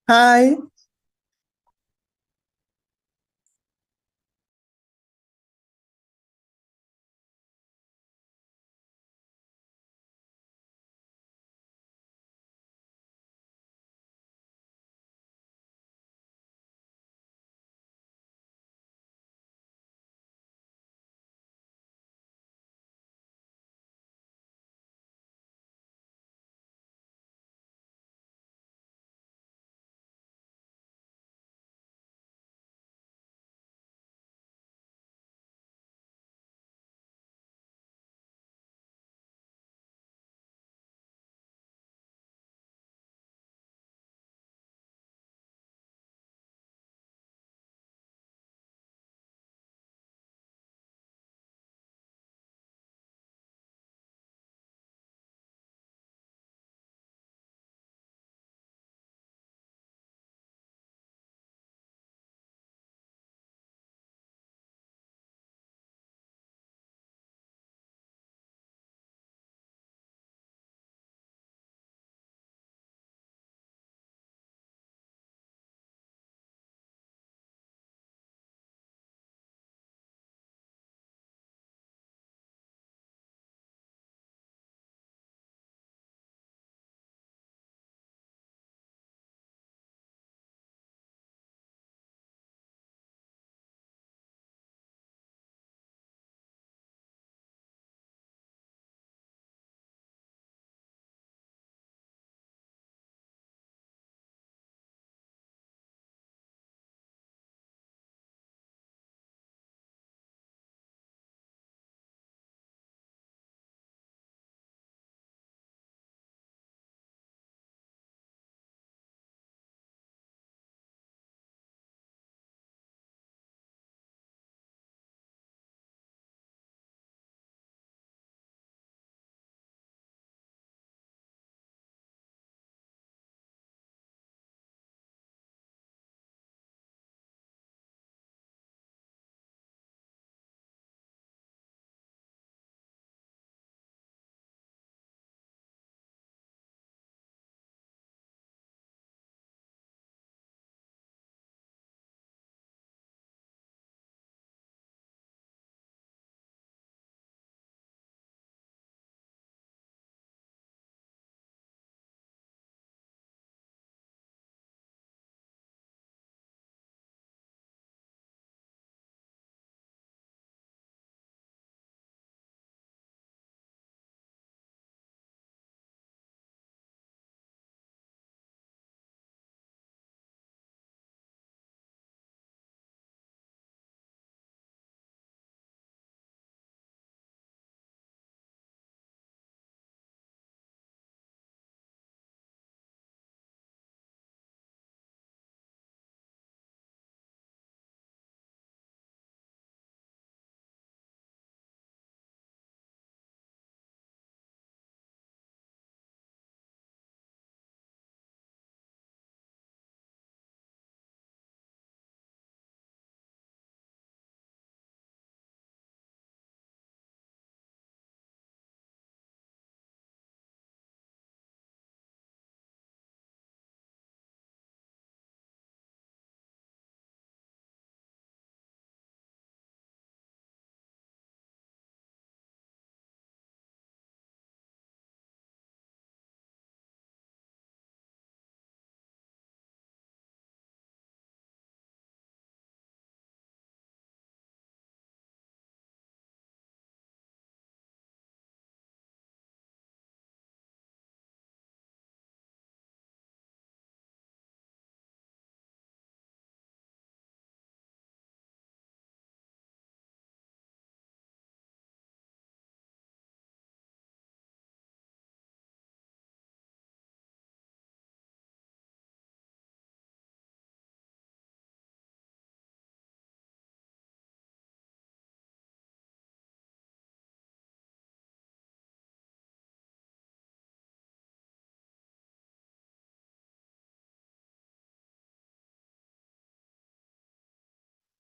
Hi.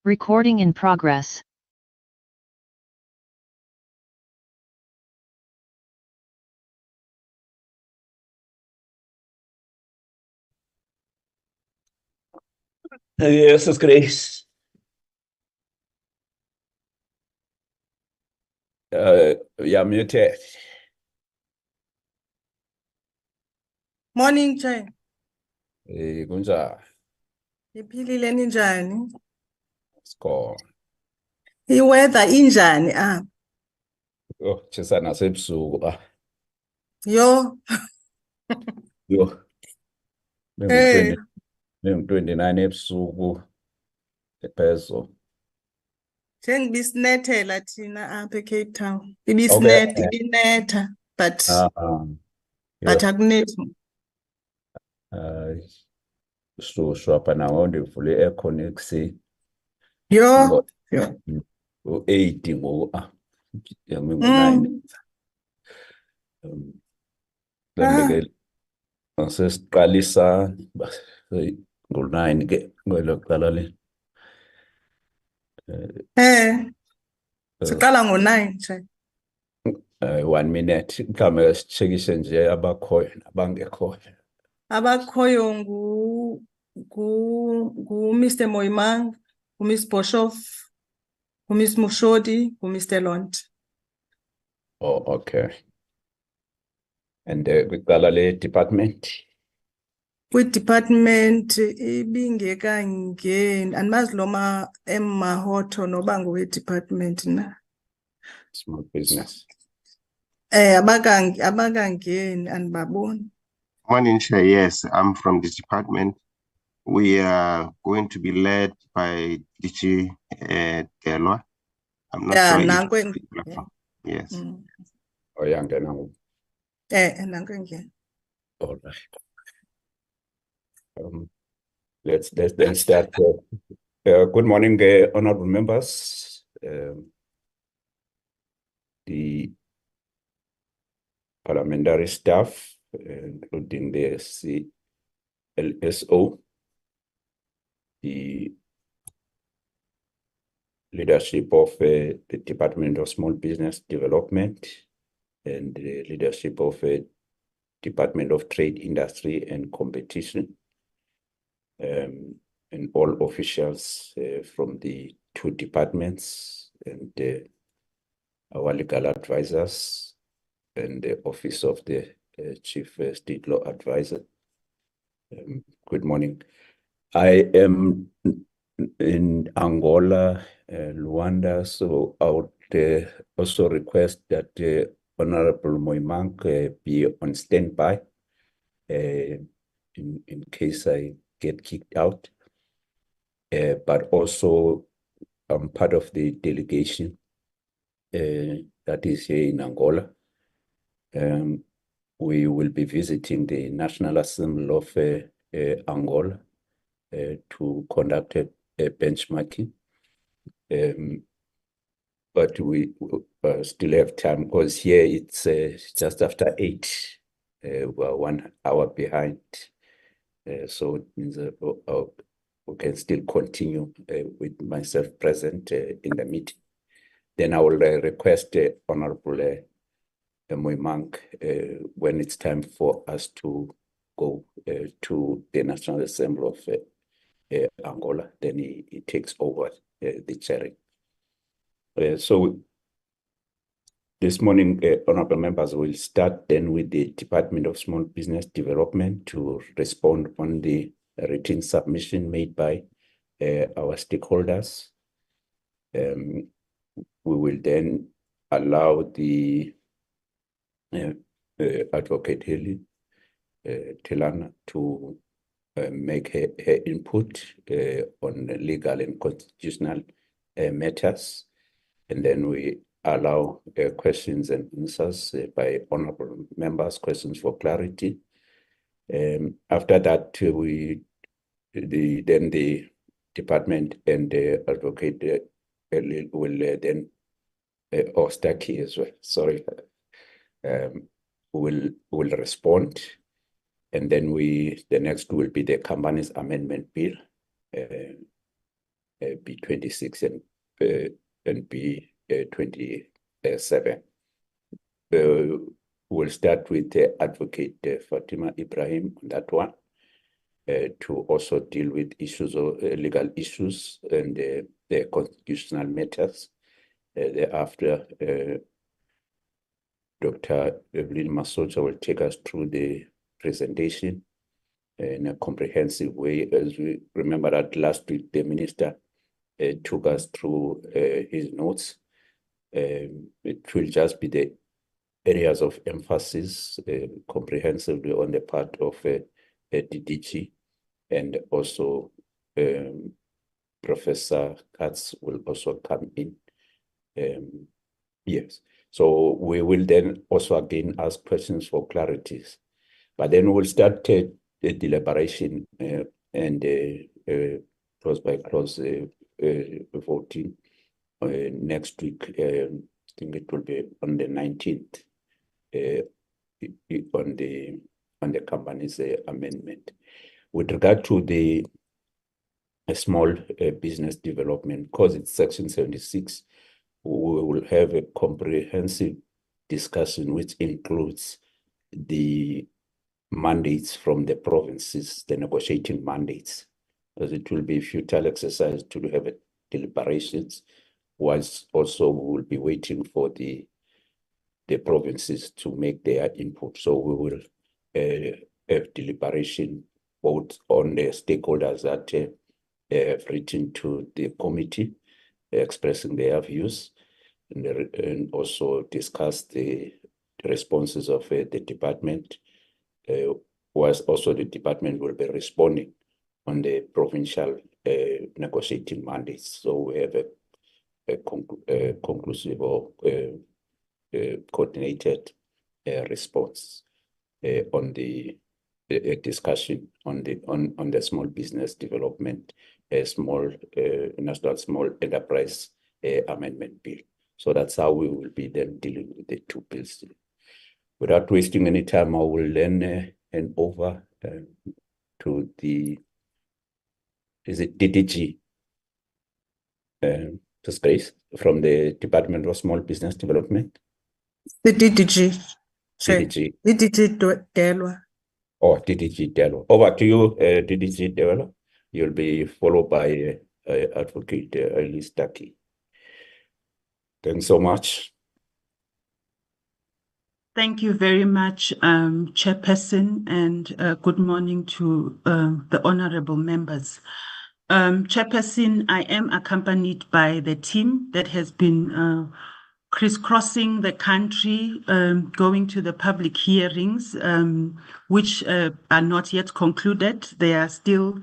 Recording in progress. Yes, it's Grace. You're muted. Morning, Chair. Kunjani? Iphilile ninjani? Score. I-weather injani apha? Oh, tshisa nasebusuku. Yo, Yo, eh, bengu-29 ebusuku ephezulu. njengobisinethela thina apha eCape Town. Okay. Ibinetha, but Yo, akunethi. shushu apha nawo ndivule i-aircon ekuseni. Yo, U-8 ngoku. Yami ngu-9. Lembe ke sesiqalisa ngo-9 ke ngelo qala le. siqala ngo-9, Chair. 1 minute mhlawumbe sitshekishe nje abakhoyo nabangekhoyo. Abakhoyo ngu-Mr. Moimang, ngu-Miss Boshoff, ngu-Miss Mushodi, ngu-Mr. Lont. Oh, okay. And kwicala le-department? Kwi-department ibingekangeni, andimazi loma Mahoto noba ngowe-department na. Small business. Abakangeni andibaboni. Morning, Chair. Yes, I'm from this department. We are going to be led by DG Delwa. I'm not sure. Yes. Oh, yangena ngoku. Nankengeni. All right. Let's then start. Good morning, honorable members. The parliamentary staff, including the CLSO, the leadership of the Department of Small Business Development, and the leadership of the Department of Trade, Industry and Competition, and all officials from the 2 departments, and our legal advisors, and the Office of the Chief State Law Advisor. Good morning. I am in Angola, Luanda, so I would also request that Honorable Moimang be on standby in case I get kicked out. But also I'm part of the delegation that is here in Angola. We will be visiting the National Assembly of Angola to conduct a benchmarking. But we still have time because here it's just after 8. We're 1 hour behind. So it means we can still continue with myself present in the meeting. Then I will request Honorable Moimang when it's time for us to go to the National Assembly of Angola, then he takes over the chairing. So this morning, honorable members, will start then with the Department of Small Business Development to respond on the written submission made by our stakeholders. We will then allow the Advocate Haley Tilana to make her input on legal and constitutional matters, and then we allow questions and answers by honorable members, questions for clarity. After that, then the department and the Advocate will then, or Staki as well, sorry, will respond. And then the next will be the Companies Amendment Bill, B26 and B27. We'll start with Advocate Fatima Ibrahim on that one. to also deal with issues of legal issues and the constitutional matters. Thereafter, Dr. Evelyn Masocha will take us through the presentation in a comprehensive way. As we remember that last week, the minister took us through his notes. It will just be the areas of emphasis comprehensively on the part of DDG, and also Professor Katz will also come in. Yes, so we will then also again ask questions for clarities, but then we'll start the deliberation and close by close voting next week. I think it will be on the 19th on the company's amendment. With regard to the small business development, because it's Section 76, we will have a comprehensive discussion which includes the mandates from the provinces, the negotiating mandates, as it will be a futile exercise to have deliberations, whilst also we will be waiting for the provinces to make their input. So we will have deliberation both on the stakeholders that have written to the committee expressing their views, and also discuss the responses of the department, whilst also the department will be responding on the provincial negotiating mandates. So we have a conclusive or coordinated response on the discussion on the small business development, small national small enterprise amendment bill. So that's how we will be then dealing with the two bills. Without wasting any time, I will then hand over to the DDG, to Grace from the Department of Small Business Development. The DDG. Sorry. DDG. DDG Delwa. Oh, DDG Delwa. Over to you, DDG Delwa. You'll be followed by Advocate Elise Taki. Thanks so much. Thank you very much, Chairperson, and good morning to the honorable members. Chairperson, I am accompanied by the team that has been crisscrossing the country, going to the public hearings, which are not yet concluded. There are still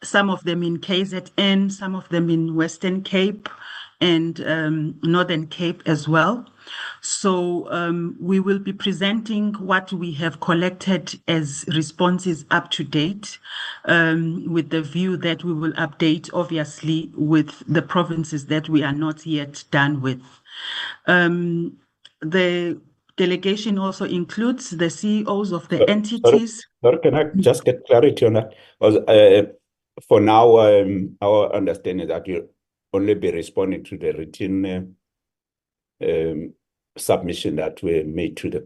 some of them in KZN, some of them in Western Cape and Northern Cape as well. So we will be presenting what we have collected as responses up to date, with the view that we will update, obviously, with the provinces that we are not yet done with. The delegation also includes the CEOs of the entities. Sorry, can I just get clarity on that? Because for now, our understanding is that you'll only be responding to the written submission that were made to the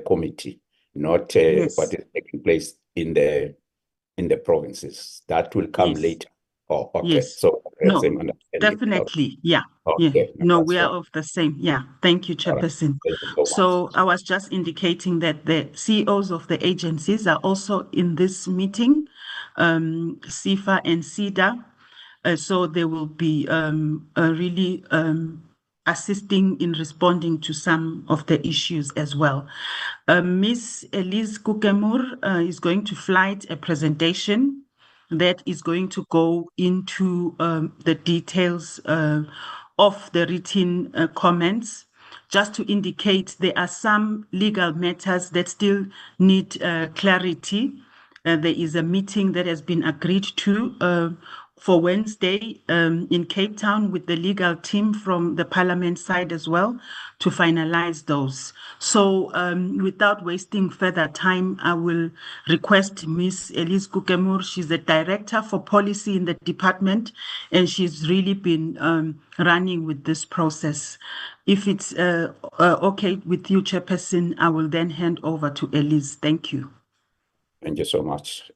committee, not Yes. what is taking place in the provinces. That will come Yes. later. Oh, okay. Yes. So No, same understanding. definitely. Yeah. Okay. Yeah. No, that's we are fine. of the same. Yeah. Thank you, All right. Chairperson. Thank you so much. So I was just indicating that the CEOs of the agencies are also in this meeting, CIFA and SIDA. So they will be really assisting in responding to some of the issues as well. Ms. Elise Kukemur is going to flight a presentation that is going to go into the details of the written comments. Just to indicate, there are some legal matters that still need clarity. There is a meeting that has been agreed to for Wednesday in Cape Town with the legal team from the Parliament side as well to finalize those. So without wasting further time, I will request Ms. Elise Kukemur. She's the Director for Policy in the department, and she's really been running with this process. If it's okay with you, Chairperson, I will then hand over to Elise. Thank you. Thank you so much.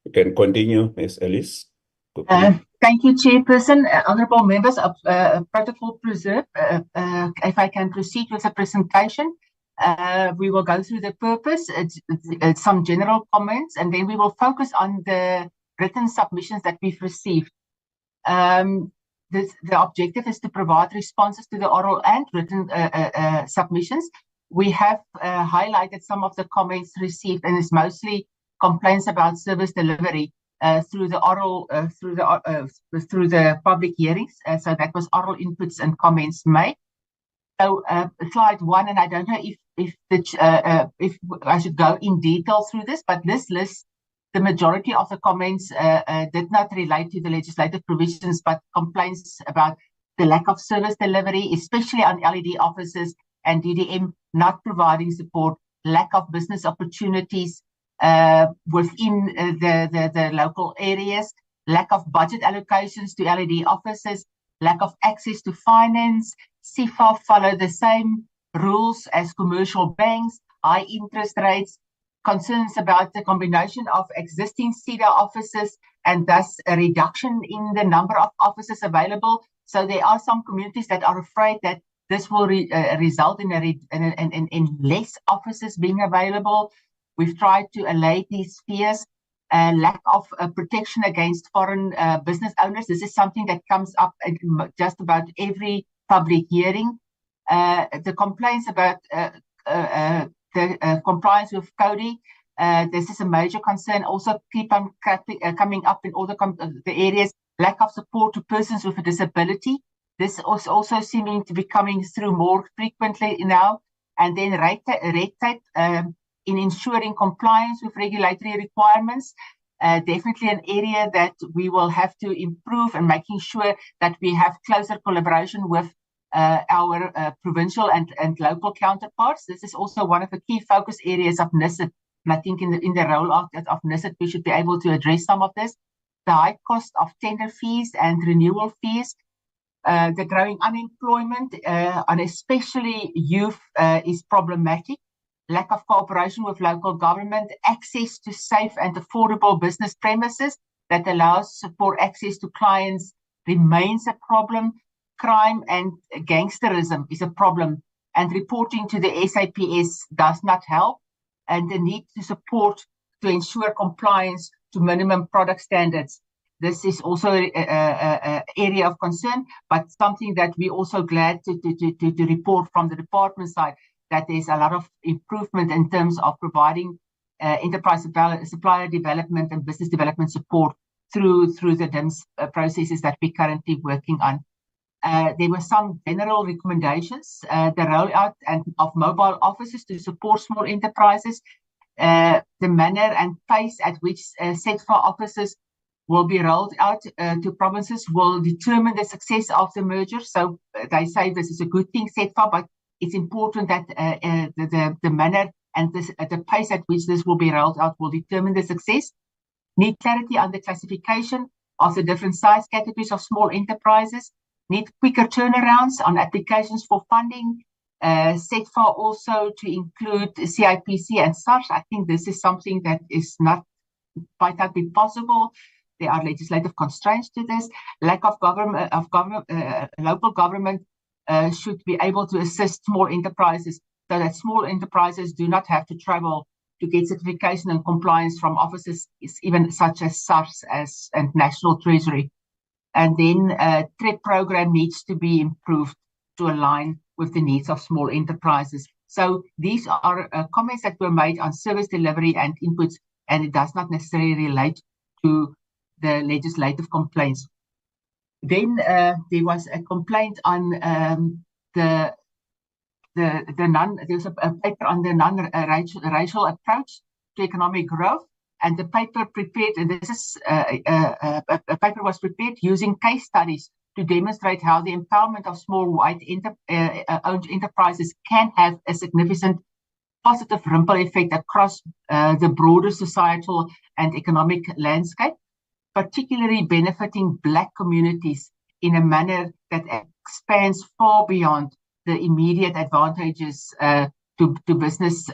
You can continue, Ms. Ellis. Quickly. Thank you, Chairperson. Honourable members of Protocol Preserve, if I can proceed with the presentation, we will go through the purpose, some general comments, and then we will focus on the written submissions that we've received. The objective is to provide responses to the oral and written submissions. We have highlighted some of the comments received, and it's mostly complaints about service delivery through the oral, through the public hearings. So that was oral inputs and comments made. So slide 1, and I don't know if I should go in detail through this, but this list, the majority of the comments did not relate to the legislative provisions, but complaints about the lack of service delivery, especially on LED offices and DDM not providing support, lack of business opportunities within the local areas, lack of budget allocations to LED offices, lack of access to finance. CIFA follow the same rules as commercial banks, high interest rates, concerns about the combination of existing CEDA offices and thus a reduction in the number of offices available. So there are some communities that are afraid that this will result in less offices being available. We've tried to allay these fears. Lack of protection against foreign business owners. This is something that comes up at just about every public hearing. The complaints about the compliance with CODI, this is a major concern. Also keep on coming up in all the areas. Lack of support to persons with a disability. This is also seeming to be coming through more frequently now. And then red tape in ensuring compliance with regulatory requirements. Definitely an area that we will have to improve, and making sure that we have closer collaboration with our provincial and local counterparts. This is also one of the key focus areas of NISIT. And I think in the rollout of NISIT, we should be able to address some of this. The high cost of tender fees and renewal fees. The growing unemployment, and especially youth, is problematic. Lack of cooperation with local government, access to safe and affordable business premises that allows for access to clients remains a problem. Crime and gangsterism is a problem, and reporting to the SAPS does not help. And the need to support to ensure compliance to minimum product standards. This is also an area of concern, but something that we're also glad to report from the department side, that there's a lot of improvement in terms of providing enterprise supplier development and business development support through the DIMS processes that we're currently working on. There were some general recommendations, the rollout of mobile offices to support small enterprises, the manner and pace at which SETFA offices will be rolled out to provinces will determine the success of the merger. So they say this is a good thing, SETFA, but it's important that the manner and the pace at which this will be rolled out will determine the success. Need clarity on the classification of the different size categories of small enterprises. Need quicker turnarounds on applications for funding. SETFA also to include CIPC and SARS. I think this is something that is might not be possible. There are legislative constraints to this. Lack of local government should be able to assist small enterprises, so that small enterprises do not have to travel to get certification and compliance from offices, even such as SARS and National Treasury. And then TREP program needs to be improved to align with the needs of small enterprises. So these are comments that were made on service delivery and inputs, and it does not necessarily relate to the legislative complaints. Then there was a complaint on there's a paper on the non-racial approach to economic growth, and the paper prepared, and this is a paper was prepared using case studies to demonstrate how the empowerment of small white owned enterprises can have a significant positive ripple effect across the broader societal and economic landscape, particularly benefiting Black communities in a manner that expands far beyond the immediate advantages to business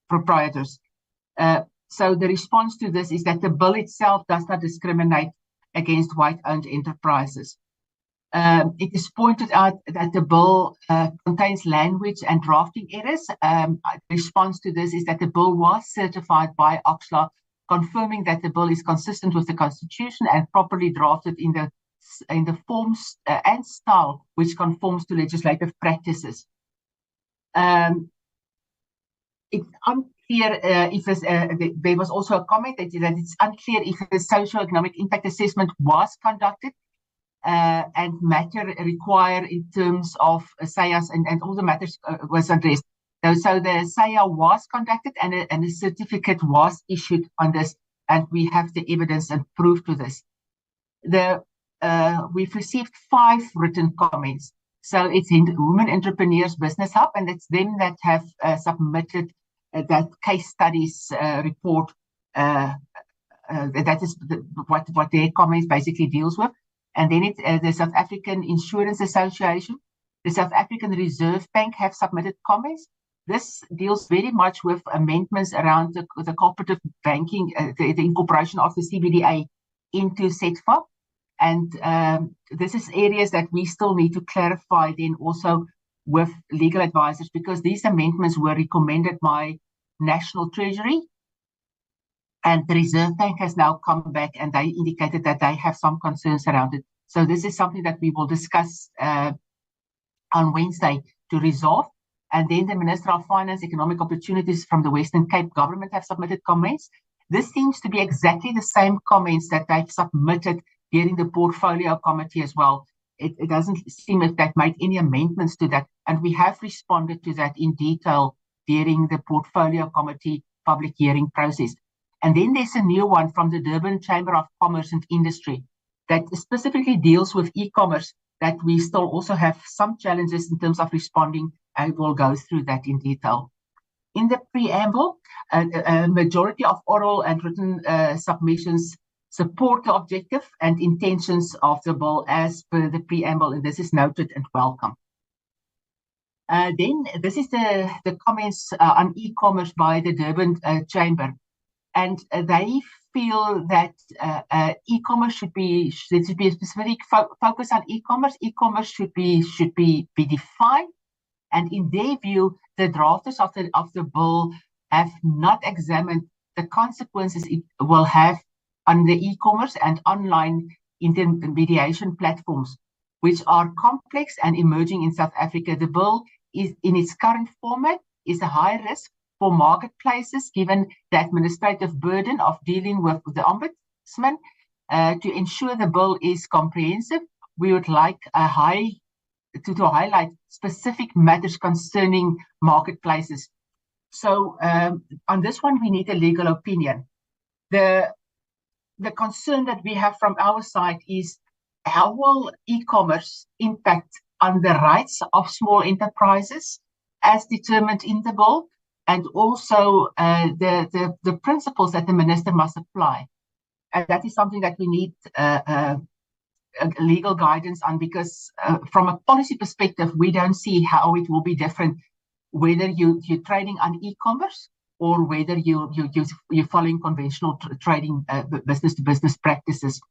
proprietors. So the response to this is that the bill itself does not discriminate against white-owned enterprises. It is pointed out that the bill contains language and drafting errors. The response to this is that the bill was certified by Oxley, confirming that the bill is consistent with the Constitution and properly drafted in the forms and style which conforms to legislative practices. It's unclear if there was also a comment that it's unclear if the socio-economic impact assessment was conducted and matter required in terms of SAYAs and all the matters was addressed. So the SAYA was conducted and a certificate was issued on this, and we have the evidence and proof to this. We've received 5 written comments. So it's Women Entrepreneurs Business Hub, and it's them that have submitted that case studies report. That is what their comments basically deals with. And then it's the South African Insurance Association, the South African Reserve Bank have submitted comments. This deals very much with amendments around the cooperative banking, the incorporation of the CBDA into CETFA. And this is areas that we still need to clarify then also with legal advisors, because these amendments were recommended by National Treasury. And the Reserve Bank has now come back and they indicated that they have some concerns around it. So this is something that we will discuss on Wednesday to resolve. And then the Minister of Finance, Economic Opportunities from the Western Cape government have submitted comments. This seems to be exactly the same comments that they've submitted during the portfolio committee as well. It doesn't seem if they've made any amendments to that. And we have responded to that in detail during the portfolio committee public hearing process. And then there's a new one from the Durban Chamber of Commerce and Industry that specifically deals with e-commerce, that we still also have some challenges in terms of responding. I will go through that in detail. In the preamble, a majority of oral and written submissions support the objective and intentions of the bill as per the preamble, and this is noted and welcome. Then this is the comments on e-commerce by the Durban Chamber. And they feel that e-commerce should be a specific focus on e-commerce. E-commerce should be defined. And in their view, the drafters of the bill have not examined the consequences it will have on the e-commerce and online intermediation platforms, which are complex and emerging in South Africa. The bill is in its current format is a high risk for marketplaces, given the administrative burden of dealing with the ombudsman. To ensure the bill is comprehensive, we would like to highlight specific matters concerning marketplaces. So on this one, we need a legal opinion. The concern that we have from our side is how will e-commerce impact on the rights of small enterprises as determined in the bill, and also the principles that the minister must apply. And that is something that we need legal guidance on, because from a policy perspective, we don't see how it will be different whether you're trading on e-commerce or whether you're following conventional trading business-to-business practices.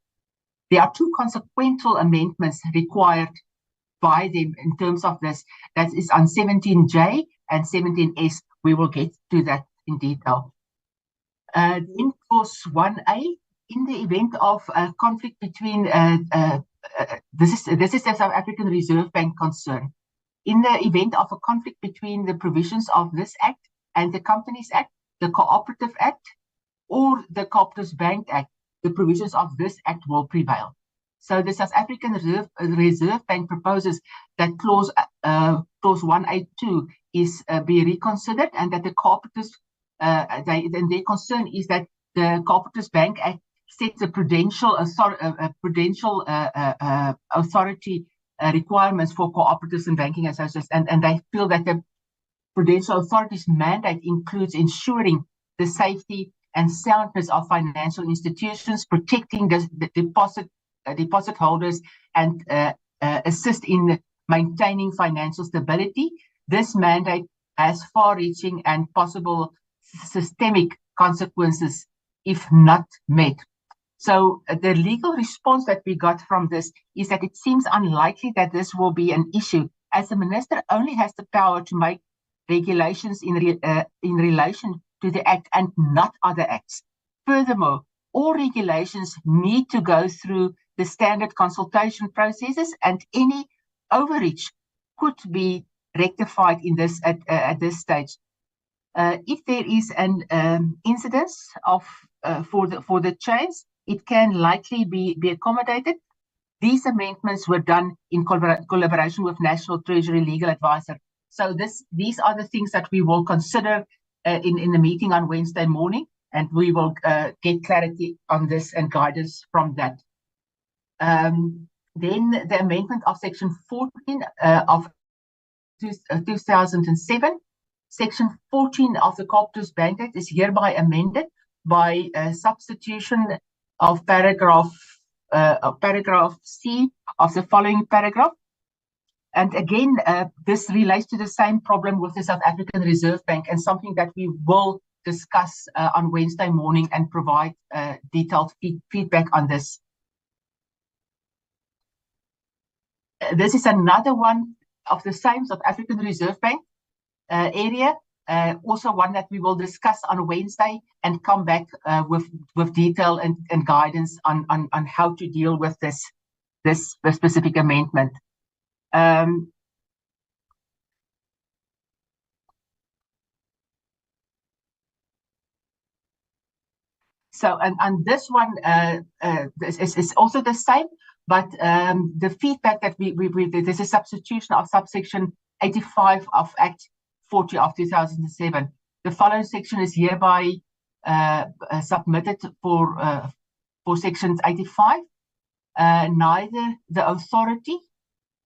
There are 2 consequential amendments required by them in terms of this. That is on 17J and 17S. We will get to that in detail. In clause 1A, in the event of a conflict between, this is the South African Reserve Bank concern. In the event of a conflict between the provisions of this Act and the Companies Act, the Cooperative Act, or the Cooperatives Bank Act, the provisions of this Act will prevail. So the South African Reserve Bank proposes that clause 182 is be reconsidered, and that the cooperatives, their concern is that the Cooperatives Bank Act sets a prudential authority requirements for cooperatives and banking associations, and they feel that the Prudential Authority's mandate includes ensuring the safety and soundness of financial institutions, protecting the deposit holders, and assist in maintaining financial stability. This mandate has far-reaching and possible systemic consequences if not met. So the legal response that we got from this is that it seems unlikely that this will be an issue, as the minister only has the power to make regulations in relation to the act and not other acts. Furthermore, all regulations need to go through the standard consultation processes, and any overreach could be rectified in this at this stage. If there is an incidence of for the change, it can likely be accommodated. These amendments were done in collaboration with National Treasury Legal Advisor. So these are the things that we will consider in the meeting on Wednesday morning, and we will get clarity on this and guidance from that. Then the amendment of Section 14 of 2007. Section 14 of the Corporate Bank Act is hereby amended by substitution of paragraph C of the following paragraph. And again, this relates to the same problem with the South African Reserve Bank, and something that we will discuss on Wednesday morning and provide detailed feedback on this. This is another one of the same South African Reserve Bank area, also one that we will discuss on Wednesday and come back with detail and guidance on how to deal with this specific amendment. So, and this one is also the same, but the feedback that there's a substitution of subsection 85 of Act 40 of 2007. The following section is hereby submitted for sections 85. Neither the authority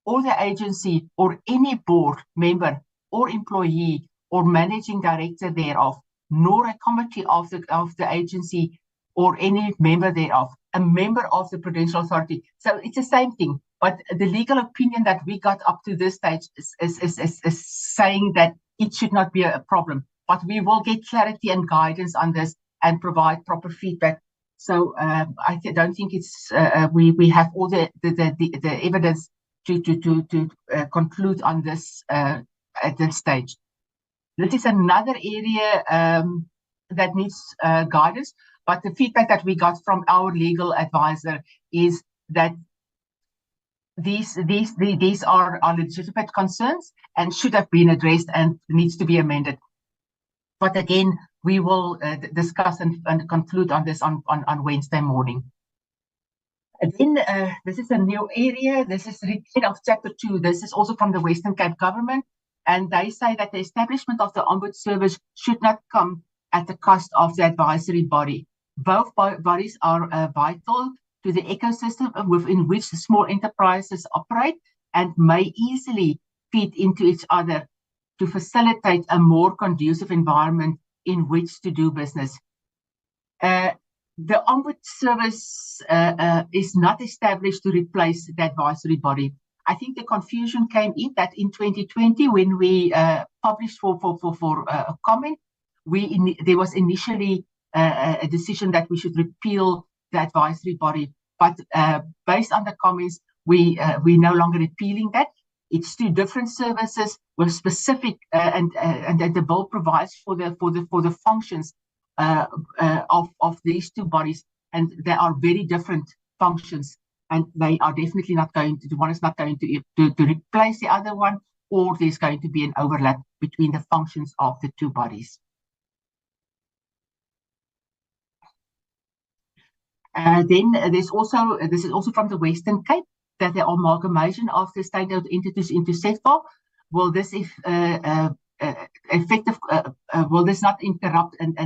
or the agency or any board member or employee or managing director thereof, nor a committee of the agency or any member thereof, a member of the Prudential Authority. So it's the same thing, but the legal opinion that we got up to this stage is saying that it should not be a problem. But we will get clarity and guidance on this and provide proper feedback. So I don't think it's we have all the evidence to conclude on this at this stage. This is another area that needs guidance, but the feedback that we got from our legal advisor is that these are legitimate concerns and should have been addressed and needs to be amended. But again, we will discuss and conclude on this on Wednesday morning. Then this is a new area. This is retain of Chapter 2. This is also from the Western Cape government. And they say that the establishment of the Ombuds Service should not come at the cost of the advisory body. Both bodies are vital to the ecosystem within which small enterprises operate and may easily feed into each other to facilitate a more conducive environment in which to do business. The Ombuds Service is not established to replace the advisory body. I think the confusion came in that in 2020, when we published for comment, there was initially a decision that we should repeal the advisory body. But based on the comments, we're no longer repealing that. It's two different services with specific and that the bill provides for the functions of these two bodies, and they are very different functions, and they are definitely not going to. One is not going to replace the other one, or there's going to be an overlap between the functions of the two bodies. Then this is also from the Western Cape, that the amalgamation of the state-owned entities into SETFA. Will this will this not interrupt and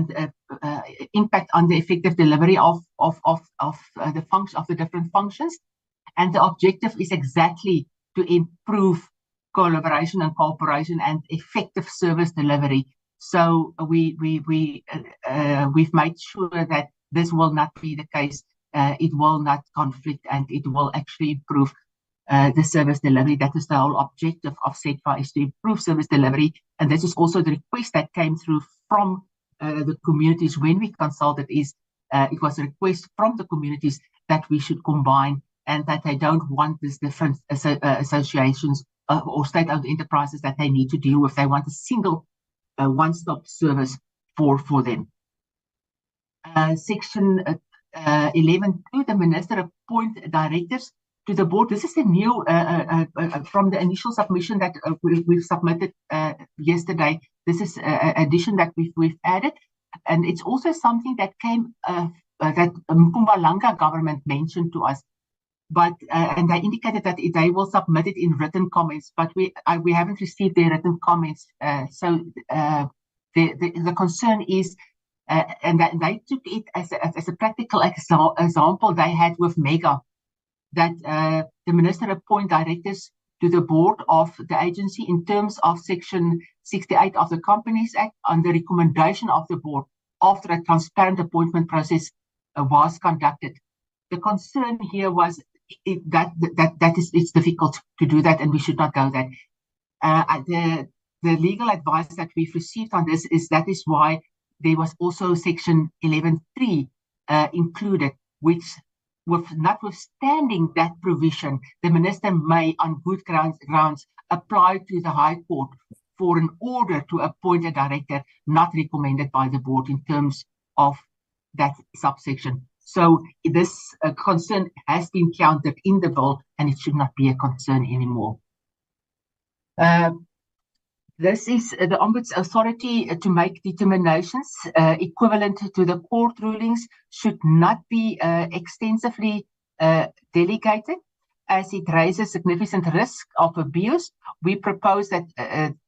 impact on the effective delivery of the function of the different functions? And the objective is exactly to improve collaboration and cooperation and effective service delivery. So we've made sure that this will not be the case. It will not conflict, and it will actually improve the service delivery. That is the whole objective of SETFA, is to improve service delivery. And this is also the request that came through from the communities when we consulted is it was a request from the communities that we should combine, and that they don't want these different associations or state-owned enterprises that they need to deal with. They want a single one-stop service for them. Section 11.2, the minister appoint directors to the board. This is the new, from the initial submission that we've submitted yesterday. This is an addition that we've added. And it's also something that came, that Mpumalanga government mentioned to us. But, and they indicated that they will submit it in written comments, but we haven't received their written comments. So the concern is, and that they took it as a practical example they had with Mega, that the minister appoint directors to the board of the agency in terms of Section 68 of the Companies Act on the recommendation of the board after a transparent appointment process was conducted. The concern here was it's difficult to do that, and we should not go that. The legal advice that we've received on this is that is why there was also Section 11.3 included, which, notwithstanding that provision, the minister may, on good grounds, apply to the High Court for an order to appoint a director not recommended by the board in terms of that subsection. So this concern has been counted in the bill, and it should not be a concern anymore. This is the Ombuds authority to make determinations equivalent to the court rulings should not be extensively delegated, as it raises significant risk of abuse. We propose that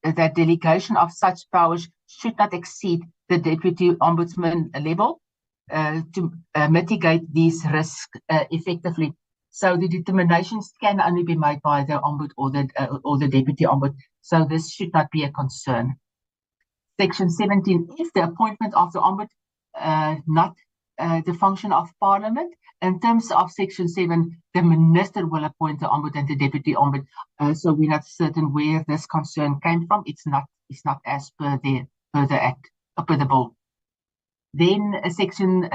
that delegation of such powers should not exceed the Deputy Ombudsman level to mitigate these risks effectively. So the determinations can only be made by the Ombud or the Deputy Ombud. So this should not be a concern. Section 17 is the appointment of the Ombud, not the function of Parliament. In terms of Section 7, the Minister will appoint the Ombud and the Deputy Ombud. So we're not certain where this concern came from. It's not as per the Act, per the bill. Then Section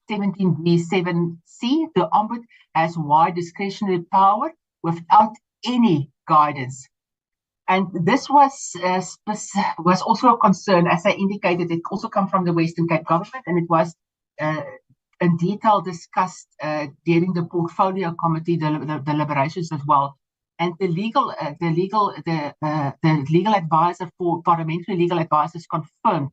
17B7C, the Ombud has wide discretionary power without any guidance. And this was also a concern, as I indicated. It also come from the Western Cape government, and it was in detail discussed during the portfolio committee deliberations as well. And the legal advisor for parliamentary legal advisors confirmed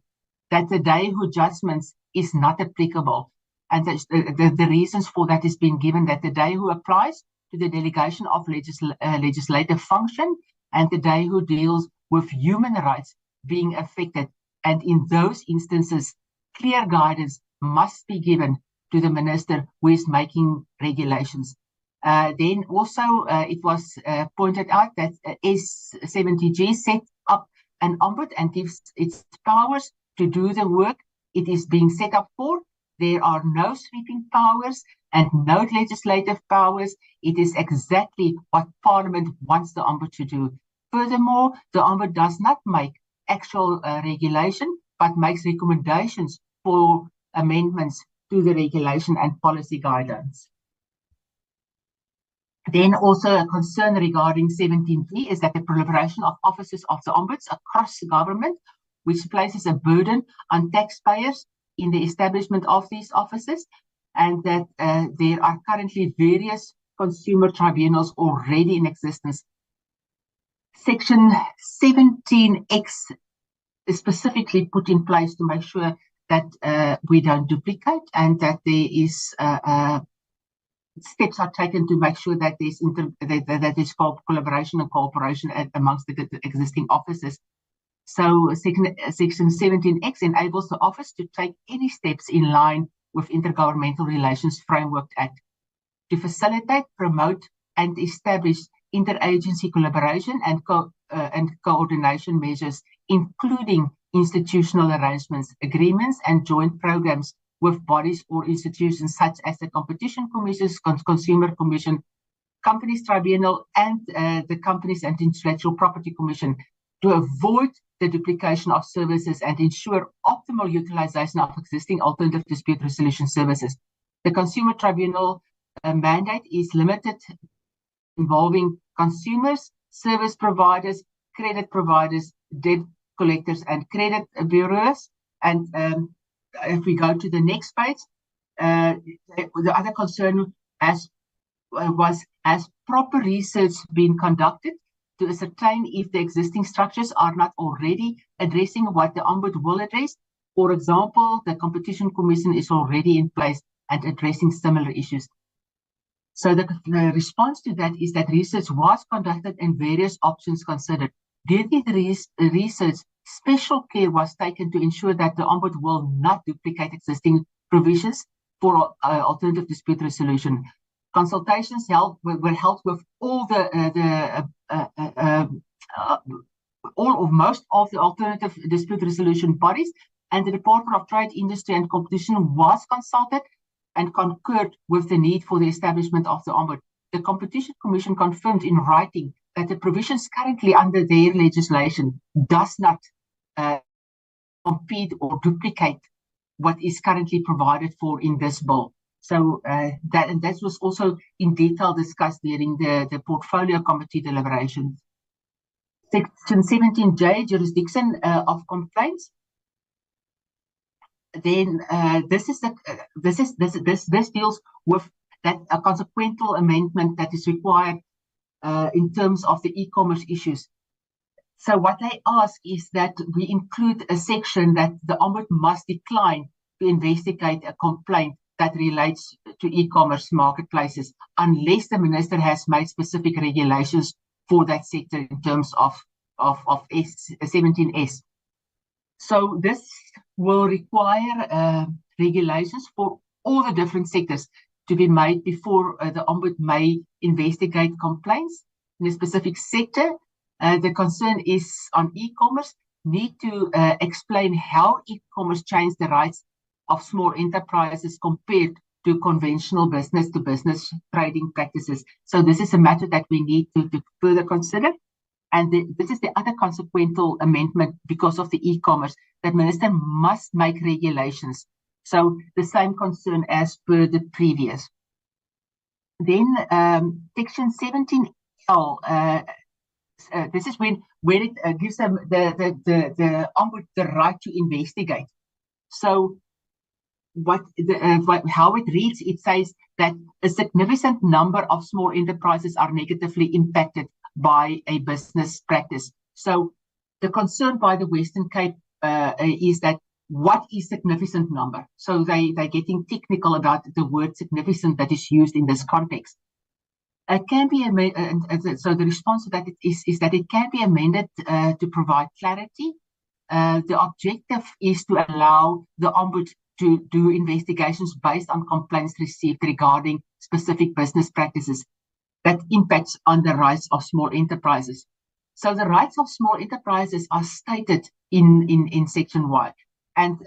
that the Daehu judgments is not applicable. And the reasons for that is being given that the Daehu applies to the delegation of legislative function, and the Daehu deals with human rights being affected. And in those instances, clear guidance must be given to the minister who is making regulations. Then also it was pointed out that S70G set up an Ombud and gives its powers to do the work it is being set up for. There are no sweeping powers and no legislative powers. It is exactly what Parliament wants the Ombud to do. Furthermore, the Ombud does not make actual regulation, but makes recommendations for amendments to the regulation and policy guidance. Then also a concern regarding 17B is that the proliferation of offices of the Ombuds across the government, which places a burden on taxpayers in the establishment of these offices, and that there are currently various consumer tribunals already in existence. Section 17X is specifically put in place to make sure that we don't duplicate, and that there is steps are taken to make sure that there's collaboration and cooperation amongst the existing offices. So Section 17X enables the office to take any steps in line with Intergovernmental Relations Framework Act to facilitate, promote, and establish interagency collaboration and coordination measures, including institutional arrangements, agreements, and joint programs with bodies or institutions such as the Competition Commission, Consumer Commission, Companies Tribunal, and the Companies and Intellectual Property Commission, to avoid the duplication of services and ensure optimal utilization of existing alternative dispute resolution services. The Consumer Tribunal mandate is limited, involving consumers, service providers, credit providers, debt collectors, and credit bureaus. And if we go to the next page, the other concern was proper research been conducted to ascertain if the existing structures are not already addressing what the Ombud will address. For example, the Competition Commission is already in place and addressing similar issues. So the response to that is that research was conducted and various options considered. During the research, special care was taken to ensure that the Ombud will not duplicate existing provisions for alternative dispute resolution. Consultations were held with all most of the alternative dispute resolution bodies, and the Department of Trade, Industry and Competition was consulted and concurred with the need for the establishment of the Ombud. The Competition Commission confirmed in writing that the provisions currently under their legislation does not compete or duplicate what is currently provided for in this bill. So that was also in detail discussed during the Portfolio Committee deliberations. Section 17J, jurisdiction of complaints. Then this deals with that a consequential amendment that is required in terms of the e-commerce issues. So what they ask is that we include a section that the Ombud must decline to investigate a complaint that relates to e-commerce marketplaces unless the minister has made specific regulations for that sector in terms of 17S. So this will require regulations for all the different sectors to be made before the Ombud may investigate complaints in a specific sector. The concern is on e-commerce, need to explain how e-commerce changed the rights of small enterprises compared to conventional business-to-business trading practices. So this is a matter that we need to further consider. And this is the other consequential amendment because of the e-commerce, that minister must make regulations. So the same concern as per the previous. Then section 17L, this is when it gives them the Ombud the right to investigate. So how it reads, it says that a significant number of small enterprises are negatively impacted by a business practice. So the concern by the Western Cape is that what is significant number? So they're getting technical about the word significant that is used in this context. It can be so the response to that is that it can be amended to provide clarity. The objective is to allow the Ombud to do investigations based on complaints received regarding specific business practices that impacts on the rights of small enterprises. So the rights of small enterprises are stated in section Y. And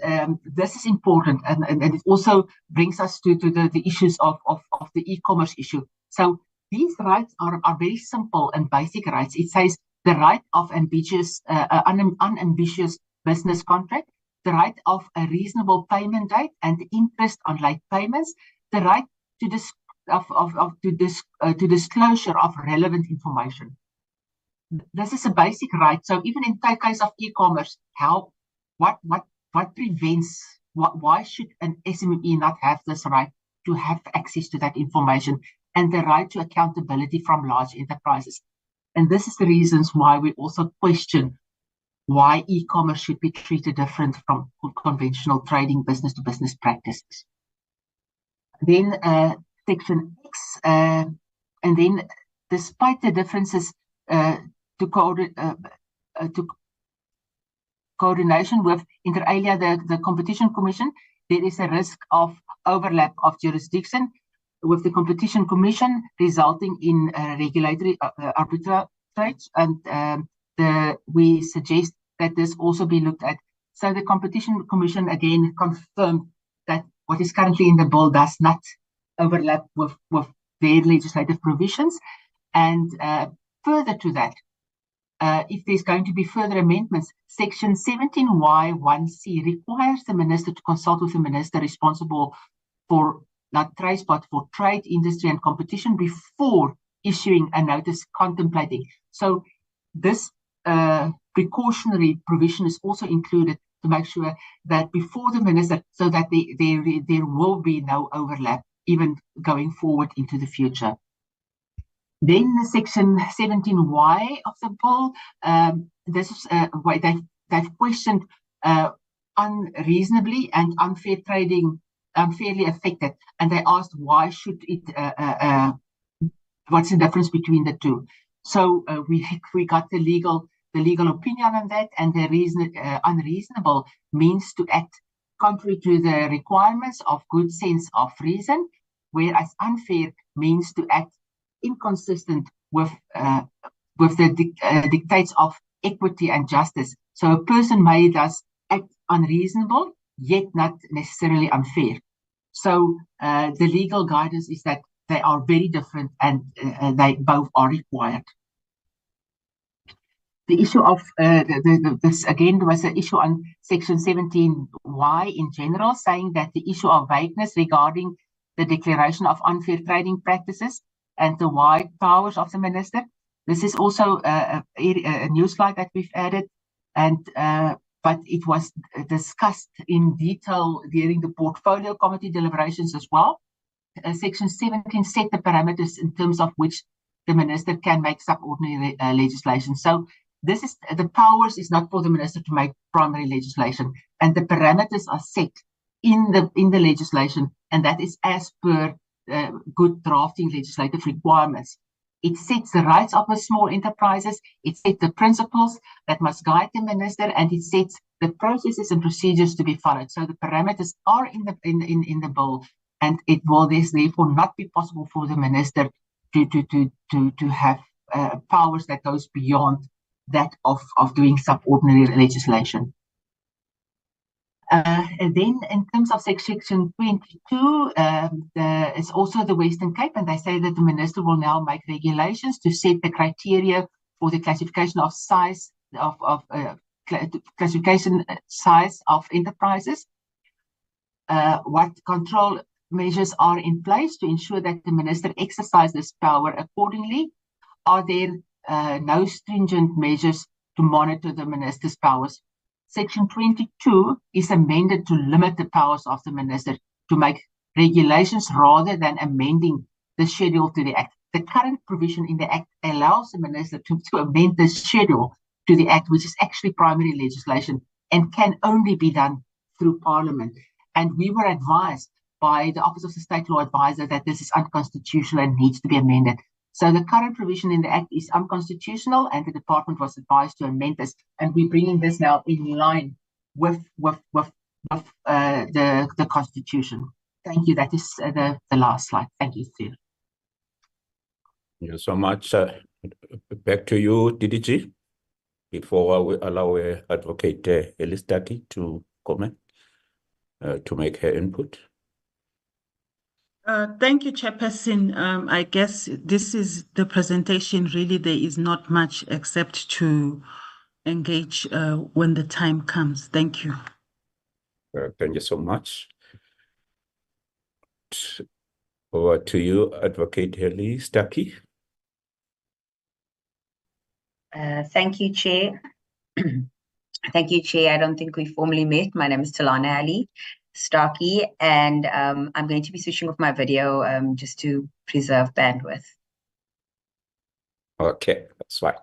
this is important, and it also brings us to the issues of the e-commerce issue. So these rights are very simple and basic rights. It says the right of unambitious business contract, the right of a reasonable payment date and interest on late payments, the right to disclosure of relevant information. This is a basic right. So even in the case of e-commerce, what prevents, why should an SME not have this right to have access to that information, and the right to accountability from large enterprises? And this is the reasons why we also question why e-commerce should be treated different from conventional trading business-to-business practices. Then section X, and then despite the differences to coordination with inter alia, the Competition Commission, there is a risk of overlap of jurisdiction with the Competition Commission, resulting in regulatory arbitrage, and we suggest that this also be looked at. So the Competition Commission again confirmed that what is currently in the bill does not overlap with their legislative provisions, and further to that, if there's going to be further amendments, Section 17Y1C requires the minister to consult with the minister responsible for for trade, industry, and competition before issuing a notice contemplating. So this precautionary provision is also included to make sure that before the minister, so that there will be no overlap even going forward into the future. Then the Section 17Y of the bill, this is why they've questioned unreasonably and unfair trading unfairly affected, and they asked why should it what's the difference between the two. So we got the legal opinion on that, and the reason unreasonable means to act contrary to the requirements of good sense of reason, whereas unfair means to act inconsistent with the dictates of equity and justice. So a person may thus act unreasonable, yet not necessarily unfair. So the legal guidance is that they are very different, and they both are required. The issue of this again was an issue on Section 17Y in general, saying that the issue of vagueness regarding the declaration of unfair trading practices and the wide powers of the minister. This is also a new slide that we've added, and but it was discussed in detail during the portfolio committee deliberations as well. Section 17 set the parameters in terms of which the minister can make subordinary legislation. So this is the powers is not for the minister to make primary legislation, and the parameters are set in the legislation, and that is as per good drafting legislative requirements. It sets the rights of the small enterprises, it sets the principles that must guide the minister, and it sets the processes and procedures to be followed. So the parameters are in the bill, and it will therefore not be possible for the minister to have powers that goes beyond that of doing subordinary legislation. And then in terms of Section 22, it's also the Western Cape, and they say that the minister will now make regulations to set the criteria for the classification of size of enterprises. What control measures are in place to ensure that the minister exercises this power accordingly? Are there no stringent measures to monitor the minister's powers? Section 22 is amended to limit the powers of the minister to make regulations rather than amending the schedule to the Act. The current provision in the Act allows the minister to amend the schedule to the Act, which is actually primary legislation and can only be done through Parliament. And we were advised by the Office of the State Law Advisor that this is unconstitutional and needs to be amended. So the current provision in the Act is unconstitutional, and the department was advised to amend this. And we're bringing this now in line with the Constitution. Thank you. That is the last slide. Thank you, Steve. Thank you so much. Back to you, DDG. Before we allow Advocate Elise Taki to comment, to make her input. Thank you, Chairperson. I guess this is the presentation. Really, there is not much except to engage when the time comes. Thank you. Thank you so much. Over to you, Advocate Elise Taki. Thank you, Chair. Thank you, Chair. I don't think we formally met. My name is Talana Ali Starkey, and I'm going to be switching off my video just to preserve bandwidth. Okay, that's fine.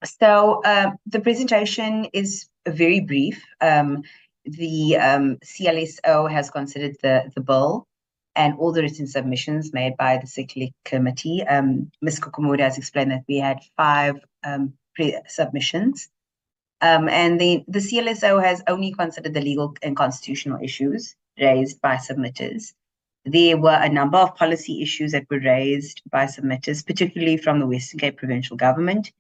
So the presentation is very brief. The CLSO has considered the bill and all the written submissions made by the Select Committee. Ms. Kokomori has explained that we had 5 submissions. And the CLSO has only considered the legal and constitutional issues raised by submitters. There were a number of policy issues that were raised by submitters, particularly from the Western Cape Provincial Government.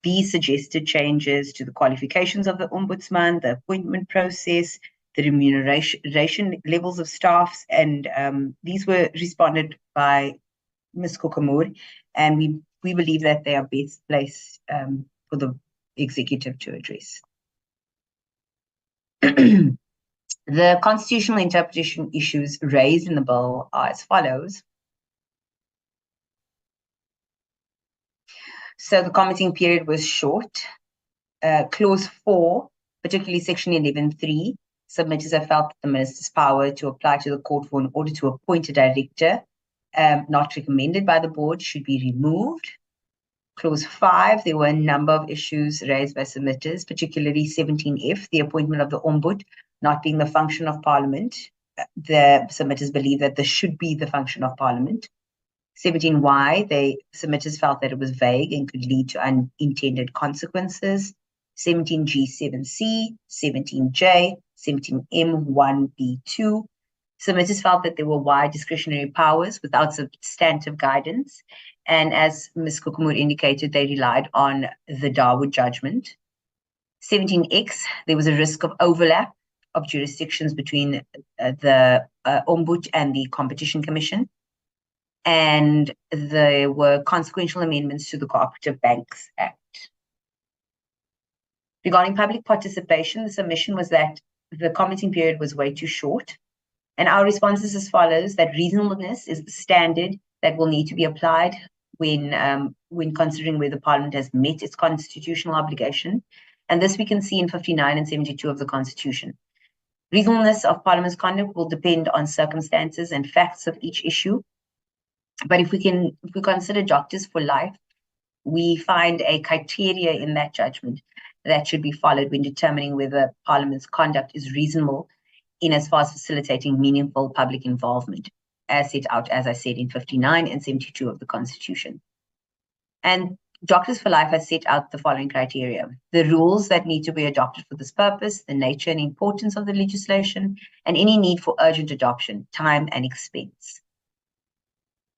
These suggested changes to the qualifications of the Ombudsman, the appointment process, the remuneration levels of staffs, and these were responded by Ms. Kokomori, and we we believe that they are best placed for the executive to address. The constitutional interpretation issues raised in the bill are as follows. So the commenting period was short. Clause 4, particularly section 11.3, submitters have felt that the minister's power to apply to the court for an order to appoint a director not recommended by the board should be removed. Clause 5, there were a number of issues raised by submitters, particularly 17F, the appointment of the Ombud not being the function of Parliament. The submitters believe that this should be the function of Parliament. 17Y, submitters felt that it was vague and could lead to unintended consequences. 17G, 7C, 17J, 17M, 1B2. Submitters felt that there were wide discretionary powers without substantive guidance. And as Ms. Kukumur indicated, they relied on the Darwood judgment. 17X, there was a risk of overlap of jurisdictions between the Ombud and the Competition Commission. And there were consequential amendments to the Cooperative Banks Act. Regarding public participation, the submission was that the commenting period was way too short. And our response is as follows, that reasonableness is the standard that will need to be applied when considering whether Parliament has met its constitutional obligation. And this we can see in 59 and 72 of the Constitution. Reasonableness of Parliament's conduct will depend on circumstances and facts of each issue. But if we consider Doctors for Life, we find a criteria in that judgment that should be followed when determining whether Parliament's conduct is reasonable in as far as facilitating meaningful public involvement, as set out, as I said, in 59 and 72 of the Constitution. And Doctors for Life has set out the following criteria: the rules that need to be adopted for this purpose, the nature and importance of the legislation, and any need for urgent adoption, time and expense.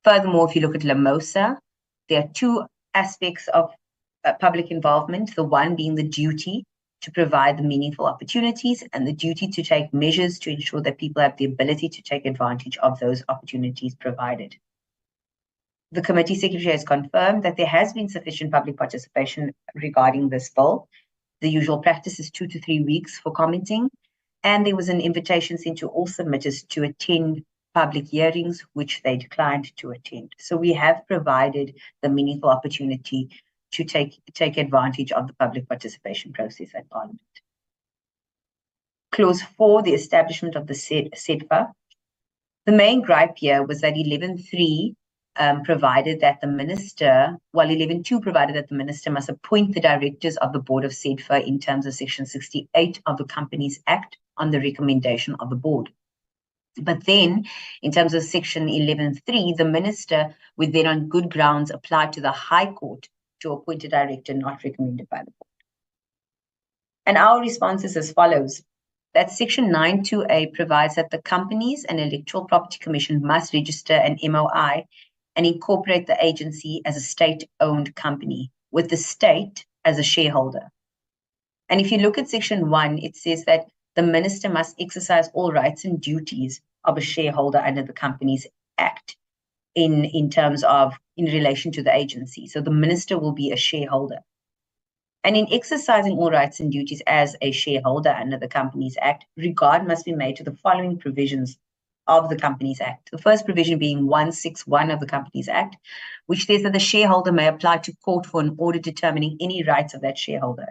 Furthermore, if you look at LAMOSA, there are two aspects of public involvement, the one being the duty to provide the meaningful opportunities and the duty to take measures to ensure that people have the ability to take advantage of those opportunities provided. The committee secretary has confirmed that there has been sufficient public participation regarding this bill. The usual practice is 2 to 3 weeks for commenting, and there was an invitation sent to all submitters to attend public hearings, which they declined to attend. So we have provided the meaningful opportunity to take advantage of the public participation process at Parliament. Clause 4, the establishment of the SEDFA. The main gripe here was that 11.3 provided that the minister, while 11.2 provided that the minister must appoint the directors of the board of SEDFA in terms of section 68 of the Companies Act on the recommendation of the board. But then, in terms of section 11.3, the minister would then on good grounds apply to the High Court to appoint a director not recommended by the board. And our response is as follows, that section 9.2a provides that the Companies and Electoral Property Commission must register an MOI and incorporate the agency as a state-owned company, with the state as a shareholder. And if you look at section 1, it says that the minister must exercise all rights and duties of a shareholder under the Companies Act in relation to the agency. So the minister will be a shareholder. And in exercising all rights and duties as a shareholder under the Companies Act, regard must be made to the following provisions of the Companies Act. The first provision being 161 of the Companies Act, which says that the shareholder may apply to court for an order determining any rights of that shareholder,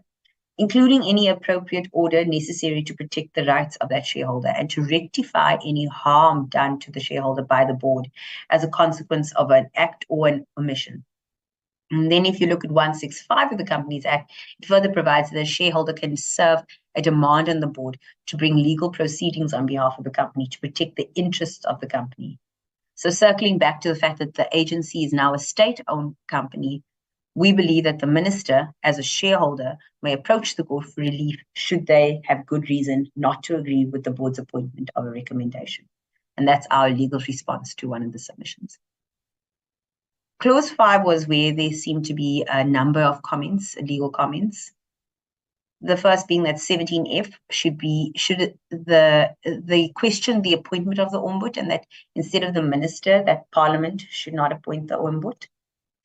including any appropriate order necessary to protect the rights of that shareholder and to rectify any harm done to the shareholder by the board as a consequence of an act or an omission. And then if you look at 165 of the Companies Act, it further provides that a shareholder can serve a demand on the board to bring legal proceedings on behalf of the company to protect the interests of the company. So circling back to the fact that the agency is now a state-owned company, we believe that the minister, as a shareholder, may approach the court for relief should they have good reason not to agree with the board's appointment of a recommendation. And that's our legal response to one of the submissions. Clause 5 was where there seemed to be a number of comments, legal comments. The first being that 17F should question the appointment of the Ombud, and that instead of the minister, that Parliament should not appoint the Ombud.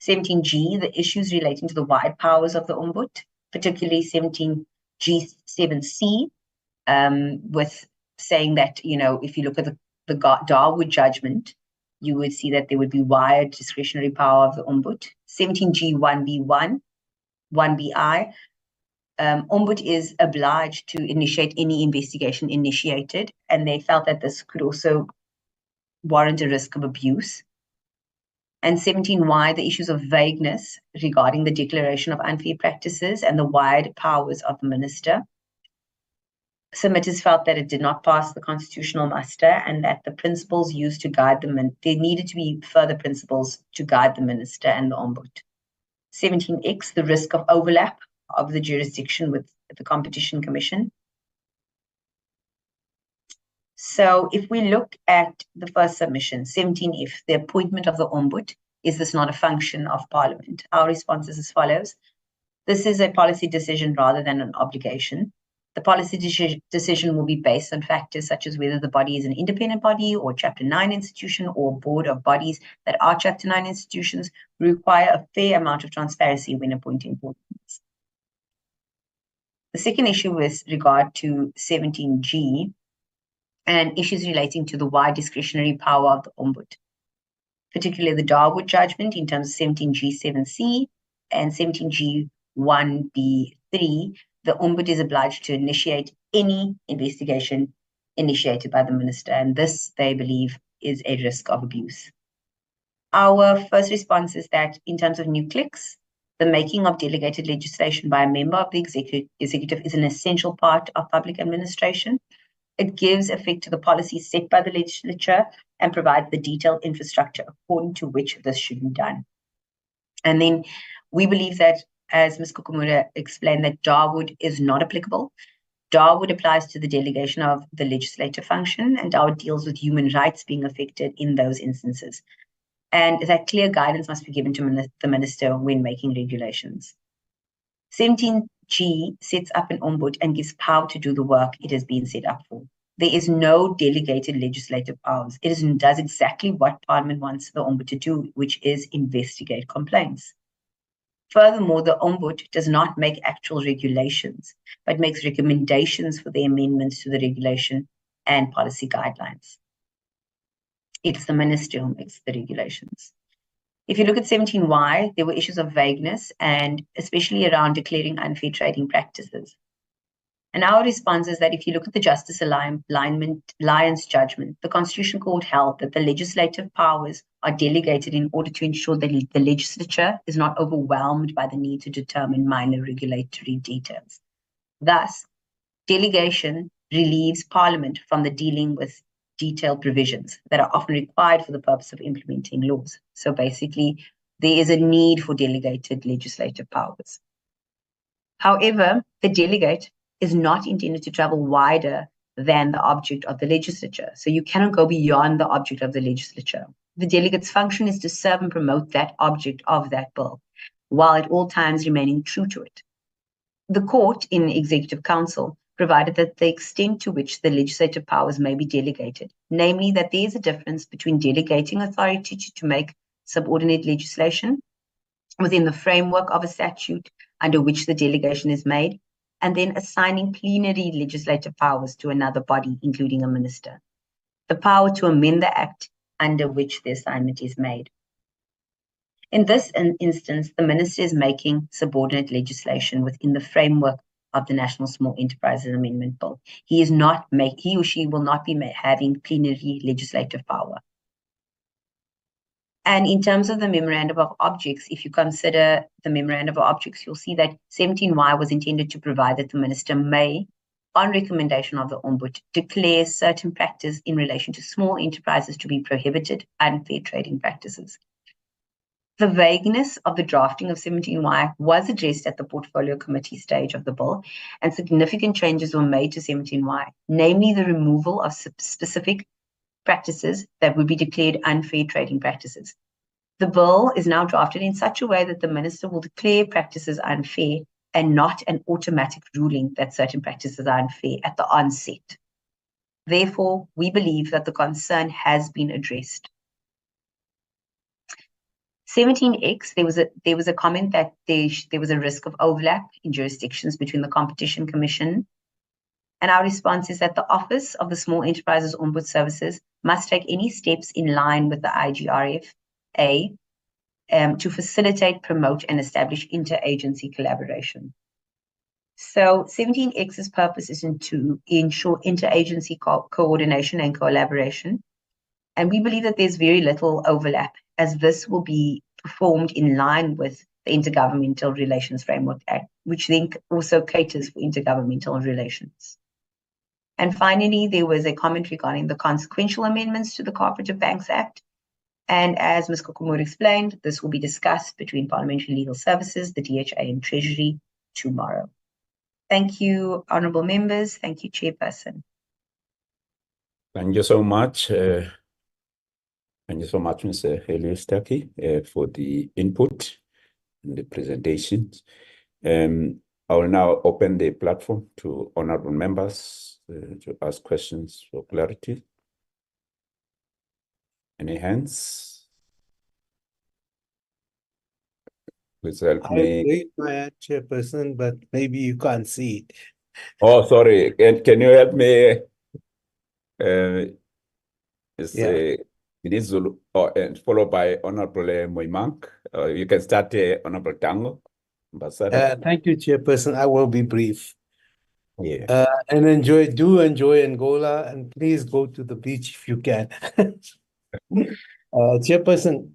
17G, the issues relating to the wide powers of the Ombud, particularly 17G7C, with saying that, if you look at the Darwood judgment, you would see that there would be wide discretionary power of the Ombud. 17G1B1, 1BI, Ombud is obliged to initiate any investigation initiated, and they felt that this could also warrant a risk of abuse. And 17Y, the issues of vagueness regarding the declaration of unfair practices and the wide powers of the minister. Submitters felt that it did not pass the constitutional muster and that the principles used to guide them, and there needed to be further principles to guide the minister and the Ombud. 17X, the risk of overlap of the jurisdiction with the Competition Commission. So if we look at the first submission, 17F, the appointment of the Ombud, is this not a function of Parliament? Our response is as follows. This is a policy decision rather than an obligation. The policy decision will be based on factors such as whether the body is an independent body or Chapter 9 institution or a board of bodies that are Chapter 9 institutions require a fair amount of transparency when appointing board members. The second issue with regard to 17G and issues relating to the wide discretionary power of the Ombud, particularly the Darwood judgment in terms of 17G7C and 17G1B3, the Ombud is obliged to initiate any investigation initiated by the minister, and this, they believe, is a risk of abuse. Our first response is that in terms of new clicks, the making of delegated legislation by a member of the executive is an essential part of public administration. It gives effect to the policies set by the legislature and provides the detailed infrastructure according to which this should be done. And then we believe that, as Ms. Kukumura explained, that Darwood is not applicable. Darwood applies to the delegation of the legislative function, and Darwood deals with human rights being affected in those instances. And that clear guidance must be given to the minister when making regulations. 17G sets up an Ombud and gives power to do the work it has been set up for. There is no delegated legislative powers. It does exactly what Parliament wants the Ombud to do, which is investigate complaints. Furthermore, the Ombud does not make actual regulations, but makes recommendations for the amendments to the regulation and policy guidelines. It's the minister who makes the regulations. If you look at 17Y, there were issues of vagueness, and especially around declaring unfair trading practices. And our response is that if you look at the Justice Alliance judgment, the Constitutional Court held that the legislative powers are delegated in order to ensure that the legislature is not overwhelmed by the need to determine minor regulatory details. Thus, delegation relieves Parliament from the dealing with detailed provisions that are often required for the purpose of implementing laws. So basically, there is a need for delegated legislative powers. However, the delegate is not intended to travel wider than the object of the legislature. So you cannot go beyond the object of the legislature. The delegate's function is to serve and promote that object of that bill, while at all times remaining true to it. The court in Executive Council provided that the extent to which the legislative powers may be delegated, namely that there is a difference between delegating authority to make subordinate legislation within the framework of a statute under which the delegation is made, and then assigning plenary legislative powers to another body, including a minister. The power to amend the act under which the assignment is made. In this instance, the minister is making subordinate legislation within the framework of the National Small Enterprises Amendment Bill. He or she will not be having plenary legislative power. And in terms of the memorandum of objects, if you consider the memorandum of objects, you'll see that 17Y was intended to provide that the minister may, on recommendation of the Ombud, declare certain practice in relation to small enterprises to be prohibited, unfair trading practices. The vagueness of the drafting of 17Y was addressed at the Portfolio Committee stage of the bill, and significant changes were made to 17Y, namely the removal of specific practices that would be declared unfair trading practices. The bill is now drafted in such a way that the minister will declare practices unfair and not an automatic ruling that certain practices are unfair at the onset. Therefore, we believe that the concern has been addressed. 17X, there was a comment that there was a risk of overlap in jurisdictions between the Competition Commission. And our response is that the Office of the Small Enterprises Ombuds Services must take any steps in line with the IGRFA to facilitate, promote, and establish interagency collaboration. So 17X's purpose is to ensure interagency coordination and collaboration. And we believe that there's very little overlap, as this will be performed in line with the Intergovernmental Relations Framework Act, which then also caters for intergovernmental relations. And finally, there was a comment regarding the consequential amendments to the Cooperative Banks Act. And as Ms. Kokomor explained, this will be discussed between Parliamentary Legal Services, the DHA, and Treasury tomorrow. Thank you, honourable members. Thank you, Chairperson. Thank you so much. Thank you so much, Mr. Heliostaki, for the input and the presentations. I will now open the platform to honourable members to ask questions for clarity. Any hands? Please help me. I raised my hand, Chairperson, but maybe you can't see it. Oh, sorry. Can you help me? It is Zulu, and followed by Honorable Moimank. You can start, Honorable Tango. Thank you, Chairperson. I will be brief. Yeah. And do enjoy Angola, and please go to the beach if you can. Chairperson,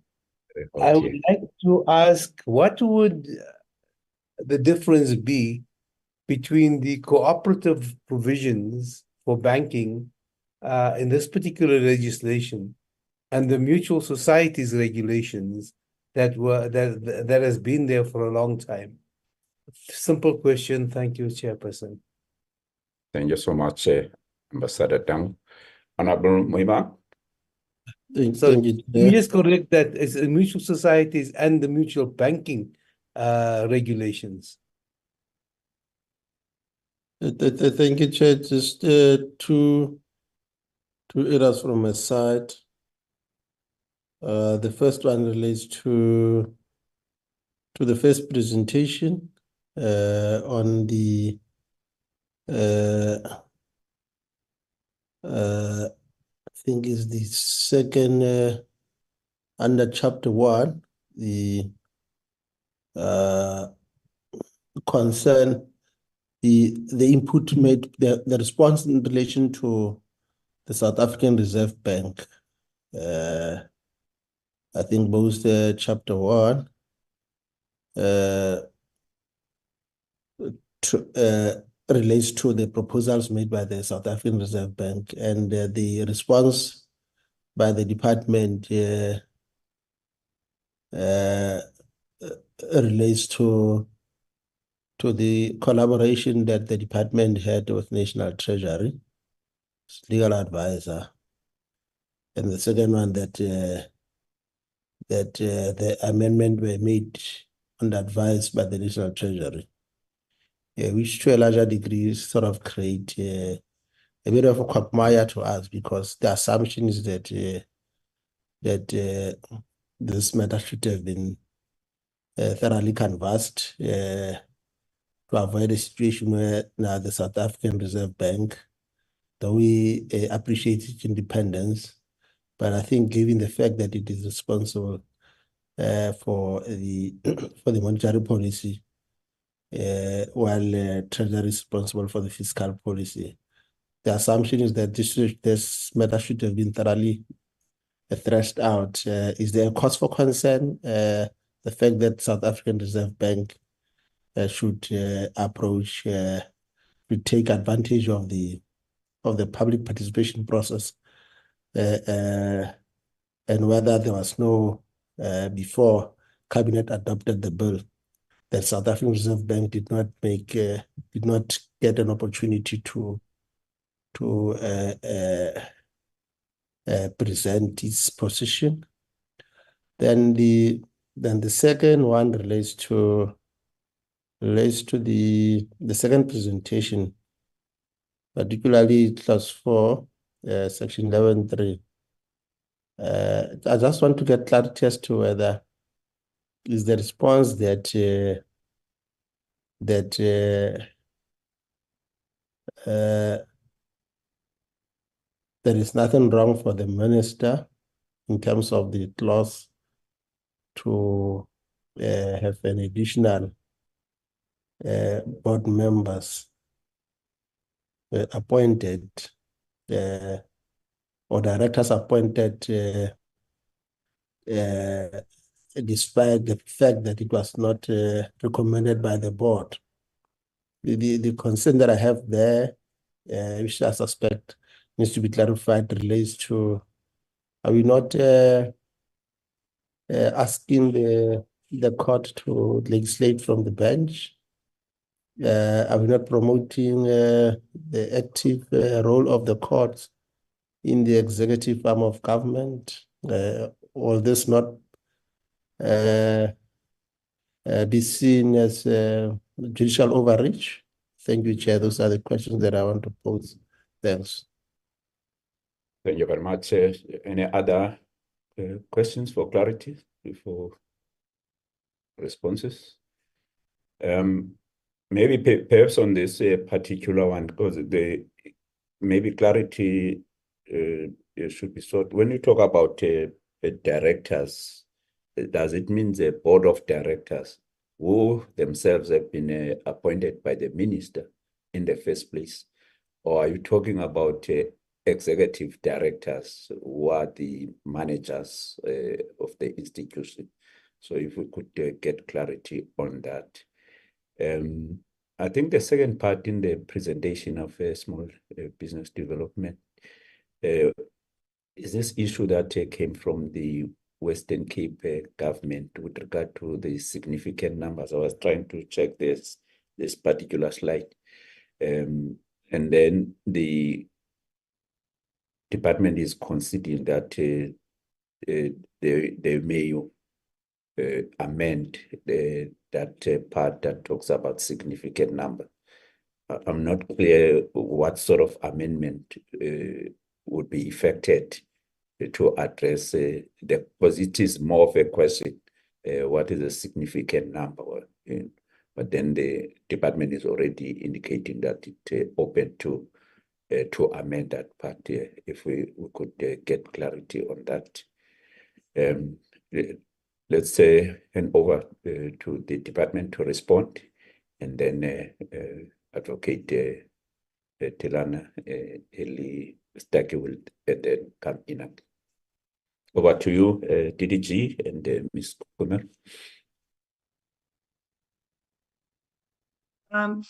Okay. I would like to ask, what would the difference be between the cooperative provisions for banking in this particular legislation and the mutual societies regulations that has been there for a long time? Simple question. Thank you, Chairperson. Thank you so much, Ambassador Tango. Honorable Moimank. So you just correct that it's the mutual societies and the mutual banking regulations. Thank you, Chair. Just two areas from my side. The first one relates to the first presentation on the I think is the second under chapter 1, the concern, the input made, the response in relation to the South African Reserve Bank. I think both chapter 1 relates to the proposals made by the South African Reserve Bank, and the response by the department relates to the collaboration that the department had with National Treasury, legal advisor, and the second one that the amendment were made under advice by the National Treasury, which to a larger degree sort of create a bit of a quagmire to us, because the assumption is that this matter should have been thoroughly canvassed to avoid a situation where now the South African Reserve Bank, though we appreciate its independence, but I think given the fact that it is responsible for the monetary policy, while Treasury is responsible for the fiscal policy, the assumption is that this matter should have been thoroughly thrashed out. Is there a cause for concern? The fact that South African Reserve Bank should approach, should take advantage of the public participation process, and whether there was no before Cabinet adopted the bill, that South African Reserve Bank did not get an opportunity to present its position. Then the second one relates to the second presentation, particularly clause 4, section 11.3. I just want to get clarity as to whether is the response that there is nothing wrong for the minister in terms of the clause to have an additional board members appointed or directors appointed despite the fact that it was not recommended by the board. The concern that I have there, which I suspect needs to be clarified, relates to, are we not asking the court to legislate from the bench? Are we not promoting the active role of the courts in the executive arm of government? All this not be seen as judicial overreach? Thank you, Chair. Those are the questions that I want to pose. Thanks. Thank you very much. Any other questions for clarity before responses? Maybe perhaps on this particular one, because maybe clarity should be sought. When you talk about directors, does it mean the board of directors who themselves have been appointed by the minister in the first place? Or are you talking about executive directors who are the managers of the institution? So if we could get clarity on that. I think the second part in the presentation of small business development is this issue that came from the Western Cape government with regard to the significant numbers. I was trying to check this particular slide. And then the department is considering that they may amend that part that talks about significant number. I'm not clear what sort of amendment would be effected to address because it is more of a question, what is a significant number? But then the department is already indicating that it open to amend that part. If we could get clarity on that. Let's hand over to the department to respond, and then Advocate Tilana Eli Staki will then come in. Over to you, DDG and Ms. Kumar.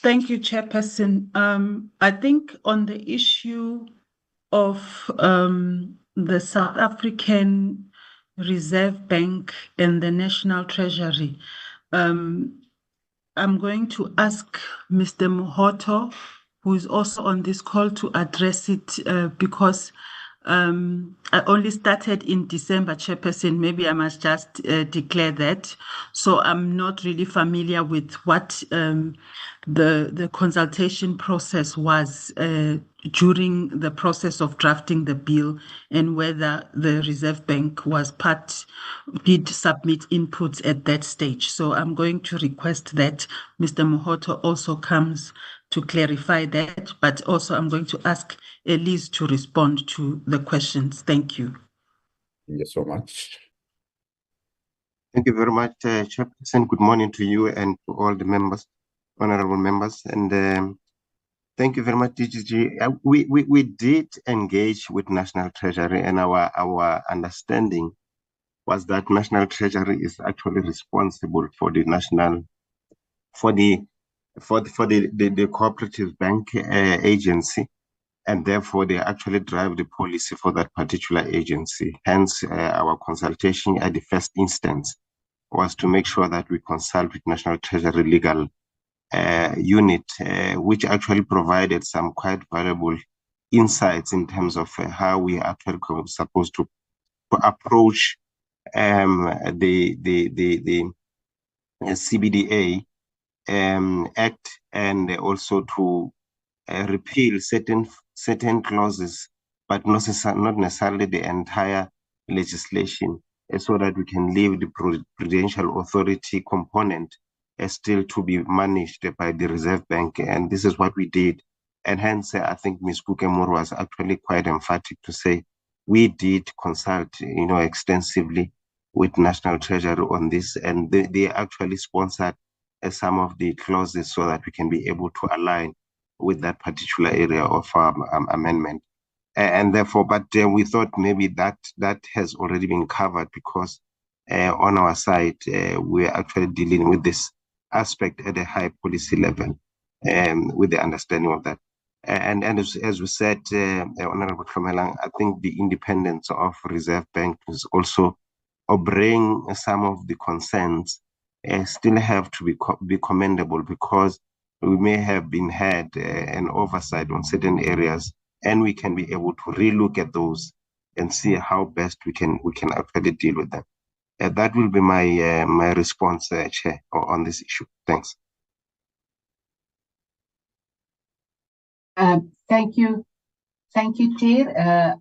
Thank you, Chairperson. I think on the issue of the South African Reserve Bank and the National Treasury, I'm going to ask Mr. Mohoto, who is also on this call, to address it because I only started in December, Chairperson. Maybe I must just declare that. So I'm not really familiar with what the consultation process was during the process of drafting the bill, and whether the Reserve Bank did submit inputs at that stage. So I'm going to request that Mr. Mohoto also comes to clarify that, but also I'm going to ask Elise to respond to the questions. Thank you. Thank you so much. Thank you very much, Chairperson. Good morning to you and to all the members, honorable members, and thank you very much, DGG. We did engage with National Treasury, and our understanding was that National Treasury is actually responsible for the cooperative bank agency, and therefore they actually drive the policy for that particular agency. Hence, our consultation at the first instance was to make sure that we consult with National Treasury Legal unit, which actually provided some quite valuable insights in terms of how we are actually supposed to approach the CBDA Act, and also to repeal certain clauses, but not necessarily the entire legislation. so that we can leave the prudential authority component still to be managed by the Reserve Bank. And this is what we did. And hence, I think Ms. Kukemur was actually quite emphatic to say, we did consult, extensively with National Treasury on this, and they actually sponsored some of the clauses so that we can be able to align with that particular area of amendment. And therefore, but we thought maybe that has already been covered because on our side, we're actually dealing with this aspect at a high policy level with the understanding of that. And as we said, Honorable Hlomelang, I think the independence of Reserve Bank is also bring some of the concerns still have to be commendable, because we may have been had an oversight on certain areas, and we can be able to relook at those and see how best we can actually deal with them. That will be my response, Chair, on this issue. Thanks. Thank you. Thank you, Chair.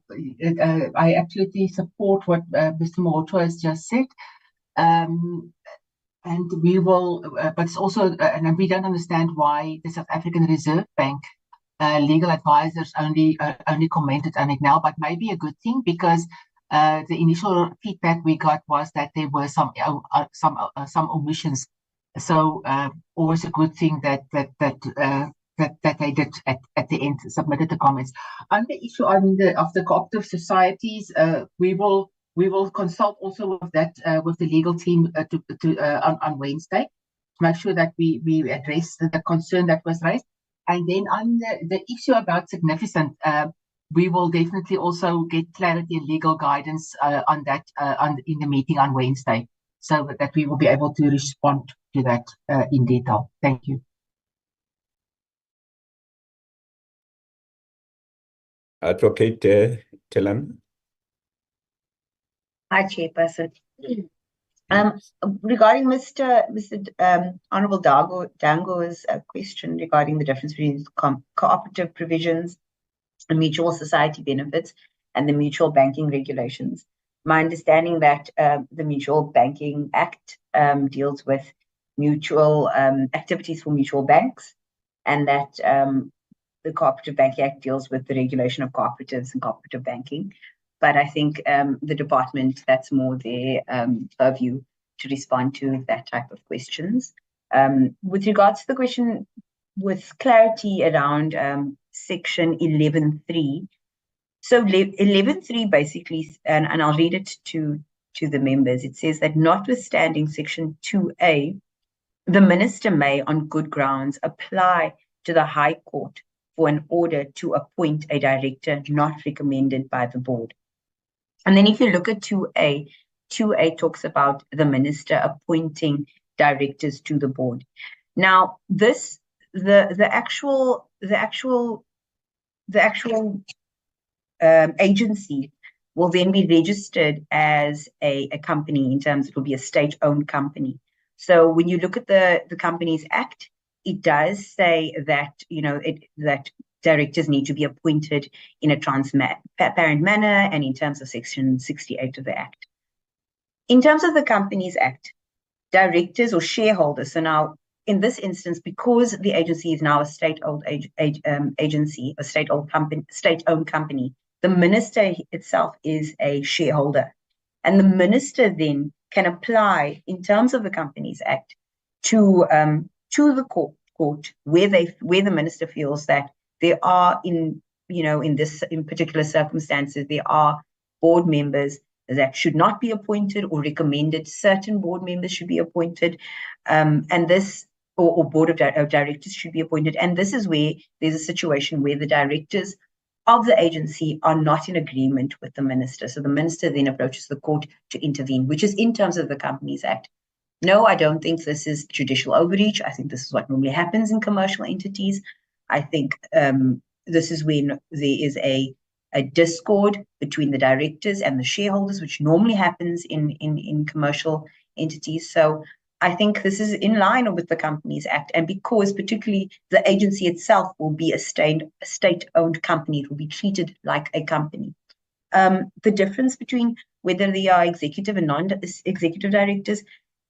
I absolutely support what Mr. Mahoto has just said. And we will, but it's also, and we don't understand why the South African Reserve Bank legal advisors only commented on it now, but maybe a good thing, because the initial feedback we got was that there were some omissions. So always a good thing that they did at the end, submitted the comments. On the issue of the cooperative societies, we will consult also with that with the legal team on Wednesday to make sure that we address the concern that was raised. And then on the issue about significant, we will definitely also get clarity and legal guidance on that in the meeting on Wednesday, so that we will be able to respond to that in detail. Thank you. Advocate Telan. Hi, Chairperson. Regarding Mr. Honorable Dango's question regarding the difference between cooperative provisions, the mutual society benefits, and the mutual banking regulations, my understanding that the Mutual Banking Act deals with mutual activities for mutual banks, and that the Cooperative Banking Act deals with the regulation of cooperatives and cooperative banking. But I think the department, that's more their purview to respond to that type of questions. With regards to the question with clarity around section 11.3, so 11.3 basically, and I'll read it to the members, it says that notwithstanding section 2A, the minister may, on good grounds, apply to the High Court for an order to appoint a director not recommended by the board. And then if you look at 2A, 2A talks about the minister appointing directors to the board. Now, this the actual agency will then be registered as a company, in terms it will be a state-owned company. So when you look at the Companies Act, it does say that that directors need to be appointed in a transparent manner, and in terms of section 68 of the Act. In terms of the Companies Act, directors or shareholders, so now in this instance, because the agency is now a state-owned agency, a state-owned company, the minister itself is a shareholder. And the minister then can apply, in terms of the Companies Act, to the court where the minister feels that there are, in particular circumstances, there are board members that should not be appointed, or recommended certain board members should be appointed, and this, or board of directors should be appointed. And this is where there's a situation where the directors of the agency are not in agreement with the minister. So the minister then approaches the court to intervene, which is in terms of the Companies Act. No, I don't think this is judicial overreach. I think this is what normally happens in commercial entities. I think this is when there is a discord between the directors and the shareholders, which normally happens in commercial entities. So I think this is in line with the Companies Act, and because particularly the agency itself will be a state-owned company, it will be treated like a company. The difference between whether they are executive and non-executive directors,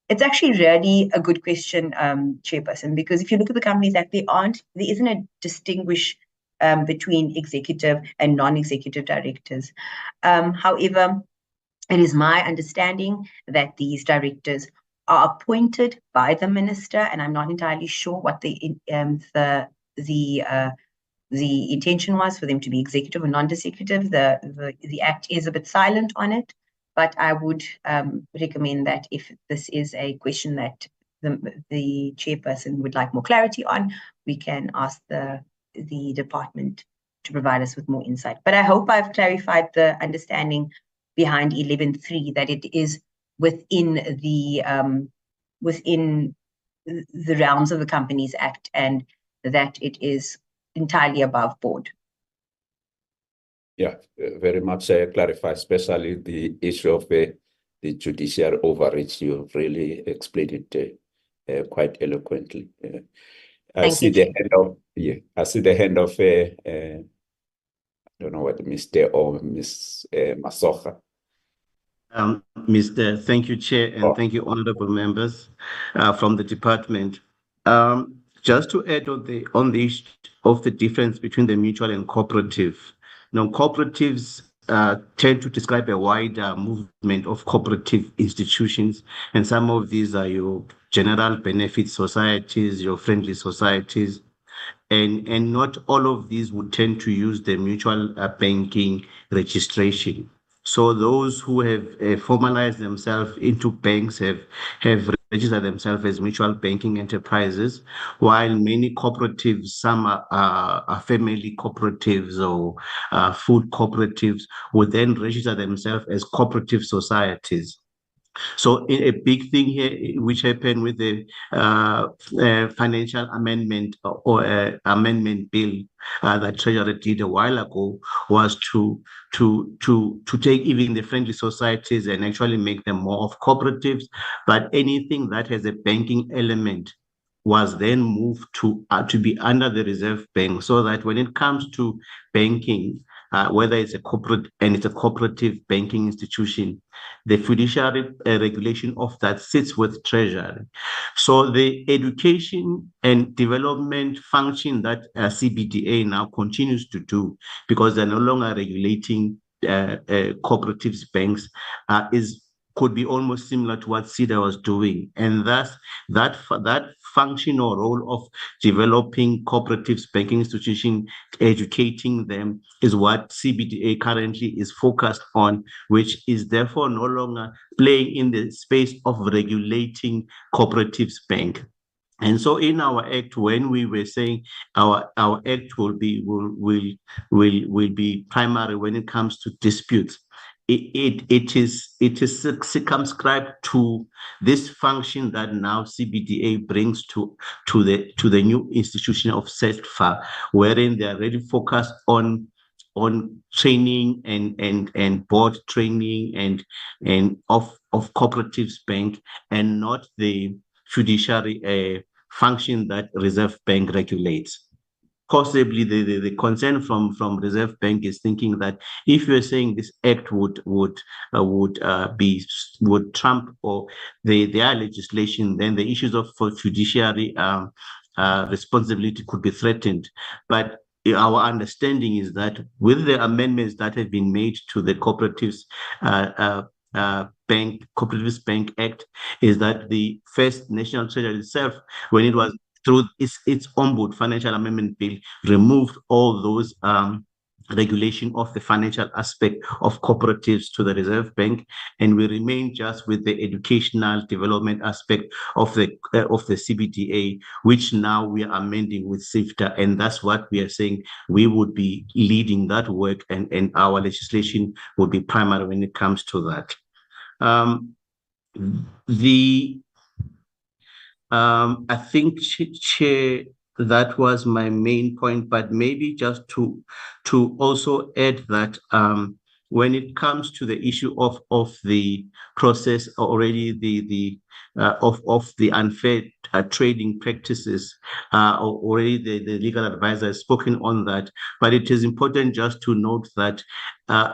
it's actually really a good question, Chairperson, because if you look at the Companies Act, there isn't a distinguish between executive and non-executive directors. However, it is my understanding that these directors are appointed by the minister, and I'm not entirely sure what the intention was for them to be executive or non-executive. The Act is a bit silent on it, but I would recommend that if this is a question that the chairperson would like more clarity on, we can ask the department to provide us with more insight. But I hope I've clarified the understanding behind 11.3, that it is within the realms of the Companies Act, and that it is entirely above board. Yeah, very much clarify, especially the issue of the judicial overreach. You've really explained it quite eloquently. I see the hand of I don't know what Mr. or Miss Masocha. Thank you, Chair, and thank you, honorable members from the department. Just to add on the issue of the difference between the mutual and cooperative. Now, cooperatives tend to describe a wider movement of cooperative institutions, and some of these are your general benefit societies, your friendly societies, and not all of these would tend to use the mutual banking registration. So those who have formalized themselves into banks have registered themselves as mutual banking enterprises, while many cooperatives, some are family cooperatives or food cooperatives, would then register themselves as cooperative societies. So a big thing here, which happened with the financial amendment or amendment bill that Treasury did a while ago, was to take even the friendly societies and actually make them more of cooperatives. But anything that has a banking element was then moved to be under the Reserve Bank, so that when it comes to banking, whether it's a corporate and it's a cooperative banking institution, the fiduciary regulation of that sits with Treasury. So the education and development function that CBDA now continues to do, because they're no longer regulating cooperatives banks, could be almost similar to what SEDA was doing. And thus that function or role of developing cooperatives banking institutions, educating them, is what CBDA currently is focused on, which is therefore no longer playing in the space of regulating cooperatives bank. And so in our act, when we were saying our act will be primary when it comes to disputes, it is circumscribed to this function that now CBDA brings to the new institution of CESFA, wherein they are really focused on training and board training and of cooperatives bank, and not the fiduciary function that Reserve Bank regulates. Possibly the concern from Reserve Bank is thinking that if you're saying this act would trump or their legislation, then the issues of fiduciary responsibility could be threatened. But our understanding is that with the amendments that have been made to the Cooperatives Bank Act, is that the first National Treasury itself, when it was through its Ombud Financial Amendment Bill, removed all those regulation of the financial aspect of cooperatives to the Reserve Bank, and we remain just with the educational development aspect of the CBDA, which now we are amending with SIFTA, and that's what we are saying. We would be leading that work, and our legislation would be primary when it comes to that. I think, Chair, that was my main point, but maybe just to also add that when it comes to the issue of the process, already the unfair trading practices. Already the legal advisor has spoken on that, but it is important just to note that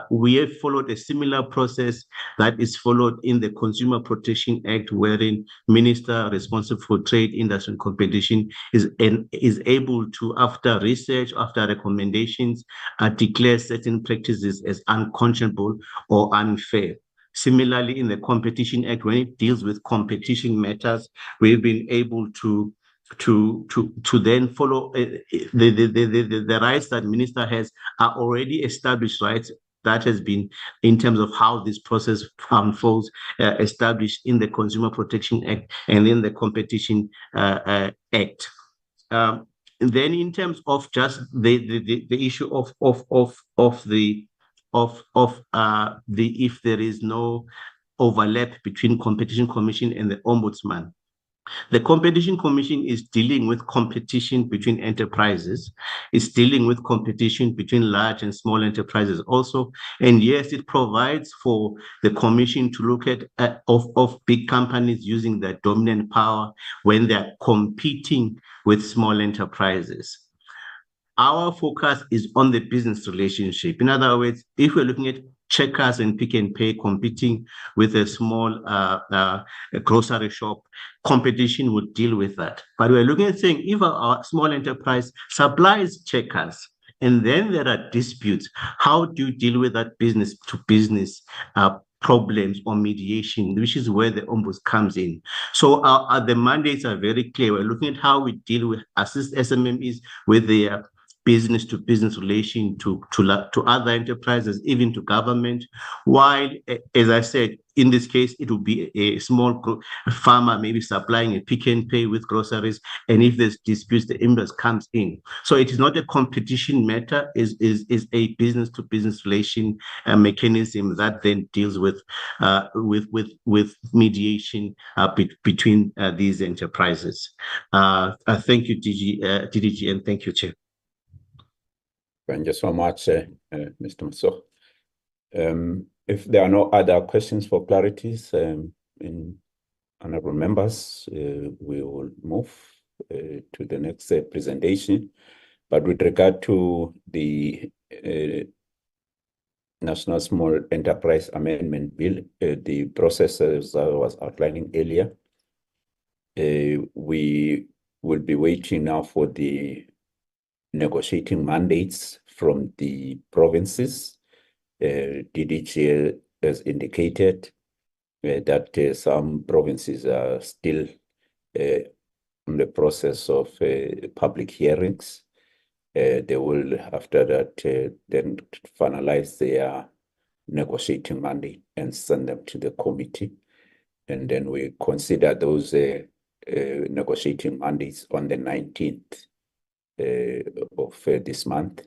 we have followed a similar process that is followed in the Consumer Protection Act, wherein Minister responsible for trade, industry, and competition is able to, after research, after recommendations, declare certain practices as unconscionable or unfair. Similarly, in the Competition Act, when it deals with competition matters, we've been able to then follow the rights that minister has are already established rights that has been, in terms of how this process unfolds, established in the Consumer Protection Act and in the Competition Act. Then, in terms of just the issue of if there is no overlap between Competition Commission and the Ombudsman. The Competition Commission is dealing with competition between enterprises. It's dealing with competition between large and small enterprises also. And yes, it provides for the Commission to look at of big companies using their dominant power when they're competing with small enterprises. Our focus is on the business relationship. In other words, if we're looking at Checkers and Pick n Pay competing with a small grocery shop, competition would deal with that. But we're looking at saying, if a small enterprise supplies Checkers and then there are disputes, how do you deal with that business to business problems or mediation, which is where the Ombuds comes in. So the mandates are very clear. We're looking at how we deal with, assist SMMEs with their business to business relation to other enterprises, even to government. While, as I said, in this case, it will be a small farmer maybe supplying a Pick n Pay with groceries, and if there's disputes, the Ombuds comes in. So it is not a competition matter; is a business to business relation mechanism that then deals with mediation between these enterprises. Thank you, DDG, and thank you, Chair. Thank you so much, Mr. Maso. If there are no other questions for clarities in honorable members, we will move to the next presentation. But with regard to the National Small Enterprise Amendment Bill, the process as I was outlining earlier, we will be waiting now for the negotiating mandates from the provinces. DDG has indicated that some provinces are still in the process of public hearings. They will, after that, then finalize their negotiating mandate and send them to the committee. And then we consider those negotiating mandates on the 19th of this month.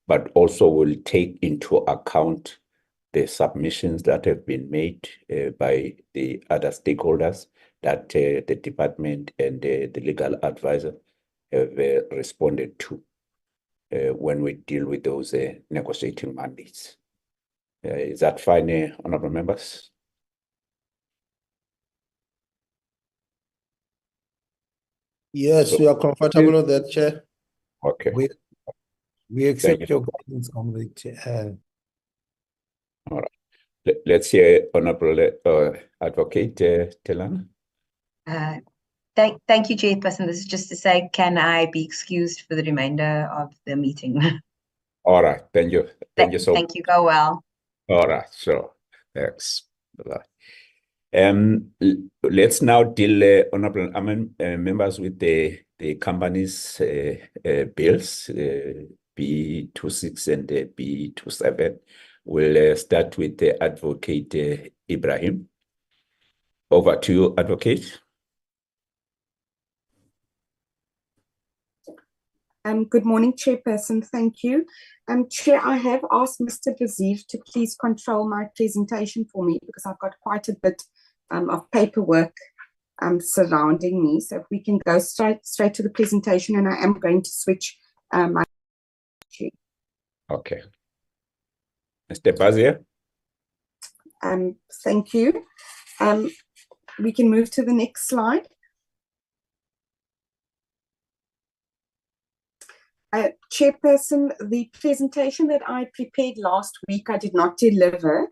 But also will take into account the submissions that have been made by the other stakeholders that the department and the legal advisor have responded to when we deal with those negotiating mandates. Is that fine, honorable members? Yes, we are comfortable with that, Chair. Okay. We accept your guidance, Comrade Chair. All right. Let's hear Honorable Advocate Telan. Thank you, Chairperson. This is just to say, can I be excused for the remainder of the meeting? All right. Thank you. Thank you so much. Thank you. Go well. All right. So, thanks. Bye-bye. Let's now deal, honorable members, with the company's bills, B26 and B27. We'll start with the Advocate Ibrahim. Over to you, Advocate. Good morning, Chairperson. Thank you. Chair, I have asked Mr. Baziv to please control my presentation for me because I've got quite a bit of paperwork surrounding me. So if we can go straight to the presentation, and I am going to switch my. Okay. Mr. Baziv. Thank you. We can move to the next slide. Chairperson, the presentation that I prepared last week, I did not deliver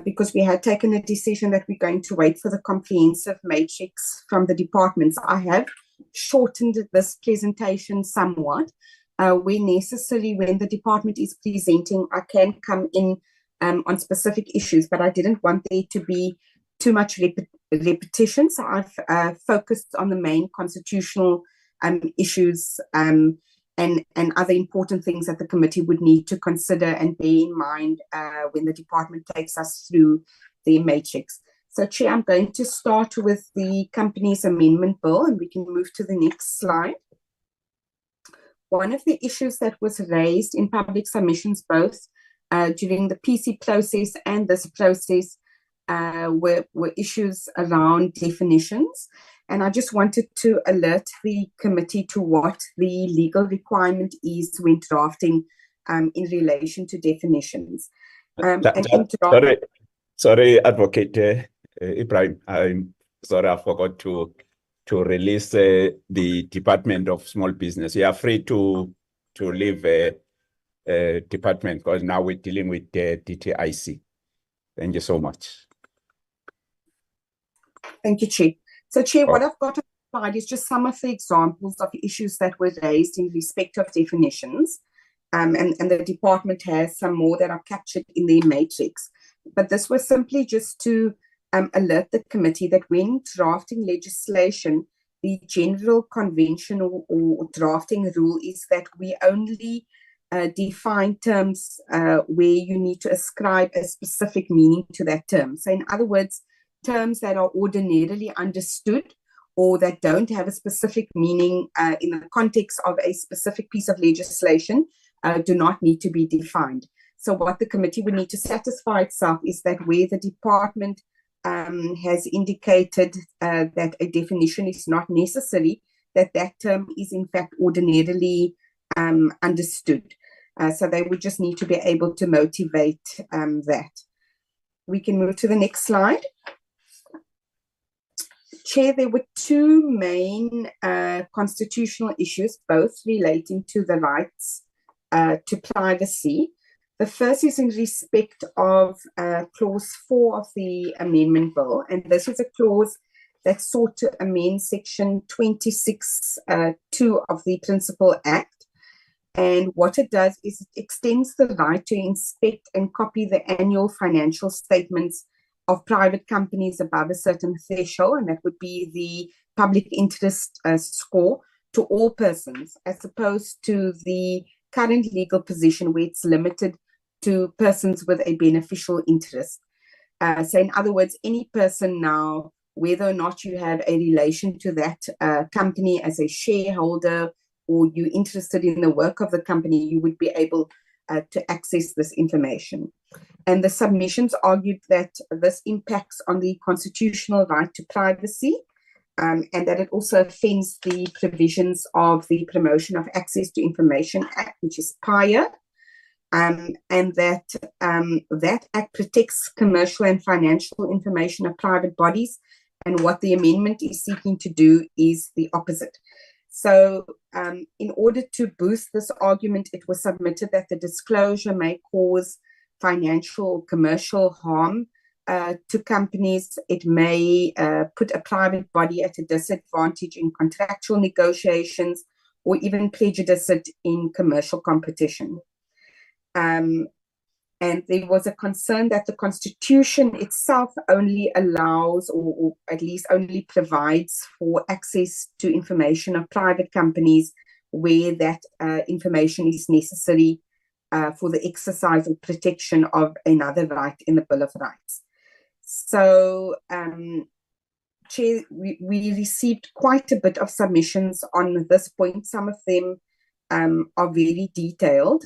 because we had taken a decision that we're going to wait for the comprehensive matrix from the departments. I have shortened this presentation somewhat. Where necessary, when the department is presenting, I can come in on specific issues, but I didn't want there to be too much repetition. So I've focused on the main constitutional issues and other important things that the committee would need to consider and bear in mind when the department takes us through the matrix. So, Chair, I'm going to start with the Companies Amendment Bill, and we can move to the next slide. One of the issues that was raised in public submissions, both during the PC process and this process, were issues around definitions. And I just wanted to alert the committee to what the legal requirement is when drafting in relation to definitions. Sorry, Advocate Ibrahim. I'm sorry, I forgot to release the Department of Small Business. You are free to leave department because now we're dealing with DTIC. Thank you so much. Thank you, Chair. So, Chair, what I've got on the slide is just some of the examples of issues that were raised in respect of definitions. And the department has some more that are captured in the matrix. But this was simply just to alert the committee that when drafting legislation, the general convention or drafting rule is that we only define terms where you need to ascribe a specific meaning to that term. So in other words, terms that are ordinarily understood or that don't have a specific meaning in the context of a specific piece of legislation do not need to be defined. So what the committee would need to satisfy itself is that where the department has indicated that a definition is not necessary, that term is in fact ordinarily understood. So they would just need to be able to motivate that. We can move to the next slide. Chair, there were two main constitutional issues, both relating to the rights to privacy. The first is in respect of clause 4 of the amendment bill, and this is a clause that sought to amend section 26(2) of the Principal Act. And what it does is it extends the right to inspect and copy the annual financial statements of private companies above a certain threshold, and that would be the public interest score, to all persons, as opposed to the current legal position where it's limited to persons with a beneficial interest. So in other words, any person now, whether or not you have a relation to that company as a shareholder or you're interested in the work of the company, you would be able to access this information. And the submissions argued that this impacts on the constitutional right to privacy and that it also offends the provisions of the Promotion of Access to Information Act, which is PIA, and that that act protects commercial and financial information of private bodies, and what the amendment is seeking to do is the opposite. So in order to boost this argument, it was submitted that the disclosure may cause financial or commercial harm to companies. It may put a private body at a disadvantage in contractual negotiations or even prejudice it in commercial competition. And there was a concern that the Constitution itself only allows or at least only provides for access to information of private companies where that information is necessary for the exercise or protection of another right in the Bill of Rights. So, Chair, we received quite a bit of submissions on this point. Some of them are very detailed,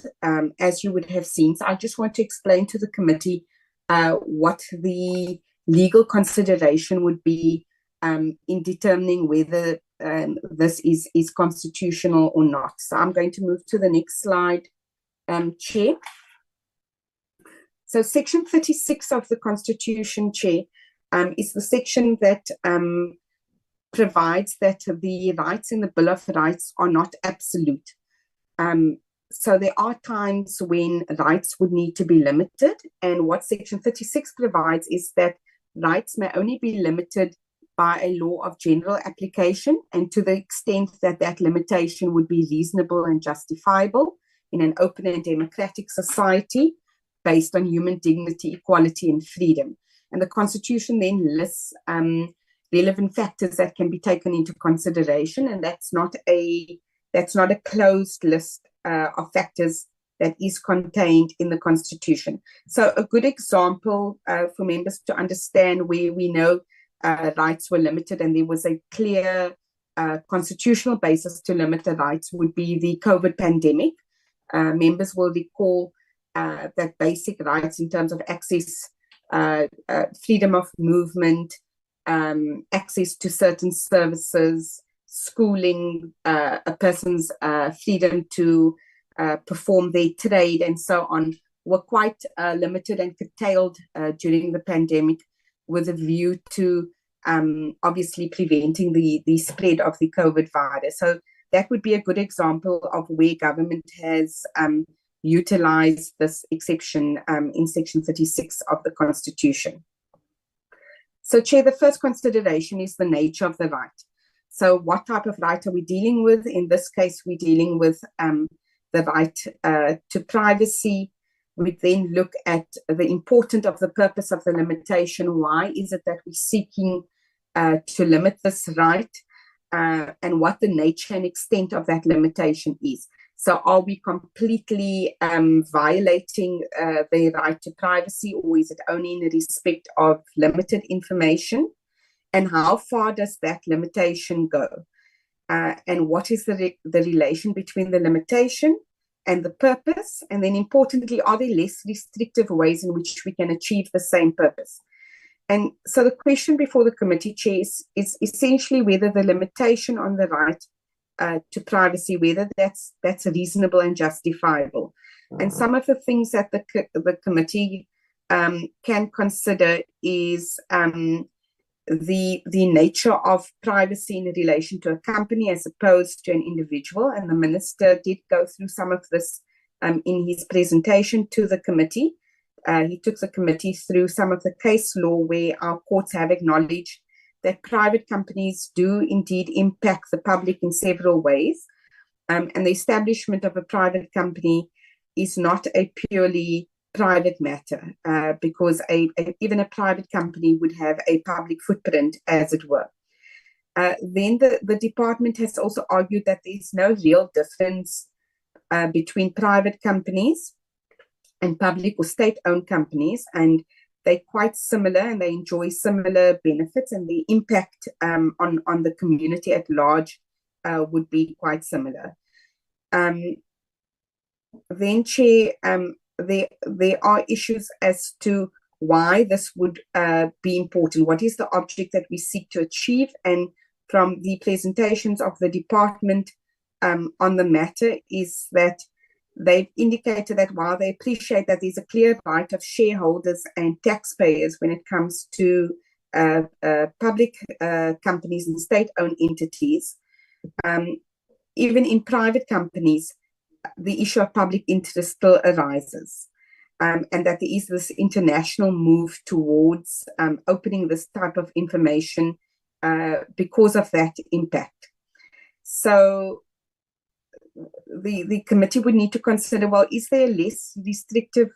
as you would have seen. So I just want to explain to the committee what the legal consideration would be in determining whether this is constitutional or not. So I'm going to move to the next slide, Chair. So Section 36 of the Constitution, Chair, is the section that provides that the rights in the Bill of Rights are not absolute. So there are times when rights would need to be limited, and what Section 36 provides is that rights may only be limited by a law of general application, and to the extent that that limitation would be reasonable and justifiable in an open and democratic society based on human dignity, equality, and freedom. And the Constitution then lists relevant factors that can be taken into consideration, and that's not a closed list of factors that is contained in the Constitution. So a good example for members to understand where we know rights were limited and there was a clear constitutional basis to limit the rights would be the COVID pandemic. Members will recall that basic rights in terms of access, freedom of movement, access to certain services, schooling, a person's freedom to perform their trade and so on, were quite limited and curtailed during the pandemic, with a view to obviously preventing the spread of the COVID virus. So that would be a good example of where government has utilized this exception in Section 36 of the Constitution. So, Chair, the first consideration is the nature of the right. So what type of right are we dealing with? In this case, we're dealing with the right to privacy. We then look at the importance of the purpose of the limitation. Why is it that we're seeking to limit this right, and what the nature and extent of that limitation is? So are we completely violating the right to privacy, or is it only in respect of limited information? And how far does that limitation go? And what is the relation between the limitation and the purpose? And then importantly, are there less restrictive ways in which we can achieve the same purpose? And so the question before the committee, Chair, is essentially whether the limitation on the right to privacy, whether that's reasonable and justifiable. And some of the things that the committee can consider is the nature of privacy in relation to a company as opposed to an individual. And the minister did go through some of this in his presentation to the committee. He took the committee through some of the case law where our courts have acknowledged that private companies do indeed impact the public in several ways. And the establishment of a private company is not a purely private matter, because even a private company would have a public footprint, as it were. Then the department has also argued that there's no real difference between private companies and public or state-owned companies, and they're quite similar and they enjoy similar benefits, and the impact on the community at large would be quite similar. Then, Chair, there are issues as to why this would be important. What is the object that we seek to achieve? And from the presentations of the department on the matter is that they've indicated that while they appreciate that there's a clear right of shareholders and taxpayers when it comes to public companies and state-owned entities, even in private companies, the issue of public interest still arises, and that there is this international move towards opening this type of information because of that impact. So the committee would need to consider, well, is there a less restrictive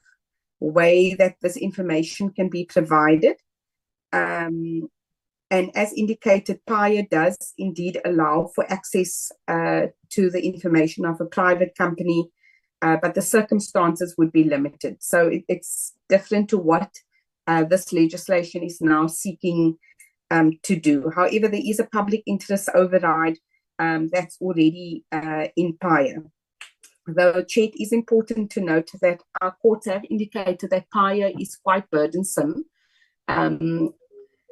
way that this information can be provided? And as indicated, PIA does indeed allow for access to the information of a private company, but the circumstances would be limited. So it's different to what this legislation is now seeking to do. However, there is a public interest override that's already in PIA. Though, Chair, it is important to note that our courts have indicated that PIA is quite burdensome.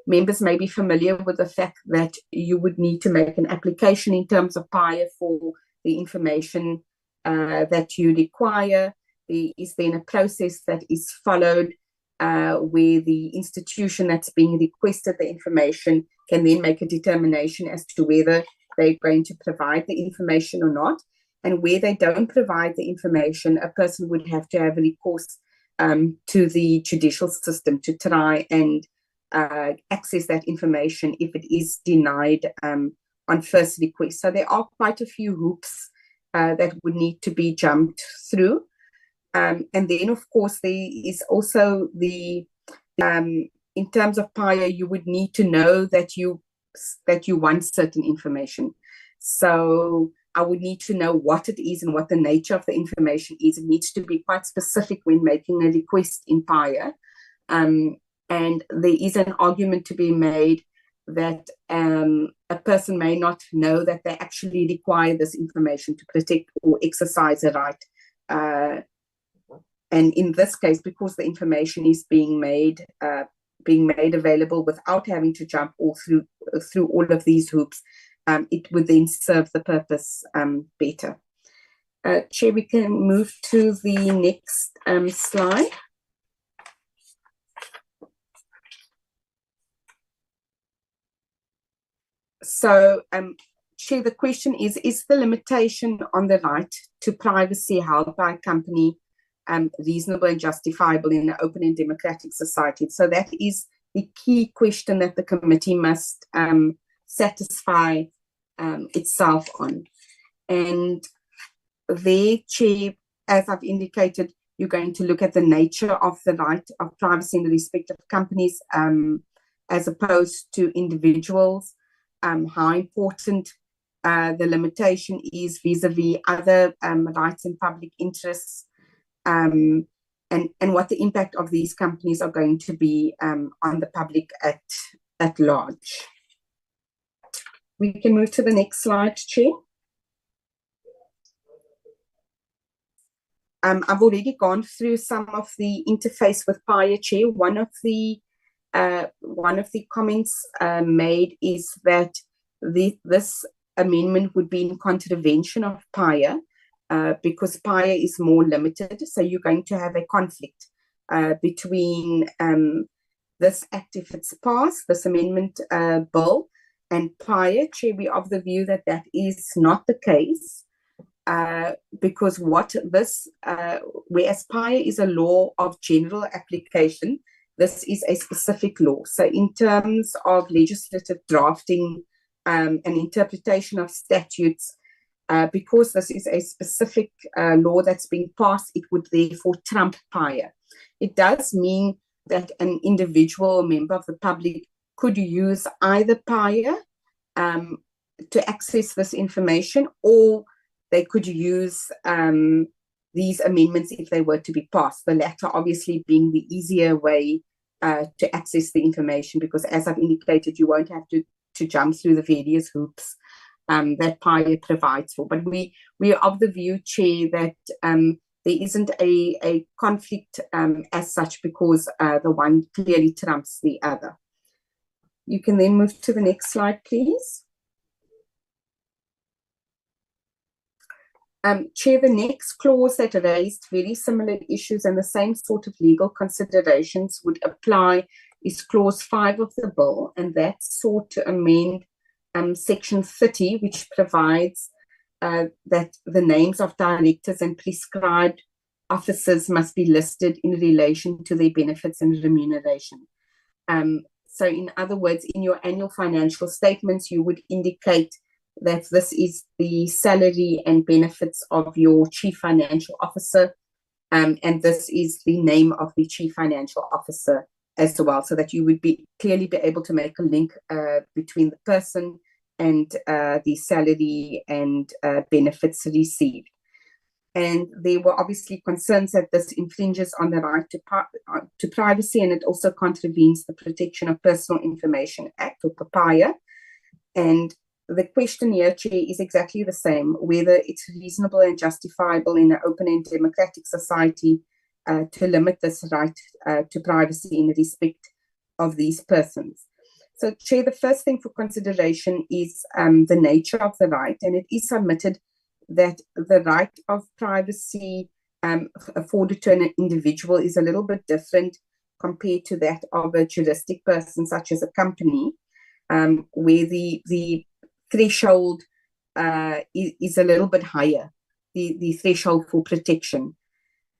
Members may be familiar with the fact that you would need to make an application in terms of PIA for the information that you require. There is then a process that is followed. where the institution that's being requested the information can then make a determination as to whether they're going to provide the information or not. And where they don't provide the information, a person would have to have recourse to the judicial system to try and access that information if it is denied on first request. So there are quite a few hoops that would need to be jumped through. And then, of course, there is also the, in terms of PIA, you would need to know that you want certain information. So I would need to know what it is and what the nature of the information is. It needs to be quite specific when making a request in PIA. And there is an argument to be made that a person may not know that they actually require this information to protect or exercise a right. And in this case, because the information is being made available without having to jump through all of these hoops, it would then serve the purpose better. Chair, we can move to the next slide. So, Chair, the question is the limitation on the right to privacy held by a company reasonable and justifiable in an open and democratic society? So that is the key question that the committee must satisfy itself on. And there, Chair, as I've indicated, you're going to look at the nature of the right of privacy in the respect of companies as opposed to individuals, how important the limitation is vis-a-vis other rights and public interests, and what the impact of these companies are going to be on the public at large. We can move to the next slide, Chair. I've already gone through some of the interface with PIA, Chair. One of the comments made is that this amendment would be in contravention of PIA because PIA is more limited. So you're going to have a conflict between this act, if it's passed, this amendment bill, and PIA. Chair, we are of the view that that is not the case. Because what this, whereas PIA is a law of general application, this is a specific law. So in terms of legislative drafting and interpretation of statutes, because this is a specific law that's being passed, it would therefore trump PIA. It does mean that an individual member of the public could use either PIA to access this information, or they could use these amendments if they were to be passed. The latter obviously being the easier way to access the information, because as I've indicated, you won't have to jump through the various hoops that PIA provides for. But we are of the view, Chair, that there isn't a conflict as such, because the one clearly trumps the other. You can then move to the next slide, please. Chair, the next clause that raised very similar issues and the same sort of legal considerations would apply is clause 5 of the bill, and that sought to amend section 30, which provides that the names of directors and prescribed officers must be listed in relation to their benefits and remuneration. So in other words, in your annual financial statements, you would indicate that this is the salary and benefits of your chief financial officer, and this is the name of the chief financial officer as well, so that you would clearly be able to make a link between the person and the salary and benefits received. And there were obviously concerns that this infringes on the right to privacy, and it also contravenes the Protection of Personal Information Act, or PAPIA. And the question here, Chair, is exactly the same, whether it's reasonable and justifiable in an open and democratic society to limit this right to privacy in respect of these persons. So, Chair, the first thing for consideration is the nature of the right, and it is submitted that the right of privacy afforded to an individual is a little bit different compared to that of a juristic person, such as a company, where the threshold is a little bit higher, the threshold for protection,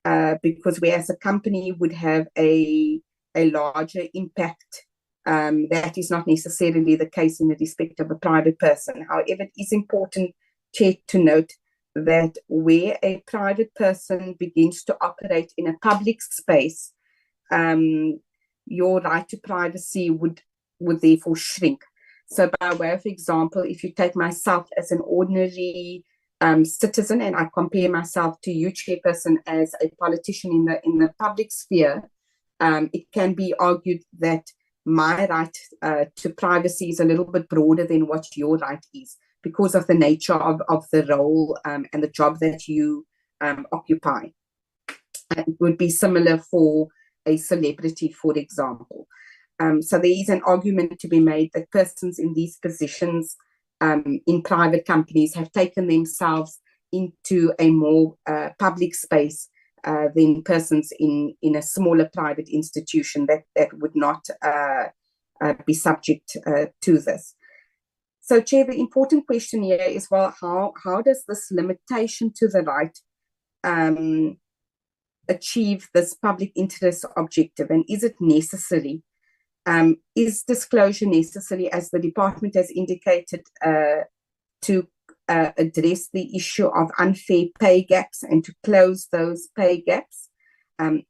because whereas a company would have a larger impact, that is not necessarily the case in the respect of a private person. However, it is important, Chair, to note that where a private person begins to operate in a public space, your right to privacy would therefore shrink. So by way of example, if you take myself as an ordinary citizen, and I compare myself to you, Chairperson, as a politician in the public sphere, it can be argued that my right to privacy is a little bit broader than what your right is, because of the nature of the role and the job that you occupy. It would be similar for a celebrity, for example. So there is an argument to be made that persons in these positions in private companies have taken themselves into a more public space than persons in a smaller private institution that would not be subject to this. So, Chair, the important question here is, well, how does this limitation to the right achieve this public interest objective, and is it necessary? Is disclosure necessary, as the department has indicated, to address the issue of unfair pay gaps and to close those pay gaps?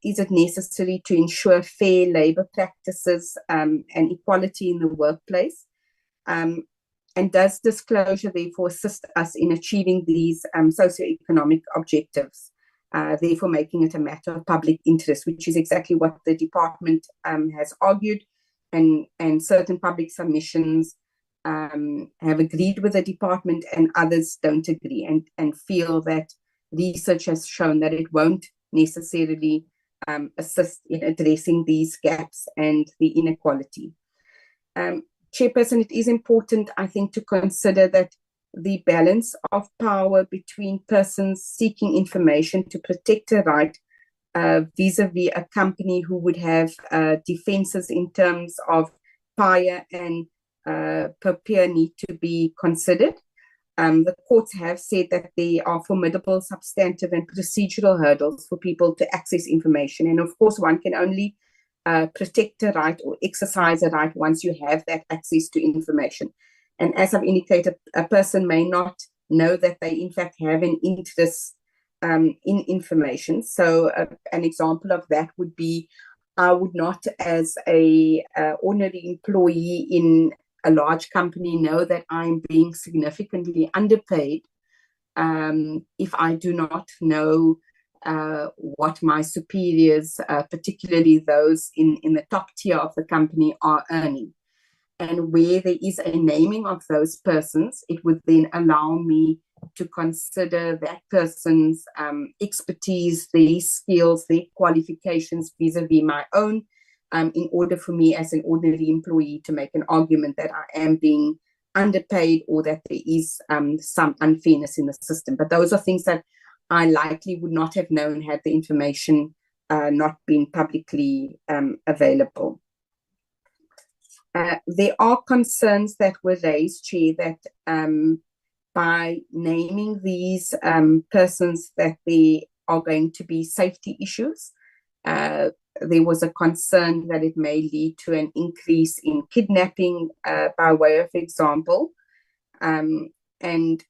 Is it necessary to ensure fair labour practices and equality in the workplace? And does disclosure therefore assist us in achieving these socioeconomic objectives, therefore making it a matter of public interest, which is exactly what the department has argued, and certain public submissions have agreed with the department and others don't agree and feel that research has shown that it won't necessarily assist in addressing these gaps and the inequality. Chairperson, it is important, I think, to consider that the balance of power between persons seeking information to protect a right vis-a-vis a company who would have defences in terms of PIA and per peer need to be considered. The courts have said that there are formidable substantive and procedural hurdles for people to access information. And of course, one can only protect a right or exercise a right once you have that access to information. And as I've indicated, a person may not know that they in fact have an interest in information. So an example of that would be, I would not, as a ordinary employee in a large company, know that I'm being significantly underpaid if I do not know what my superiors, particularly those in the top tier of the company, are earning. And where there is a naming of those persons, it would then allow me to consider that person's expertise, their skills, their qualifications vis-a-vis my own, in order for me as an ordinary employee to make an argument that I am being underpaid or that there is some unfairness in the system. But those are things that I likely would not have known had the information not been publicly available. There are concerns that were raised, Chair, that by naming these persons that there are going to be safety issues. There was a concern that it may lead to an increase in kidnapping by way of example. And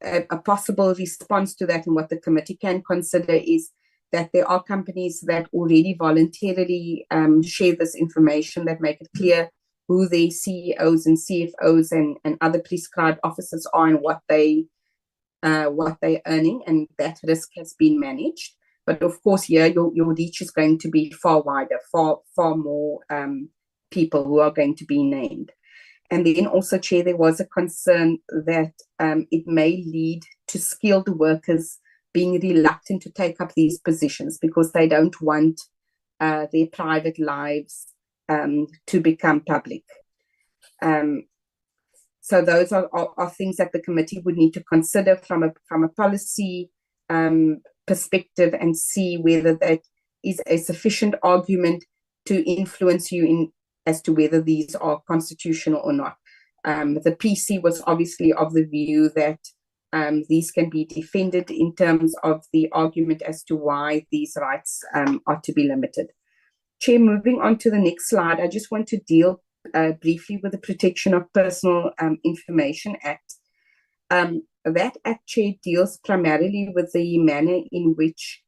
a possible response to that and what the committee can consider is that there are companies that already voluntarily share this information, that make it clear who their CEOs and CFOs and other prescribed officers are and what they're earning, and that risk has been managed. But of course, here your reach is going to be far wider, far more people who are going to be named. And then also, Chair, there was a concern that it may lead to skilled workers being reluctant to take up these positions because they don't want their private lives to become public. So those are things that the committee would need to consider from a policy perspective and see whether that is a sufficient argument to influence you as to whether these are constitutional or not. The PC was obviously of the view that these can be defended in terms of the argument as to why these rights are to be limited. Chair, moving on to the next slide, I just want to deal briefly with the Protection of Personal Information Act. That Act, Chair, deals primarily with the manner in which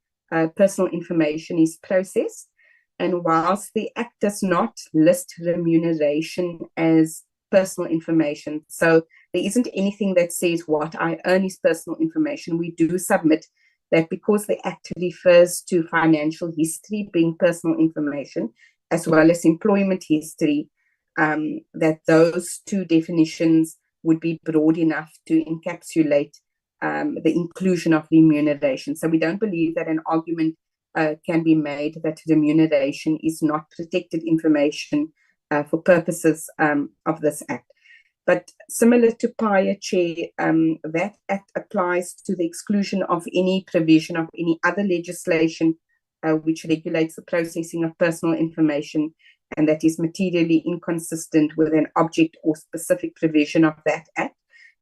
personal information is processed. And whilst the Act does not list remuneration as personal information, so there isn't anything that says what I earn is personal information, we do submit that because the Act refers to financial history being personal information, as well as employment history, that those two definitions would be broad enough to encapsulate the inclusion of remuneration. So we don't believe that an argument can be made that remuneration is not protected information for purposes of this Act. But similar to prior, Chair, that Act applies to the exclusion of any provision of any other legislation which regulates the processing of personal information, and that is materially inconsistent with an object or specific provision of that Act.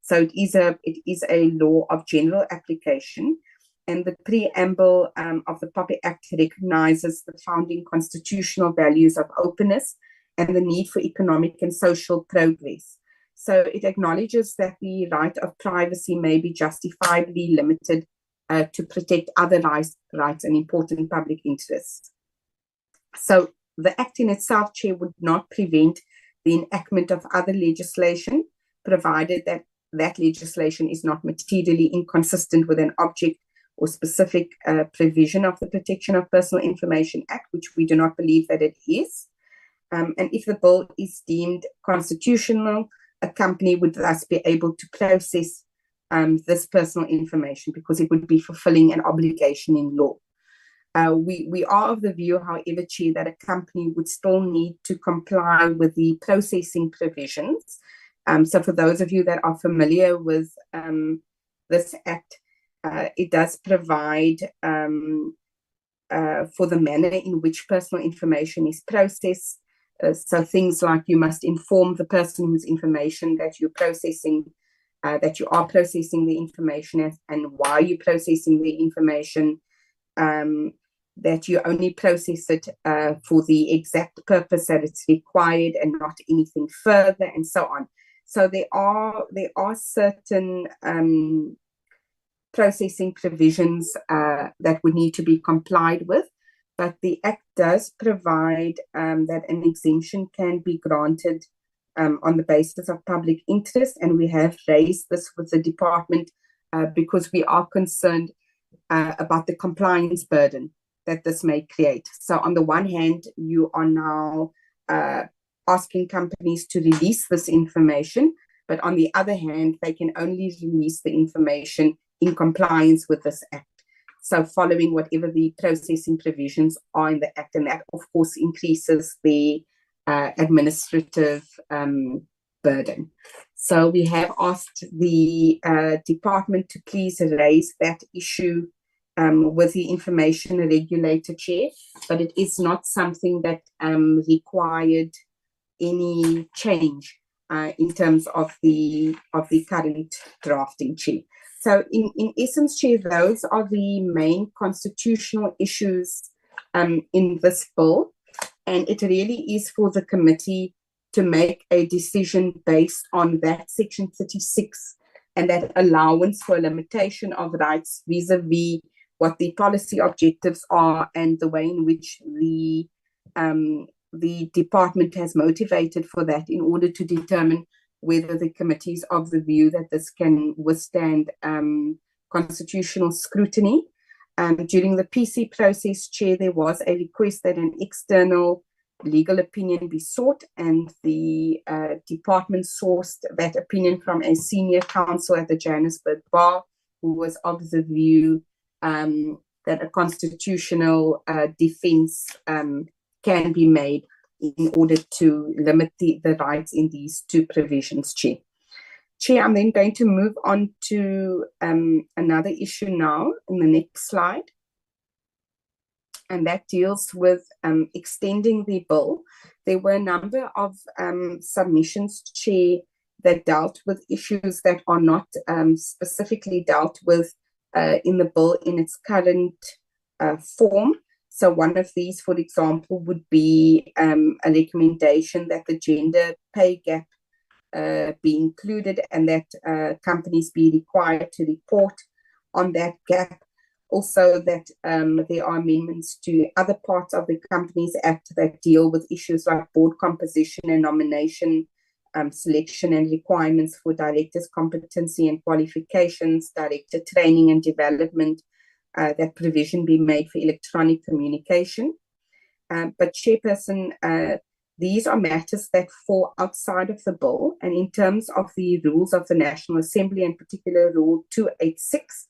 So it is a law of general application, and the preamble of the POPI Act recognizes the founding constitutional values of openness and the need for economic and social progress. So it acknowledges that the right of privacy may be justifiably limited to protect other rights and important public interests. So the Act in itself, Chair, would not prevent the enactment of other legislation, provided that that legislation is not materially inconsistent with an object or specific provision of the Protection of Personal Information Act, which we do not believe that it is. And if the bill is deemed constitutional, a company would thus be able to process this personal information because it would be fulfilling an obligation in law. We are of the view, however, Chair, that a company would still need to comply with the processing provisions. So for those of you that are familiar with this Act, it does provide for the manner in which personal information is processed. So things like you must inform the person whose information that you're processing, that you are processing the information and why you're processing the information, that you only process it for the exact purpose that it's required and not anything further, and so on. So there are certain processing provisions that would need to be complied with, but the Act does provide that an exemption can be granted on the basis of public interest, and we have raised this with the department because we are concerned about the compliance burden that this may create. So on the one hand, you are now asking companies to release this information, but on the other hand, they can only release the information in compliance with this Act. So following whatever the processing provisions are in the Act, and that of course increases the administrative burden. So we have asked the department to please raise that issue with the information regulator, Chair, but it is not something that required any change in terms of the current drafting, Chair. So in essence, Chair, those are the main constitutional issues in this bill, and it really is for the committee to make a decision based on that Section 36 and that allowance for a limitation of rights vis-a-vis what the policy objectives are and the way in which the department has motivated for that, in order to determine whether the committee is of the view that this can withstand constitutional scrutiny. During the PC process, Chair, there was a request that an external legal opinion be sought, and the department sourced that opinion from a senior counsel at the Johannesburg Bar, who was of the view that a constitutional defense can be made in order to limit the rights in these two provisions, Chair. Chair, I'm then going to move on to another issue now in the next slide. and that deals with extending the bill. There were a number of submissions, Chair, that dealt with issues that are not specifically dealt with in the bill in its current form. So one of these, for example, would be a recommendation that the gender pay gap be included, and that companies be required to report on that gap. Also, that there are amendments to other parts of the Companies Act that deal with issues like board composition and nomination, selection and requirements for directors' competency and qualifications, director training and development, that provision be made for electronic communication. But Chairperson, these are matters that fall outside of the bill, and in terms of the rules of the National Assembly, in particular Rule 286,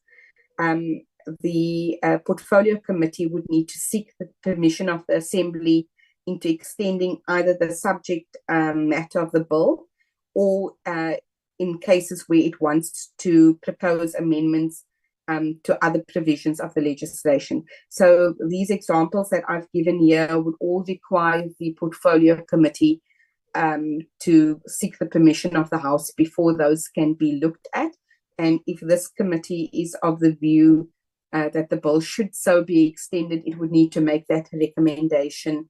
the Portfolio Committee would need to seek the permission of the Assembly into extending either the subject matter of the bill, or in cases where it wants to propose amendments to other provisions of the legislation. So these examples that I've given here would all require the Portfolio Committee to seek the permission of the House before those can be looked at. And if this committee is of the view that the bill should so be extended, it would need to make that recommendation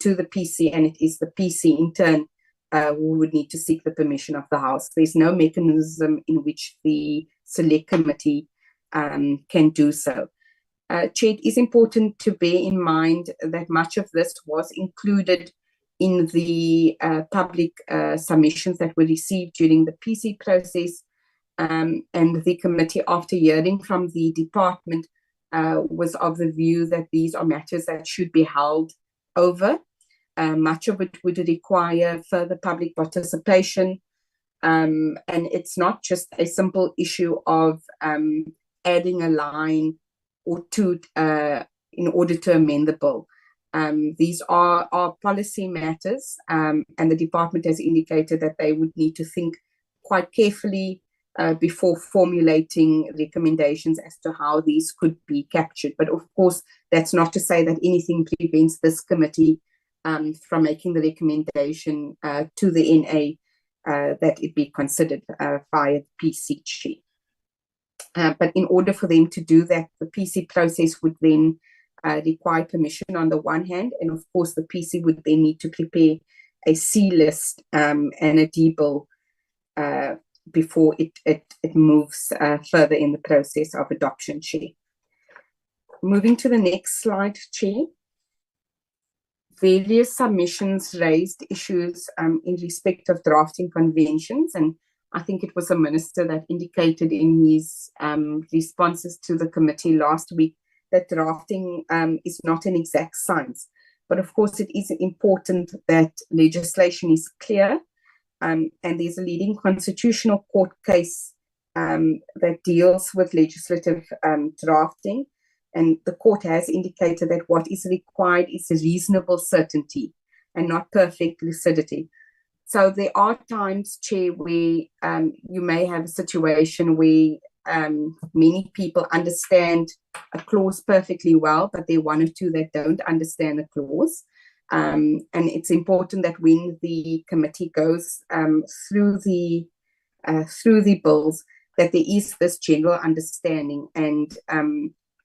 to the PC, and it is the PC in turn who would need to seek the permission of the House. There's no mechanism in which the Select Committee can do so. Chair, it is important to bear in mind that much of this was included in the public submissions that were received during the PC process, and the committee, after hearing from the department, was of the view that these are matters that should be held over. Much of it would require further public participation, and it's not just a simple issue of adding a line or two in order to amend the bill. These are policy matters, and the department has indicated that they would need to think quite carefully before formulating recommendations as to how these could be captured. But of course, that's not to say that anything prevents this committee from making the recommendation to the NA that it be considered via the PC Chair. But in order for them to do that, the PC process would then require permission on the one hand, and of course the PC would then need to prepare a C list and a D bill before it moves further in the process of adoption, Chair. Moving to the next slide, Chair. Various submissions raised issues in respect of drafting conventions, and I think it was the Minister that indicated in his responses to the committee last week that drafting is not an exact science. But of course, it is important that legislation is clear, and there's a leading constitutional court case that deals with legislative drafting. And the court has indicated that what is required is a reasonable certainty and not perfect lucidity. So there are times, Chair, where you may have a situation where many people understand a clause perfectly well, but there are one or two that don't understand the clause. And it's important that when the committee goes through the bills, that there is this general understanding, and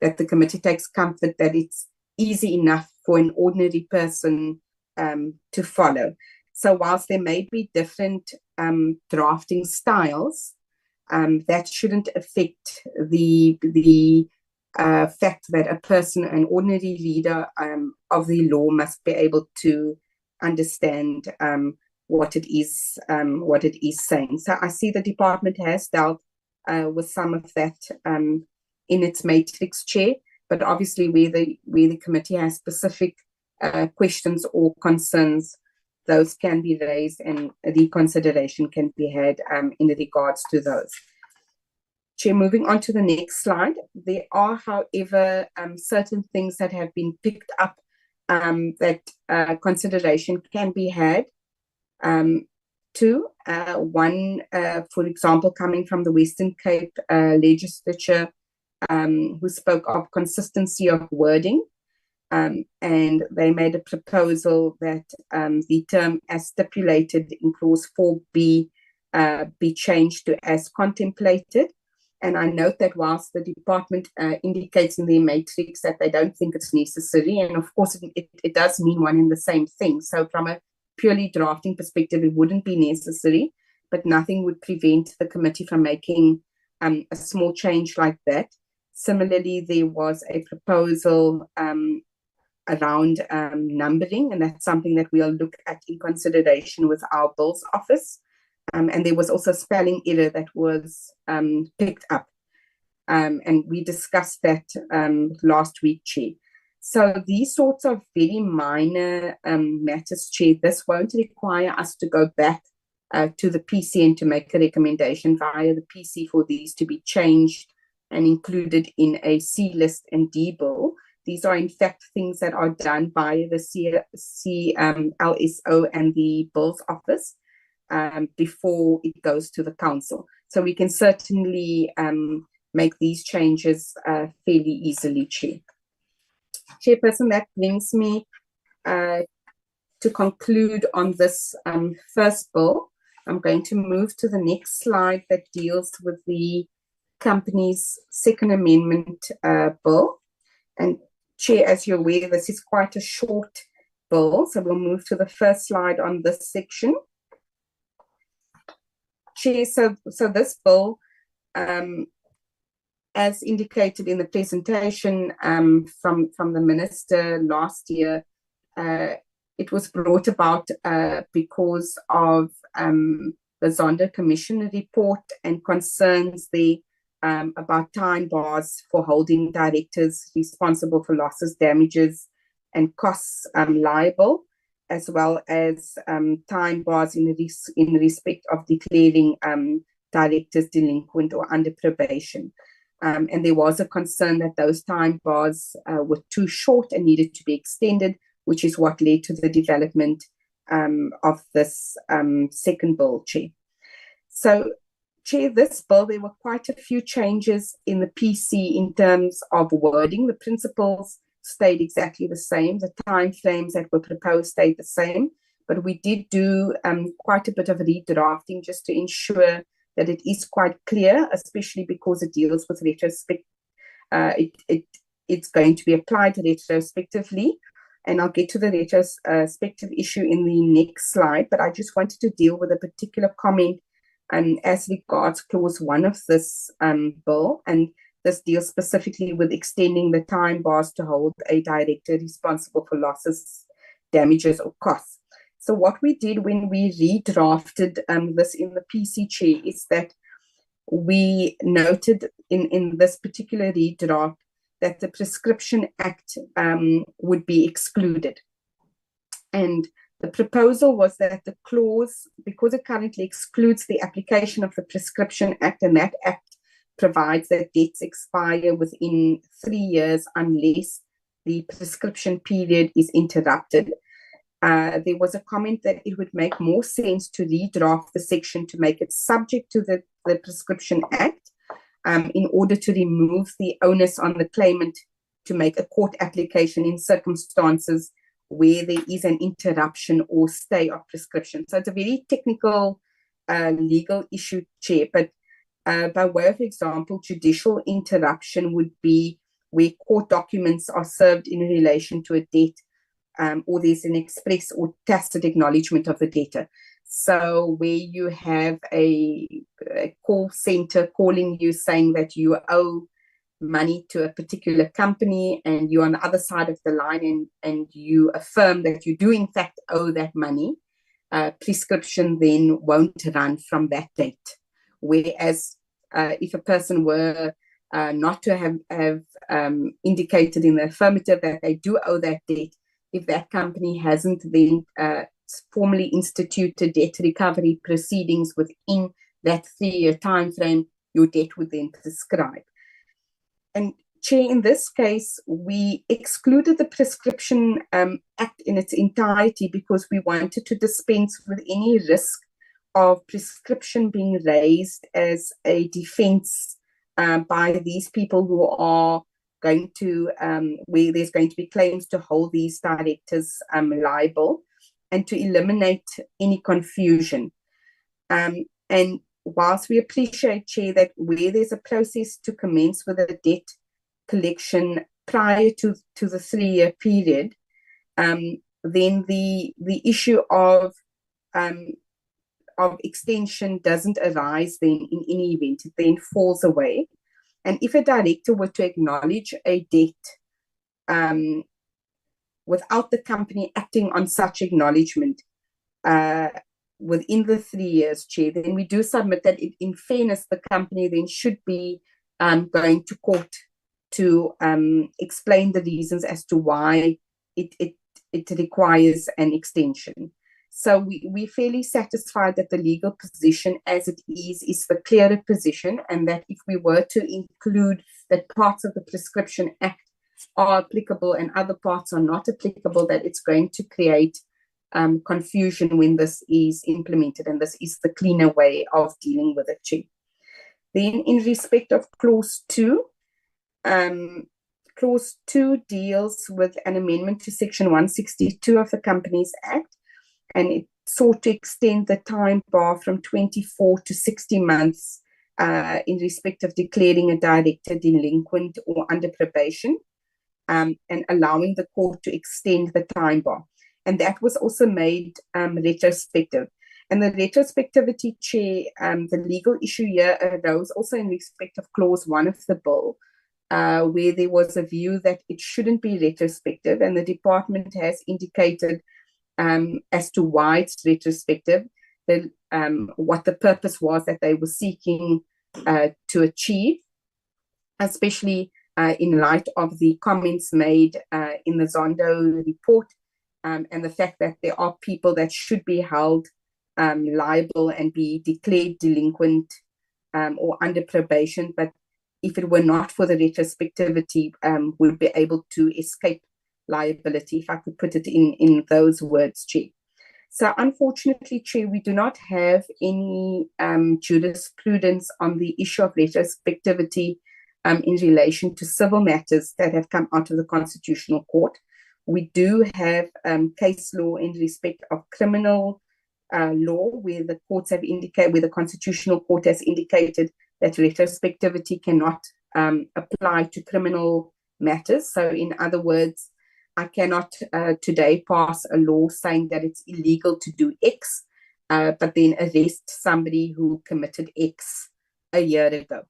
that the committee takes comfort that it's easy enough for an ordinary person to follow. So whilst there may be different drafting styles, that shouldn't affect the fact that a person, an ordinary reader of the law, must be able to understand what it is saying. So I see the department has dealt with some of that in its matrix, Chair, but obviously where the committee has specific questions or concerns, those can be raised and reconsideration can be had in regards to those. Chair, moving on to the next slide. There are, however, certain things that have been picked up that consideration can be had too. One, for example, coming from the Western Cape legislature, who spoke of consistency of wording. and they made a proposal that the term as stipulated in clause 4B be changed to as contemplated. And I note that whilst the department indicates in their matrix that they don't think it's necessary, and of course it does mean one and the same thing. So from a purely drafting perspective, it wouldn't be necessary, but nothing would prevent the committee from making a small change like that. Similarly, there was a proposal around numbering, and that's something that we'll look at in consideration with our bills office. And there was also a spelling error that was picked up. And we discussed that last week, Chair. So these sorts of very minor matters, Chair, this won't require us to go back to the PC and to make a recommendation via the PC for these to be changed and included in a C list and D bill. These are in fact things that are done by the LSO and the bills office before it goes to the council. So we can certainly make these changes fairly easily, Chair. Chairperson, that brings me to conclude on this first bill. I'm going to move to the next slide that deals with the company's second amendment bill. And Chair, as you're aware, this is quite a short bill, so we'll move to the first slide on this section. Chair, so this bill, as indicated in the presentation from the Minister last year, it was brought about because of the Zondo Commission report and concerns about time bars for holding directors responsible for losses, damages, and costs liable, as well as time bars in respect of declaring directors delinquent or under probation. And there was a concern that those time bars were too short and needed to be extended, which is what led to the development of this second bill, Chair. So, Chair, this bill, there were quite a few changes in the PC in terms of wording. The principles stayed exactly the same. The timeframes that were proposed stayed the same. But we did do quite a bit of redrafting just to ensure that it is quite clear, especially because it deals with retrospect. It's going to be applied retrospectively. And I'll get to the retrospective issue in the next slide. But I just wanted to deal with a particular comment as regards clause 1 of this bill, and this deals specifically with extending the time bars to hold a director responsible for losses, damages, or costs. So what we did when we redrafted this in the PC, Chair, is that we noted in this particular redraft that the Prescription Act would be excluded. And the proposal was that the clause, because it currently excludes the application of the Prescription Act, and that act provides that debts expire within 3 years unless the prescription period is interrupted. There was a comment that it would make more sense to redraft the section to make it subject to the Prescription Act in order to remove the onus on the claimant to make a court application in circumstances where there is an interruption or stay of prescription. So it's a very technical legal issue, Chair, but by way of example, judicial interruption would be where court documents are served in relation to a debt, or there's an express or tacit acknowledgement of the debtor. So where you have a call center calling you saying that you owe money to a particular company and you're on the other side of the line and you affirm that you do in fact owe that money, prescription then won't run from that date. Whereas if a person were not to have indicated in the affirmative that they do owe that debt, if that company hasn't then formally instituted debt recovery proceedings within that 3-year time frame, your debt would then prescribe. And Chair, in this case, we excluded the Prescription Act in its entirety because we wanted to dispense with any risk of prescription being raised as a defense by these people who are going to where there's going to be claims to hold these directors liable, and to eliminate any confusion. And whilst we appreciate, Chair, that where there's a process to commence with a debt collection prior to the 3-year period, then the issue of extension doesn't arise then in any event. It then falls away. And if a director were to acknowledge a debt without the company acting on such acknowledgement within the 3 years, Chair, then we do submit that in fairness, the company then should be going to court to explain the reasons as to why it requires an extension. So we're fairly satisfied that the legal position as it is the clearer position, and that if we were to include that parts of the Prescription Act are applicable and other parts are not applicable, that it's going to create confusion when this is implemented, and this is the cleaner way of dealing with it, Chair. Then in respect of Clause 2, Clause 2 deals with an amendment to Section 162 of the Companies Act, and it sought to extend the time bar from 24 to 60 months in respect of declaring a director delinquent or under probation, and allowing the court to extend the time bar. And that was also made retrospective. And the retrospectivity, Chair, the legal issue here arose also in respect of Clause 1 of the bill, where there was a view that it shouldn't be retrospective, and the department has indicated as to why it's retrospective, what the purpose was that they were seeking to achieve, especially in light of the comments made in the Zondo report, and the fact that there are people that should be held liable and be declared delinquent or under probation, but if it were not for the retrospectivity, would be able to escape liability, if I could put it in those words, Chair. So unfortunately, Chair, we do not have any jurisprudence on the issue of retrospectivity in relation to civil matters that have come out of the Constitutional Court. We do have case law in respect of criminal law, where the courts have indicated, where the Constitutional Court has indicated that retrospectivity cannot apply to criminal matters. So in other words, I cannot today pass a law saying that it's illegal to do X, but then arrest somebody who committed X a year ago,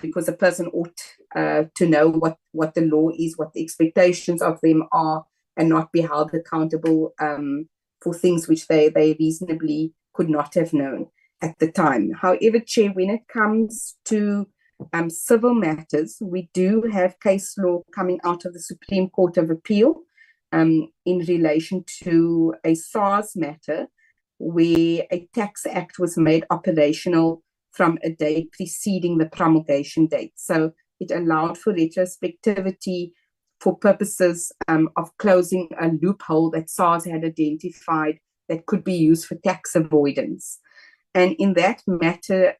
because a person ought to know what the law is, what the expectations of them are, and not be held accountable for things which they reasonably could not have known at the time. However, Chair, when it comes to civil matters, we do have case law coming out of the Supreme Court of Appeal in relation to a SARS matter, where a tax act was made operational from a day preceding the promulgation date. So it allowed for retrospectivity for purposes of closing a loophole that SARS had identified that could be used for tax avoidance. And in that matter,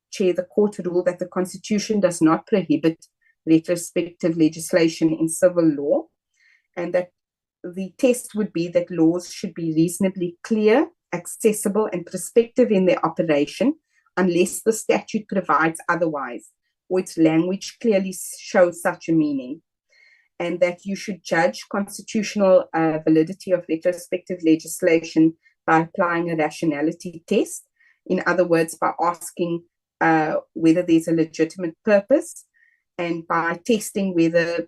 Chair, the court ruled that the Constitution does not prohibit retrospective legislation in civil law, and that the test would be that laws should be reasonably clear, accessible, and prospective in their operation, unless the statute provides otherwise, or its language clearly shows such a meaning, and that you should judge constitutional validity of retrospective legislation by applying a rationality test. In other words, by asking whether there's a legitimate purpose, and by testing whether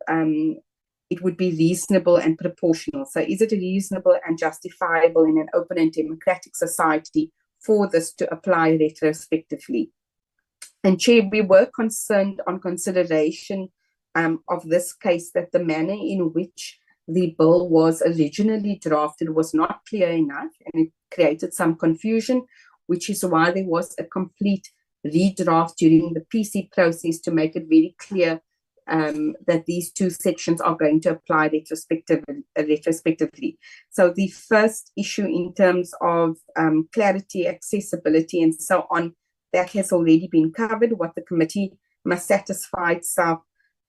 it would be reasonable and proportional. So is it reasonable and justifiable in an open and democratic society for this to apply retrospectively? And Chair, we were concerned on consideration of this case that the manner in which the bill was originally drafted was not clear enough, and it created some confusion, which is why there was a complete redraft during the PC process to make it very clear that these two sections are going to apply retrospectively. So the first issue in terms of clarity, accessibility, and so on, that has already been covered. What the committee must satisfy itself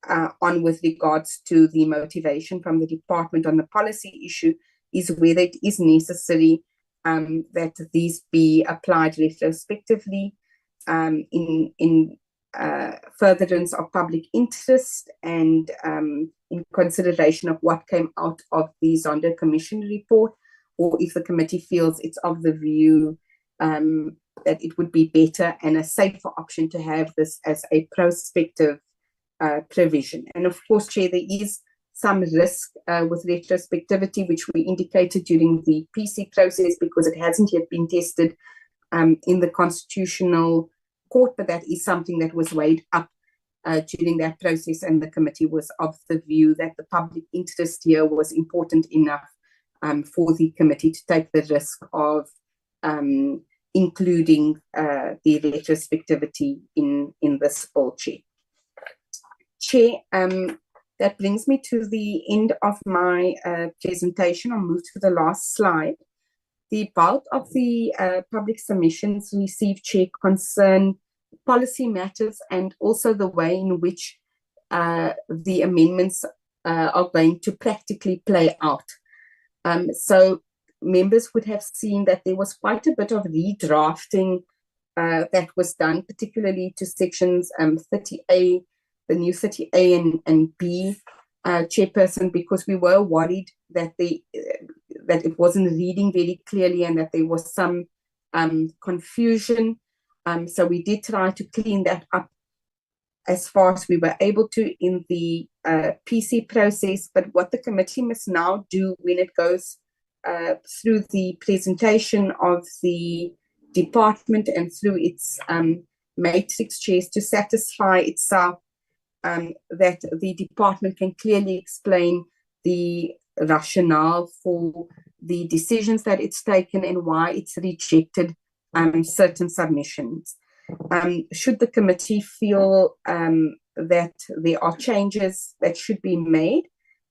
on with regards to the motivation from the department on the policy issue is whether it is necessary that these be applied retrospectively in furtherance of public interest and in consideration of what came out of the Zondo Commission report, or if the committee feels it's of the view that it would be better and a safer option to have this as a prospective provision. And of course, Chair, there is some risk with retrospectivity, which we indicated during the PC process, because it hasn't yet been tested in the Constitutional Court, but that is something that was weighed up during that process, and the committee was of the view that the public interest here was important enough for the committee to take the risk of including the retrospectivity in this bill, Chair. Chair, that brings me to the end of my presentation. I'll move to the last slide. The bulk of the public submissions received, Chair, concern policy matters and also the way in which the amendments are going to practically play out. So members would have seen that there was quite a bit of redrafting that was done, particularly to sections 30A, the new 30A and B, Chairperson, because we were worried that that it wasn't reading very clearly and that there was some confusion. So we did try to clean that up as far as we were able to in the PC process. But what the committee must now do when it goes through the presentation of the department and through its matrix, Chairs, to satisfy itself that the department can clearly explain the rationale for the decisions that it's taken and why it's rejected certain submissions. Should the committee feel that there are changes that should be made,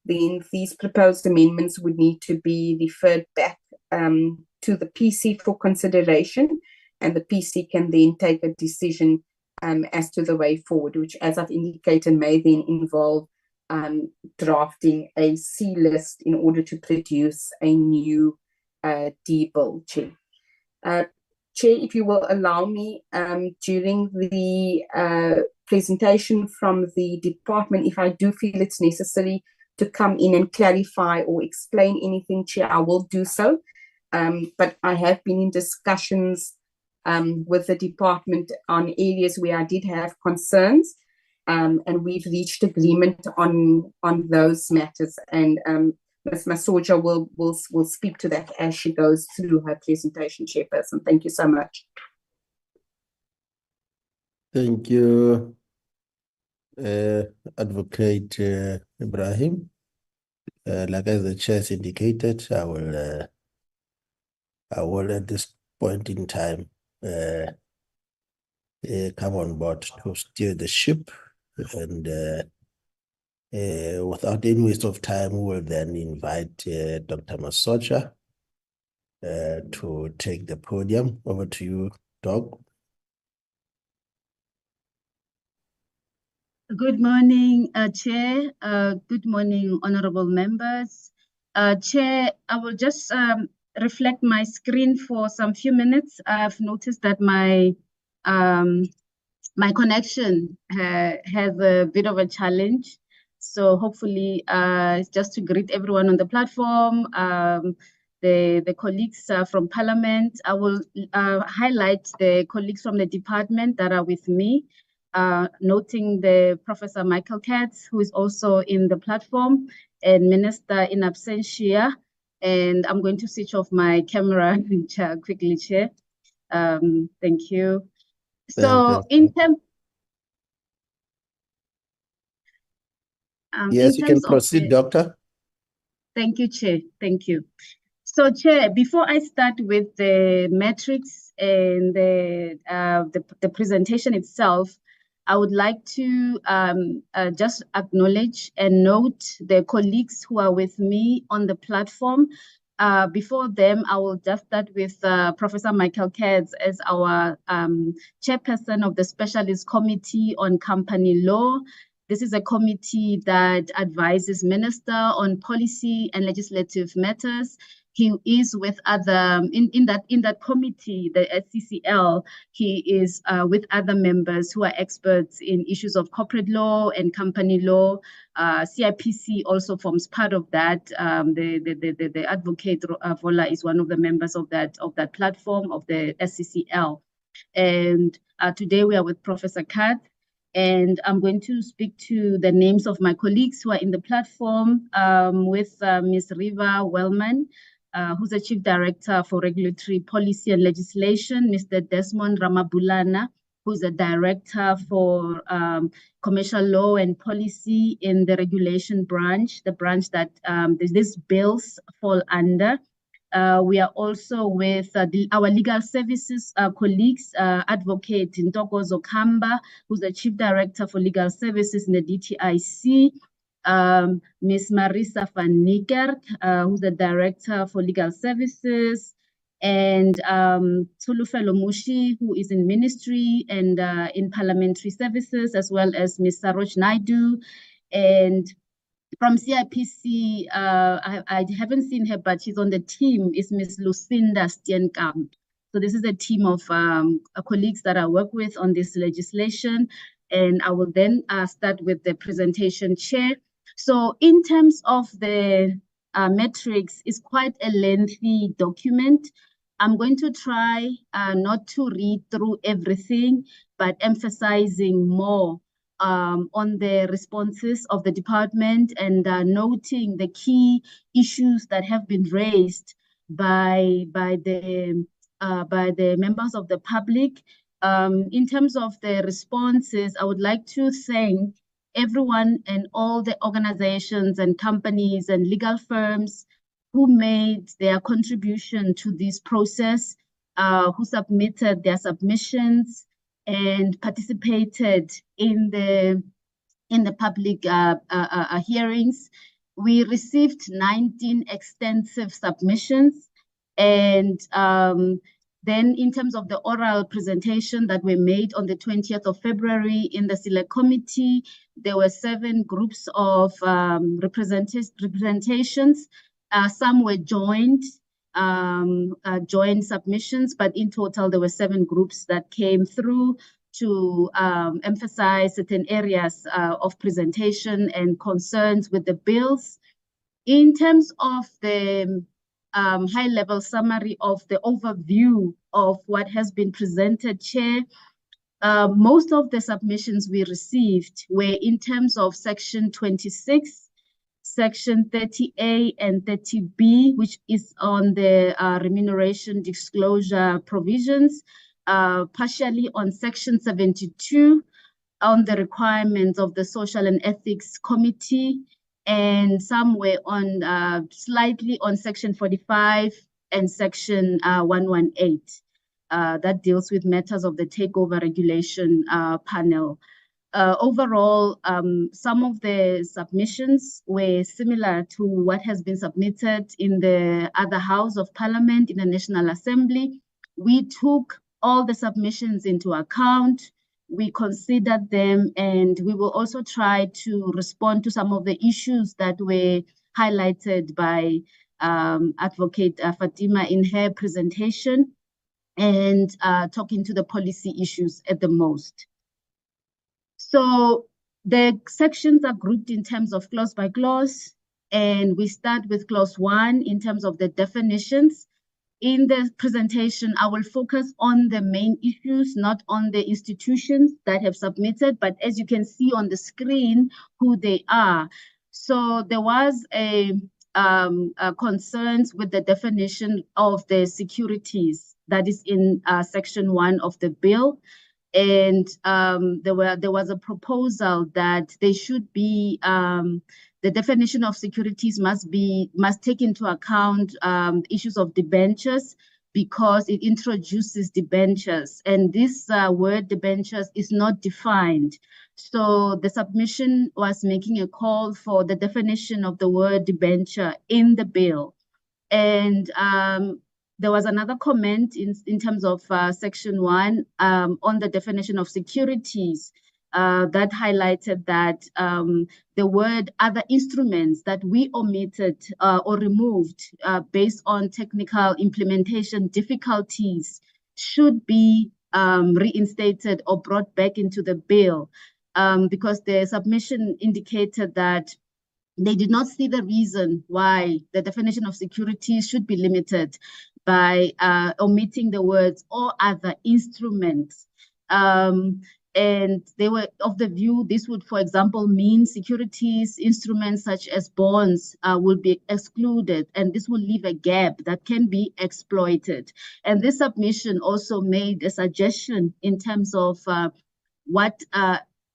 then these proposed amendments would need to be referred back to the PC for consideration, and the PC can then take a decision as to the way forward, which, as I've indicated, may then involve drafting a C list in order to produce a new D bill, Chair. Chair, if you will allow me, during the presentation from the department, if I do feel it's necessary to come in and clarify or explain anything, Chair, I will do so. But I have been in discussions with the department on areas where I did have concerns, and we've reached agreement on those matters. And Ms. Masoja will speak to that as she goes through her presentation, Chairperson. Thank you so much. Thank you, Advocate Ibrahim. Like as the chair has indicated, I will at this point in time come on board to steer the ship, and without any waste of time, we will then invite Dr. Masoja to take the podium. Over to you, Doc. Good morning, Chair. Good morning, honorable members. Chair, I will just reflect my screen for some few minutes. I've noticed that my connection has a bit of a challenge. So hopefully, it's just to greet everyone on the platform, the colleagues from Parliament. I will highlight the colleagues from the department that are with me, noting the Professor Michael Katz, who is also in the platform, and Minister in absentia. And I'm going to switch off my camera quickly, Chair. Thank you. So in terms, yes, you can proceed, Doctor. Thank you, Chair. Thank you. So, Chair, before I start with the metrics and the presentation itself, I would like to just acknowledge and note the colleagues who are with me on the platform. Before them, I will just start with Professor Michael Katz as our chairperson of the Specialist Committee on Company Law. This is a committee that advises Minister on policy and legislative matters. He is with other, in that committee, the SCCL, he is with other members who are experts in issues of corporate law and company law. CIPC also forms part of that. The advocate Vola is one of the members of that platform of the SCCL. And today we are with Professor Kath, and I'm going to speak to the names of my colleagues who are in the platform, with Ms. Riva Wellman, who's the Chief Director for Regulatory Policy and Legislation, Mr. Desmond Ramabulana, who's the Director for Commercial Law and Policy in the Regulation Branch, the branch that these bills fall under. We are also with our legal services colleagues, Advocate Ntokozo Kamba, who's the Chief Director for Legal Services in the DTIC, Ms. Marisa van Niekerk, who's the Director for Legal Services, and Tulufelo Mushi, who is in Ministry and in Parliamentary Services, as well as Ms. Saroj Naidu. And from CIPC, I haven't seen her, but she's on the team, is Ms. Lucinda Steenkamp. So this is a team of colleagues that I work with on this legislation. And I will then start with the presentation chair. So in terms of the metrics, it's quite a lengthy document. I'm going to try not to read through everything, but emphasizing more on the responses of the department and noting the key issues that have been raised by the members of the public. In terms of the responses, I would like to thank everyone and all the organizations and companies and legal firms who made their contribution to this process, who submitted their submissions and participated in the public hearings. We received 19 extensive submissions, and then in terms of the oral presentation that were made on the 20th of February in the Select Committee, there were 7 groups of representations. Some were joint submissions, but in total there were 7 groups that came through to emphasize certain areas of presentation and concerns with the bills. In terms of the high-level summary of the overview of what has been presented, Chair, most of the submissions we received were in terms of Section 26, Section 30A and 30B, which is on the remuneration disclosure provisions, partially on Section 72, on the requirements of the Social and Ethics Committee, and some were on slightly on Section 45 and Section 118 that deals with matters of the takeover regulation panel. Overall, some of the submissions were similar to what has been submitted in the other House of Parliament in the National Assembly. We took all the submissions into account. We considered them, and we will also try to respond to some of the issues that were highlighted by Advocate Fatima in her presentation, and talking to the policy issues at the most. So the sections are grouped in terms of clause by clause, and we start with clause 1 in terms of the definitions. In the presentation, I will focus on the main issues, not on the institutions that have submitted, but as you can see on the screen, who they are. So there was a concerns with the definition of the securities that is in Section 1 of the bill. And there was a proposal that they should be the definition of securities must take into account issues of debentures, because it introduces debentures, and this word debentures is not defined. So the submission was making a call for the definition of the word debenture in the bill. And there was another comment in terms of Section 1 on the definition of securities. that highlighted that the word other instruments that we omitted or removed based on technical implementation difficulties should be reinstated or brought back into the bill, because the submission indicated that they did not see the reason why the definition of security should be limited by omitting the words or other instruments. And they were of the view this would, for example, mean securities instruments such as bonds will be excluded, and this will leave a gap that can be exploited. And this submission also made a suggestion in terms of what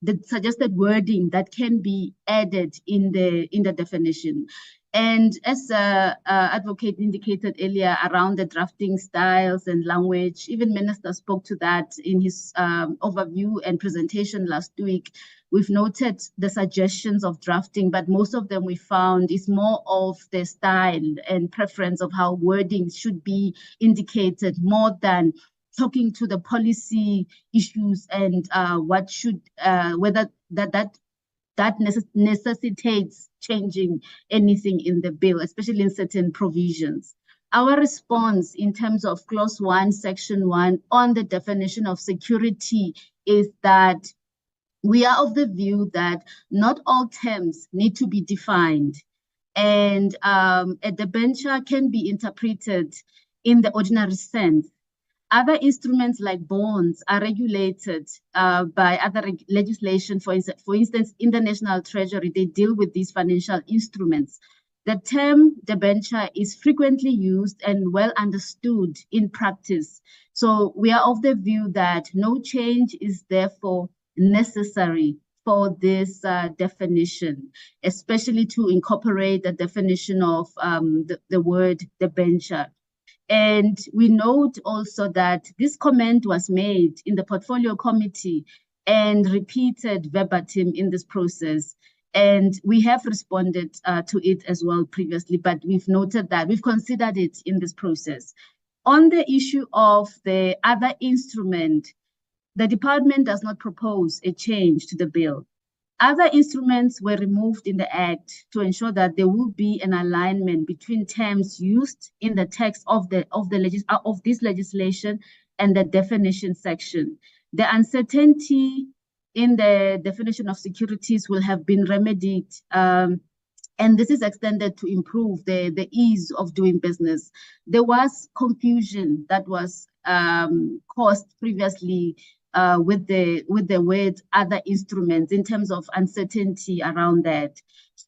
the suggested wording that can be added in the definition. And as advocate indicated earlier around the drafting styles and language, even Minister spoke to that in his overview and presentation last week. We've noted the suggestions of drafting, but most of them we found is more of the style and preference of how wording should be indicated more than talking to the policy issues and what should, whether that necessitates changing anything in the bill, especially in certain provisions. Our response in terms of clause 1, section 1 on the definition of security is that we are of the view that not all terms need to be defined, and a debenture can be interpreted in the ordinary sense. Other instruments like bonds are regulated by other legislation. For instance, in the National Treasury, they deal with these financial instruments. The term debenture is frequently used and well understood in practice. So we are of the view that no change is therefore necessary for this definition, especially to incorporate the definition of the word debenture. And we note also that this comment was made in the portfolio committee and repeated verbatim in this process. And we have responded to it as well previously, but we've noted that we've considered it in this process. On the issue of the other instrument, the department does not propose a change to the bill. Other instruments were removed in the Act to ensure that there will be an alignment between terms used in the text of this legislation and the definition section. The uncertainty in the definition of securities will have been remedied, and this is extended to improve the ease of doing business. There was confusion that was caused previously with the word other instruments in terms of uncertainty around that.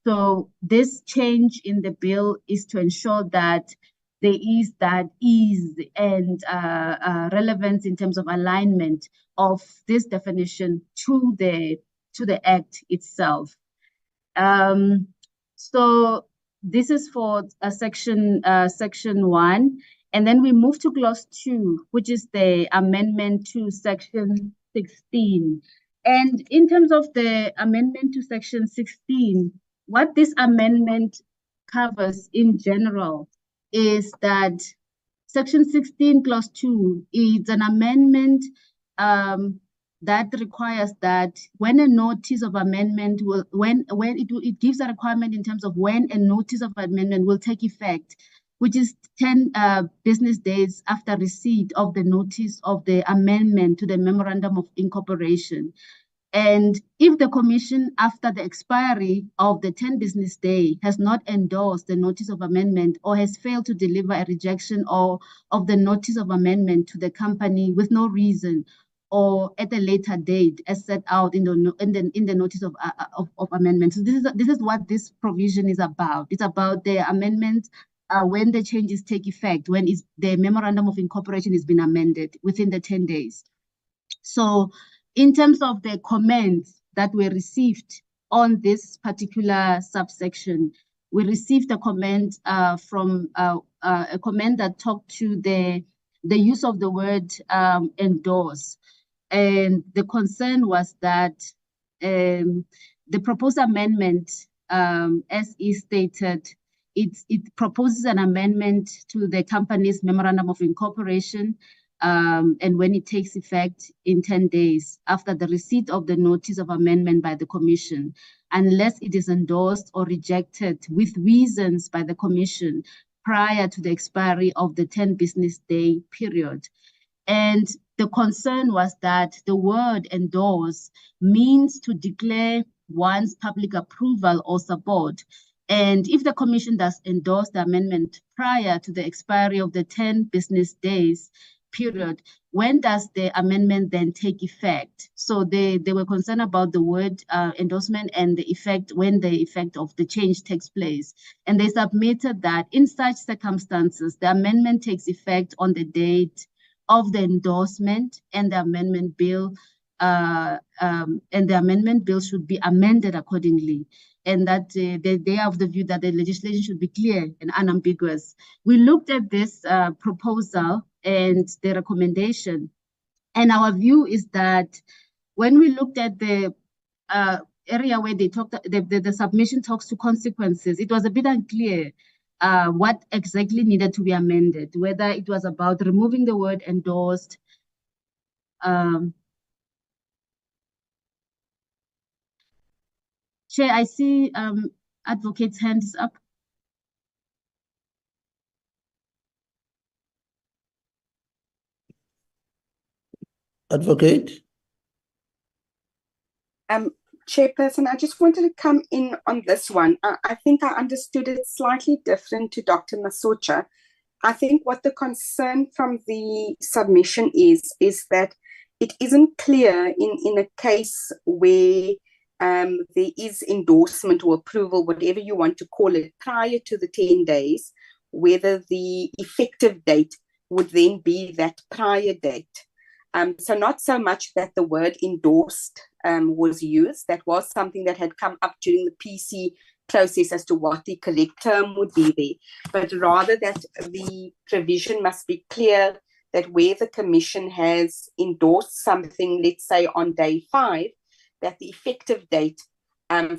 So this change in the bill is to ensure that there is that ease and relevance in terms of alignment of this definition to the Act itself. So this is for section 1. And then we move to clause 2, which is the amendment to section 16. And in terms of the amendment to section 16, what this amendment covers in general is that section 16 clause 2 is an amendment that requires that when a notice of amendment will, it gives a requirement in terms of when a notice of amendment will take effect, which is 10 business days after receipt of the notice of the amendment to the Memorandum of Incorporation. And if the Commission, after the expiry of the 10 business day, has not endorsed the notice of amendment or has failed to deliver a rejection of the notice of amendment to the company with no reason or at a later date as set out in the notice of amendment. So this is what this provision is about. It's about the amendment when the changes take effect, when the Memorandum of Incorporation has been amended within the 10 days. So in terms of the comments that were received on this particular subsection, we received a comment from a comment that talked to the use of the word endorse. And the concern was that the proposed amendment, as is stated, it proposes an amendment to the company's Memorandum of Incorporation, and when it takes effect in 10 days after the receipt of the notice of amendment by the Commission, unless it is endorsed or rejected with reasons by the Commission prior to the expiry of the 10 business day period. And the concern was that the word endorse means to declare one's public approval or support. And if the Commission does endorse the amendment prior to the expiry of the 10 business days period, when does the amendment then take effect? So they were concerned about the word endorsement and the effect, when the effect of the change takes place. And they submitted that in such circumstances, the amendment takes effect on the date of the endorsement, and the amendment bill should be amended accordingly. And that they are of the view that the legislation should be clear and unambiguous. We looked at this proposal and the recommendation, and our view is that when we looked at the area where they talked, the submission talks to consequences, it was a bit unclear what exactly needed to be amended, whether it was about removing the word endorsed. Chair, I see advocate's hand is up. Advocate? Chairperson, I just wanted to come in on this one. I think I understood it slightly different to Dr. Masocha. I think what the concern from the submission is that it isn't clear in a case where there is endorsement or approval, whatever you want to call it, prior to the 10 days, whether the effective date would then be that prior date. So not so much that the word endorsed was used. That was something that had come up during the PC process as to what the correct term would be there, but rather that the provision must be clear that where the Commission has endorsed something, let's say on day 5, that the effective date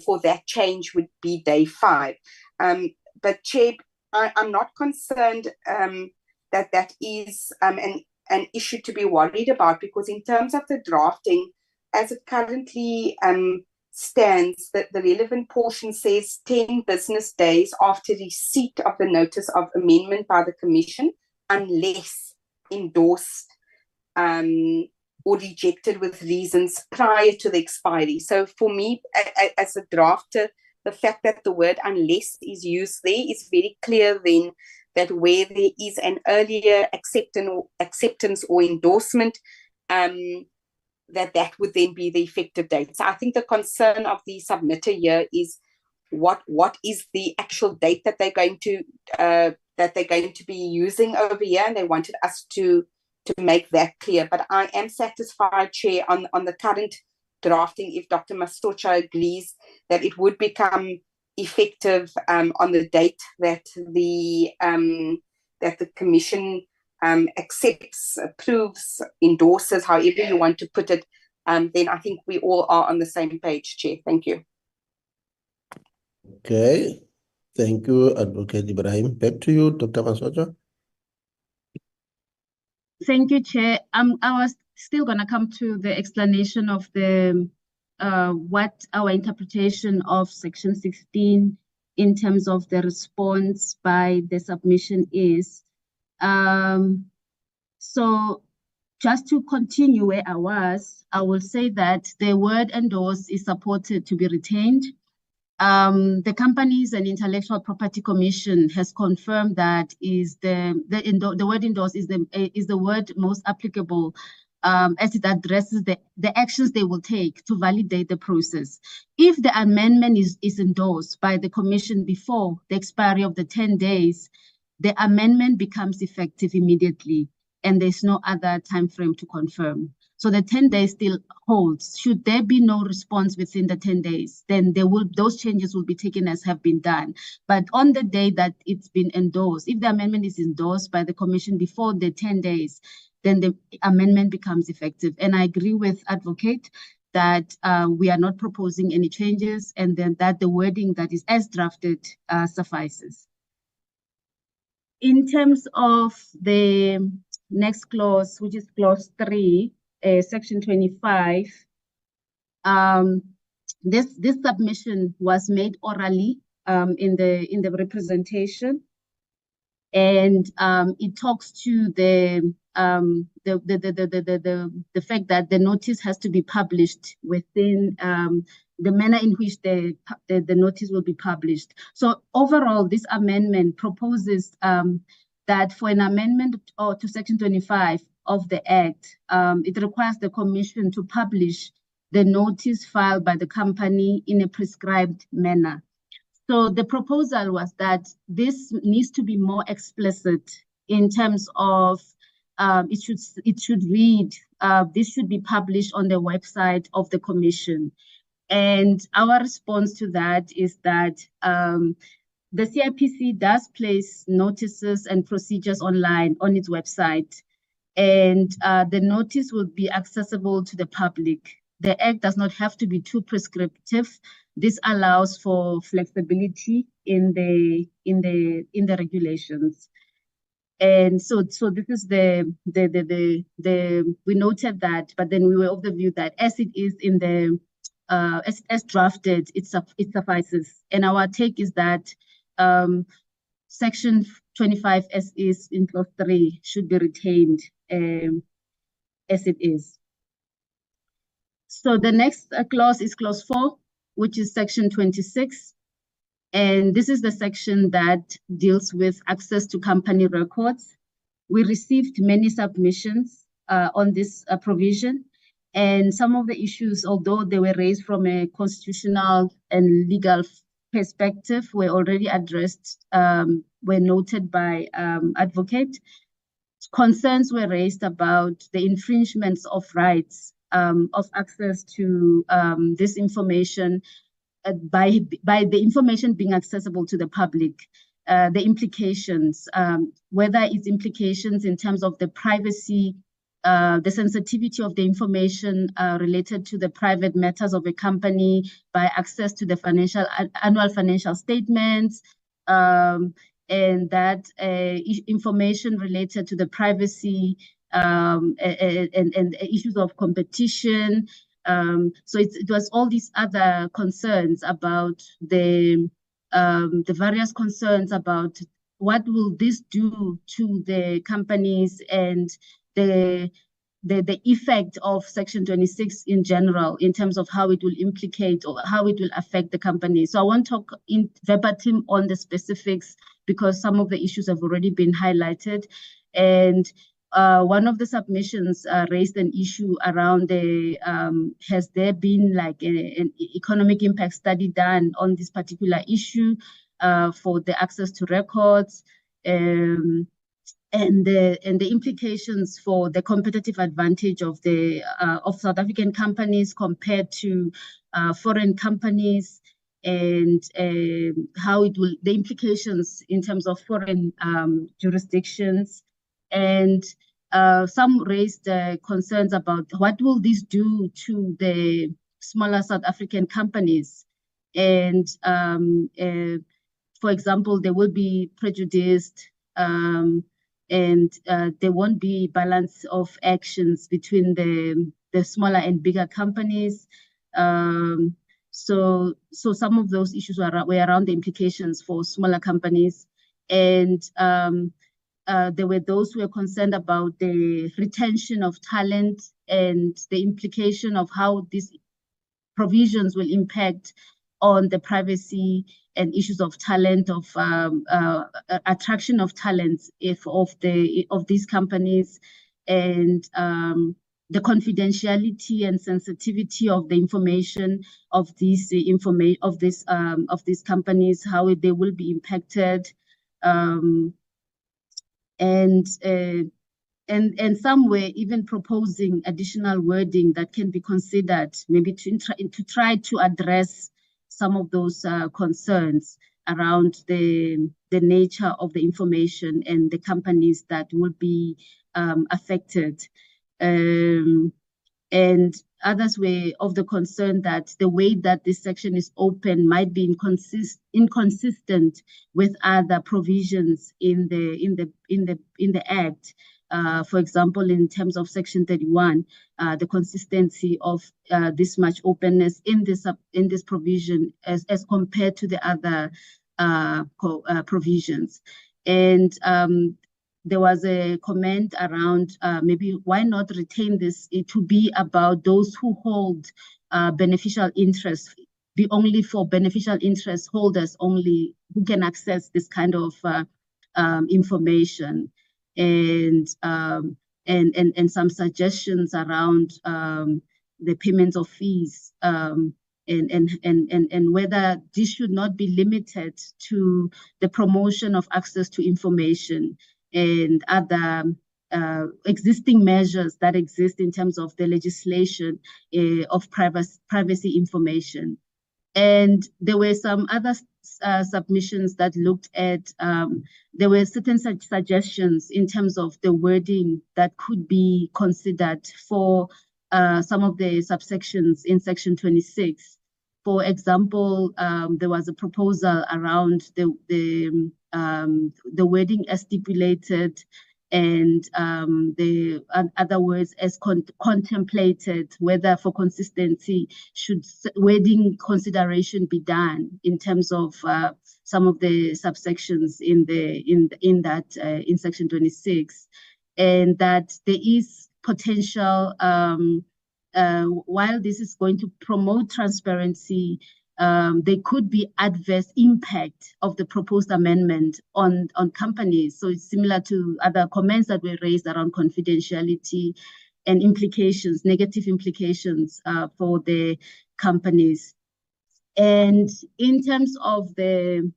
for that change would be day 5. But Chair, I'm not concerned that that is an issue to be worried about, because in terms of the drafting, as it currently stands, that the relevant portion says 10 business days after receipt of the notice of amendment by the Commission, unless endorsed or rejected with reasons prior to the expiry. So for me, as a drafter, the fact that the word unless is used there is very clear then that where there is an earlier acceptance or endorsement, that would then be the effective date. So I think the concern of the submitter here is what is the actual date that they're going to be using over here, and they wanted us to make that clear. But I am satisfied, Chair, on the current drafting, if Dr. Masocha agrees, that it would become effective on the date that the Commission accepts, approves, endorses, however you want to put it, then I think we all are on the same page, Chair. Thank you. Okay. Thank you, Advocate Ibrahim. Back to you, Dr. Masocha. Thank you, Chair. I was still going to come to the explanation of the what our interpretation of Section 16 in terms of the response by the submission is. So just to continue where I was, I will say that the word endorse is supported to be retained. The Companies and Intellectual Property Commission has confirmed that the word endorse is the word most applicable as it addresses the actions they will take to validate the process. If the amendment is endorsed by the Commission before the expiry of the 10 days, the amendment becomes effective immediately, and there's no other time frame to confirm. So the 10 days still holds. Should there be no response within the 10 days, then those changes will be taken as have been done. But on the day that it's been endorsed, if the amendment is endorsed by the Commission before the 10 days, then the amendment becomes effective. And I agree with Advocate that we are not proposing any changes, and then that the wording that is as drafted suffices. In terms of the next clause, which is clause 3, section 25. This submission was made orally in the representation, and it talks to the fact that the notice has to be published within the manner in which the notice will be published. So overall, this amendment proposes that for an amendment to section 25 of the Act, it requires the Commission to publish the notice filed by the company in a prescribed manner. So the proposal was that this needs to be more explicit in terms of it should read, this should be published on the website of the Commission. And our response to that is that the CIPC does place notices and procedures online on its website, and the notice will be accessible to the public. The Act does not have to be too prescriptive. This allows for flexibility in the regulations. And so this is we noted that, but then we were of the view that as it is in the as drafted, it suffices. And our take is that section 25 as is in clause 3 should be retained as it is. So the next clause is clause 4, which is section 26. And this is the section that deals with access to company records. We received many submissions on this provision, and some of the issues, although they were raised from a constitutional and legal perspective, were already addressed, were noted by advocate. Concerns were raised about the infringements of rights of access to this information by the information being accessible to the public, the implications, whether it's implications in terms of the privacy, the sensitivity of the information related to the private matters of a company by access to the annual financial statements, and that information related to the privacy and issues of competition. So it was all these other concerns about the various concerns about what will this do to the companies and the effect of Section 26 in general in terms of how it will implicate or how it will affect the company. So I won't talk in verbatim on the specifics because some of the issues have already been highlighted. And one of the submissions raised an issue around has there been like an economic impact study done on this particular issue for the access to records, and the implications for the competitive advantage of South African companies compared to foreign companies, and how it will, the implications in terms of foreign jurisdictions. And some raised concerns about what will this do to the smaller South African companies. And for example, they will be prejudiced, and there won't be balance of actions between the smaller and bigger companies. So some of those issues were around the implications for smaller companies. And there were those who were concerned about the retention of talent and the implication of how these provisions will impact on the privacy and issues of talent, of attraction of talents of these companies, and the confidentiality and sensitivity of the information of these companies, how they will be impacted. And some were even proposing additional wording that can be considered, maybe to try to address some of those concerns around the nature of the information and the companies that will be affected. And others were of the concern that the way that this section is open might be inconsistent with other provisions in the Act, For example, in terms of Section 31, the consistency of this much openness in this provision as compared to the other provisions. And there was a comment around maybe why not retain this to be about those who hold beneficial interest, be only for beneficial interest holders only who can access this kind of information, and some suggestions around the payment of fees, and whether this should not be limited to the promotion of access to information and other existing measures that exist in terms of the legislation of privacy information. And there were some other submissions that looked at, there were certain suggestions in terms of the wording that could be considered for some of the subsections in Section 26. For example, there was a proposal around the wording as stipulated, and the other words as contemplated, whether for consistency should wording consideration be done in terms of some of the subsections in Section 26, and that there is potential, while this is going to promote transparency, there could be adverse impact of the proposed amendment on companies. So it's similar to other comments that were raised around confidentiality and implications, negative implications for the companies. And in terms of the,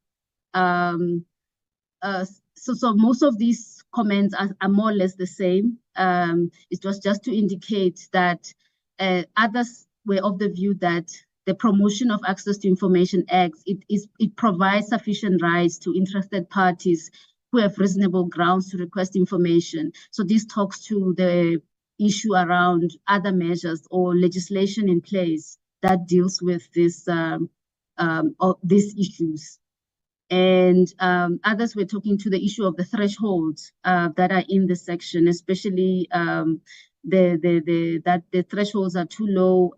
so most of these comments are more or less the same. It was just to indicate that others were of the view that the Promotion of Access to Information Act, it provides sufficient rights to interested parties who have reasonable grounds to request information. So this talks to the issue around other measures or legislation in place that deals with this these issues. And others were talking to the issue of the thresholds that are in the section, especially that the thresholds are too low,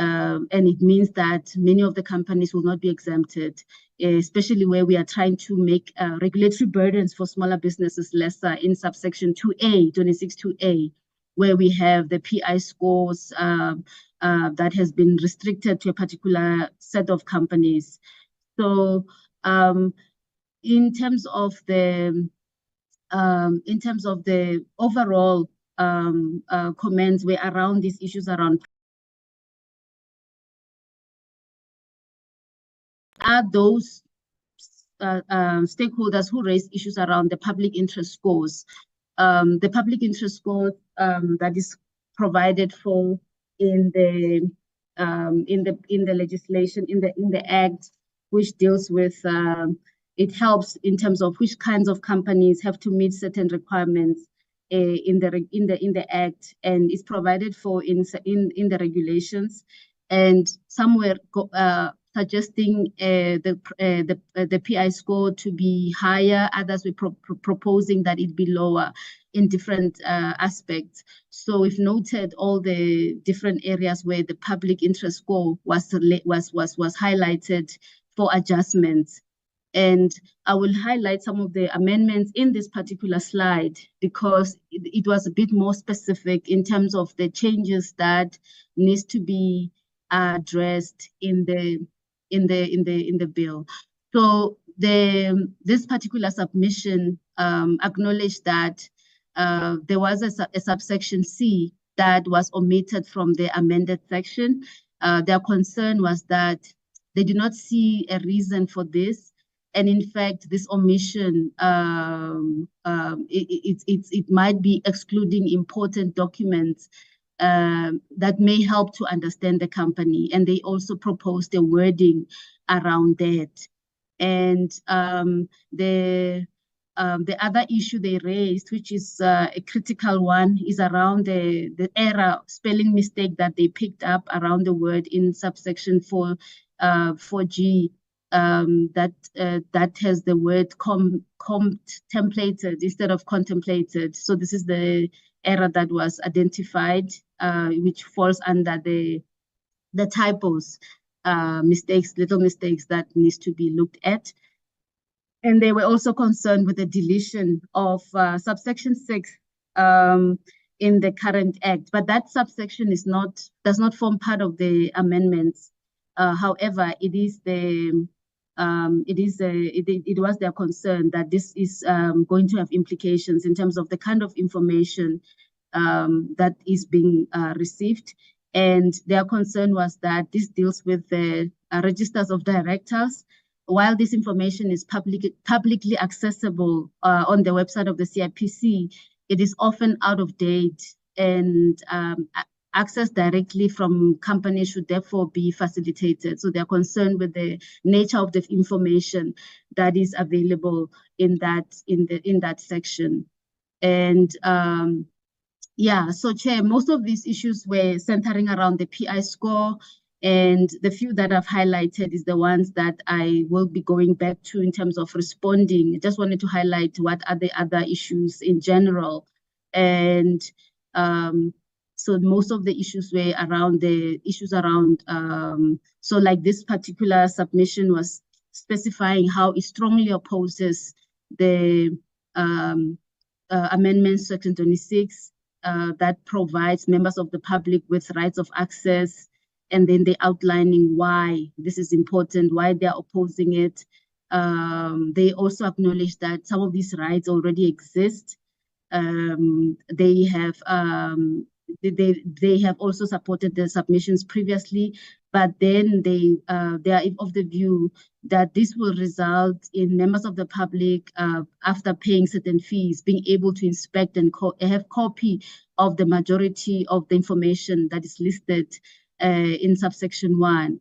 and it means that many of the companies will not be exempted, especially where we are trying to make regulatory burdens for smaller businesses lesser in subsection 2A, 26(2)A, where we have the PI scores that has been restricted to a particular set of companies. So in terms of the overall comments were around these issues around are those stakeholders who raise issues around the public interest scores. The public interest score that is provided for in the legislation, in the act, which deals with it helps in terms of which kinds of companies have to meet certain requirements in the act, and is provided for in the regulations. And some were suggesting the PI score to be higher. Others were proposing that it be lower in different aspects. So we've noted all the different areas where the public interest score was highlighted for adjustments. And I will highlight some of the amendments in this particular slide because it was a bit more specific in terms of the changes that needs to be addressed in the bill. So this particular submission acknowledged that there was a subsection C that was omitted from the amended section. Their concern was that they do not see a reason for this. And in fact, this omission, it might be excluding important documents that may help to understand the company. And they also proposed a wording around that. And the other issue they raised, which is a critical one, is around the error spelling mistake that they picked up around the word in subsection 4G, that has the word contemplated instead of contemplated. So this is the error that was identified, which falls under the typos, mistakes, little mistakes that needs to be looked at. And they were also concerned with the deletion of subsection 6 in the current act, but that subsection does not form part of the amendments. However, it was their concern that this is going to have implications in terms of the kind of information that is being received. And their concern was that this deals with the registers of directors. While this information is publicly accessible on the website of the CIPC, it is often out of date, and access directly from companies should therefore be facilitated. So they're concerned with the nature of the information that is available in that section. And yeah, so Chair, most of these issues were centering around the PI score, and the few that I've highlighted is the ones that I will be going back to in terms of responding. I just wanted to highlight what are the other issues in general. And so most of the issues were around so like this particular submission was specifying how it strongly opposes the amendment section 26 that provides members of the public with rights of access, and then they outlining why this is important, why they're opposing it. They also acknowledge that some of these rights already exist. They have also supported the submissions previously, but then they are of the view that this will result in members of the public, after paying certain fees, being able to inspect and have copy of the majority of the information that is listed in subsection 1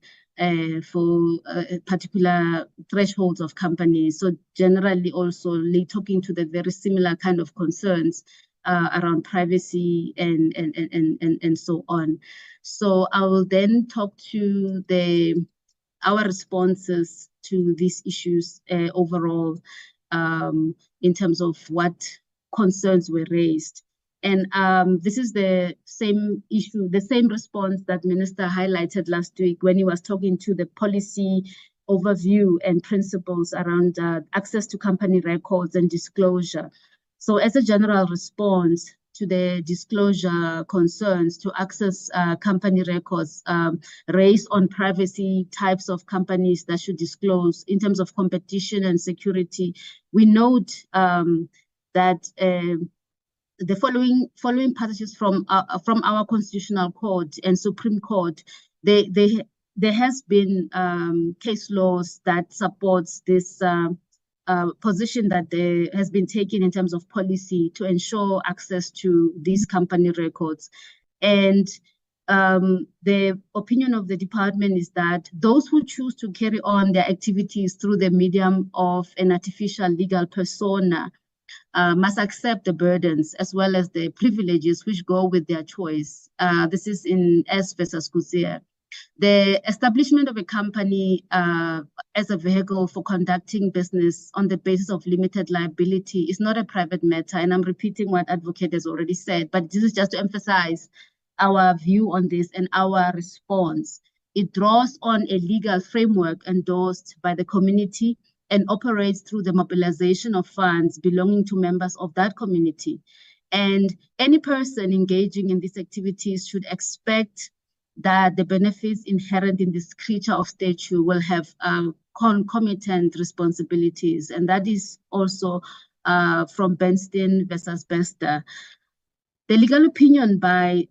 for particular thresholds of companies. So generally also talking to the very similar kind of concerns around privacy and so on. So I will then talk to our responses to these issues overall in terms of what concerns were raised. And this is the same issue, the same response that Minister highlighted last week when he was talking to the policy overview and principles around access to company records and disclosure. So as a general response to the disclosure concerns to access company records raised on privacy types of companies that should disclose in terms of competition and security, we note that the following passages from our Constitutional Court and Supreme Court, there has been case laws that supports this position that has been taken in terms of policy to ensure access to these company records. And the opinion of the department is that those who choose to carry on their activities through the medium of an artificial legal persona must accept the burdens as well as the privileges which go with their choice. This is in S versus Kuzier. The establishment of a company as a vehicle for conducting business on the basis of limited liability is not a private matter, and I'm repeating what Advocate has already said, but this is just to emphasize our view on this and our response. It draws on a legal framework endorsed by the community and operates through the mobilization of funds belonging to members of that community. And any person engaging in these activities should expect that the benefits inherent in this creature of statute will have concomitant responsibilities. And that is also from Bernstein versus Bester. The legal opinion by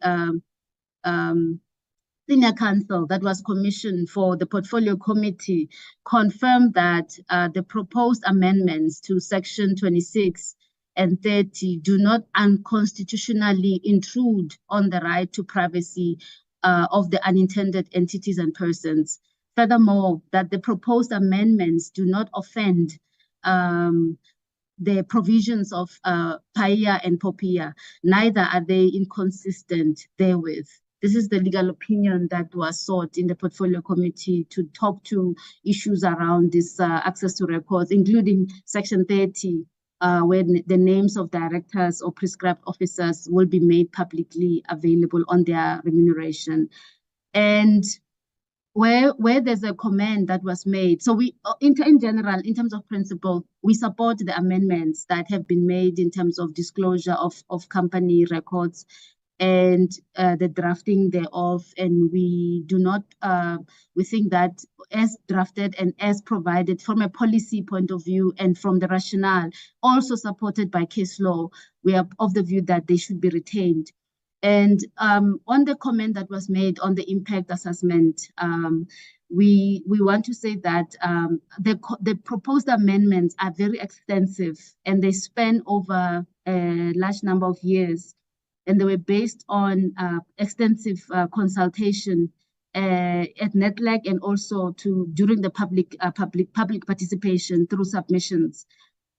Senior Counsel that was commissioned for the Portfolio Committee confirmed that the proposed amendments to Section 26 and 30 do not unconstitutionally intrude on the right to privacy of the unintended entities and persons. Furthermore, that the proposed amendments do not offend the provisions of PAIA and POPIA, neither are they inconsistent therewith. This is the legal opinion that was sought in the portfolio committee to talk to issues around this access to records, including Section 30, where the names of directors or prescribed officers will be made publicly available on their remuneration. And where there's a comment that was made, so we, in general, in terms of principle, we support the amendments that have been made in terms of disclosure of company records and the drafting thereof, and we do not, we think that as drafted and as provided from a policy point of view and from the rationale, also supported by case law, we are of the view that they should be retained. And on the comment that was made on the impact assessment, we want to say that the proposed amendments are very extensive and they span over a large number of years. And they were based on extensive consultation at NETLAC and also during the public participation through submissions.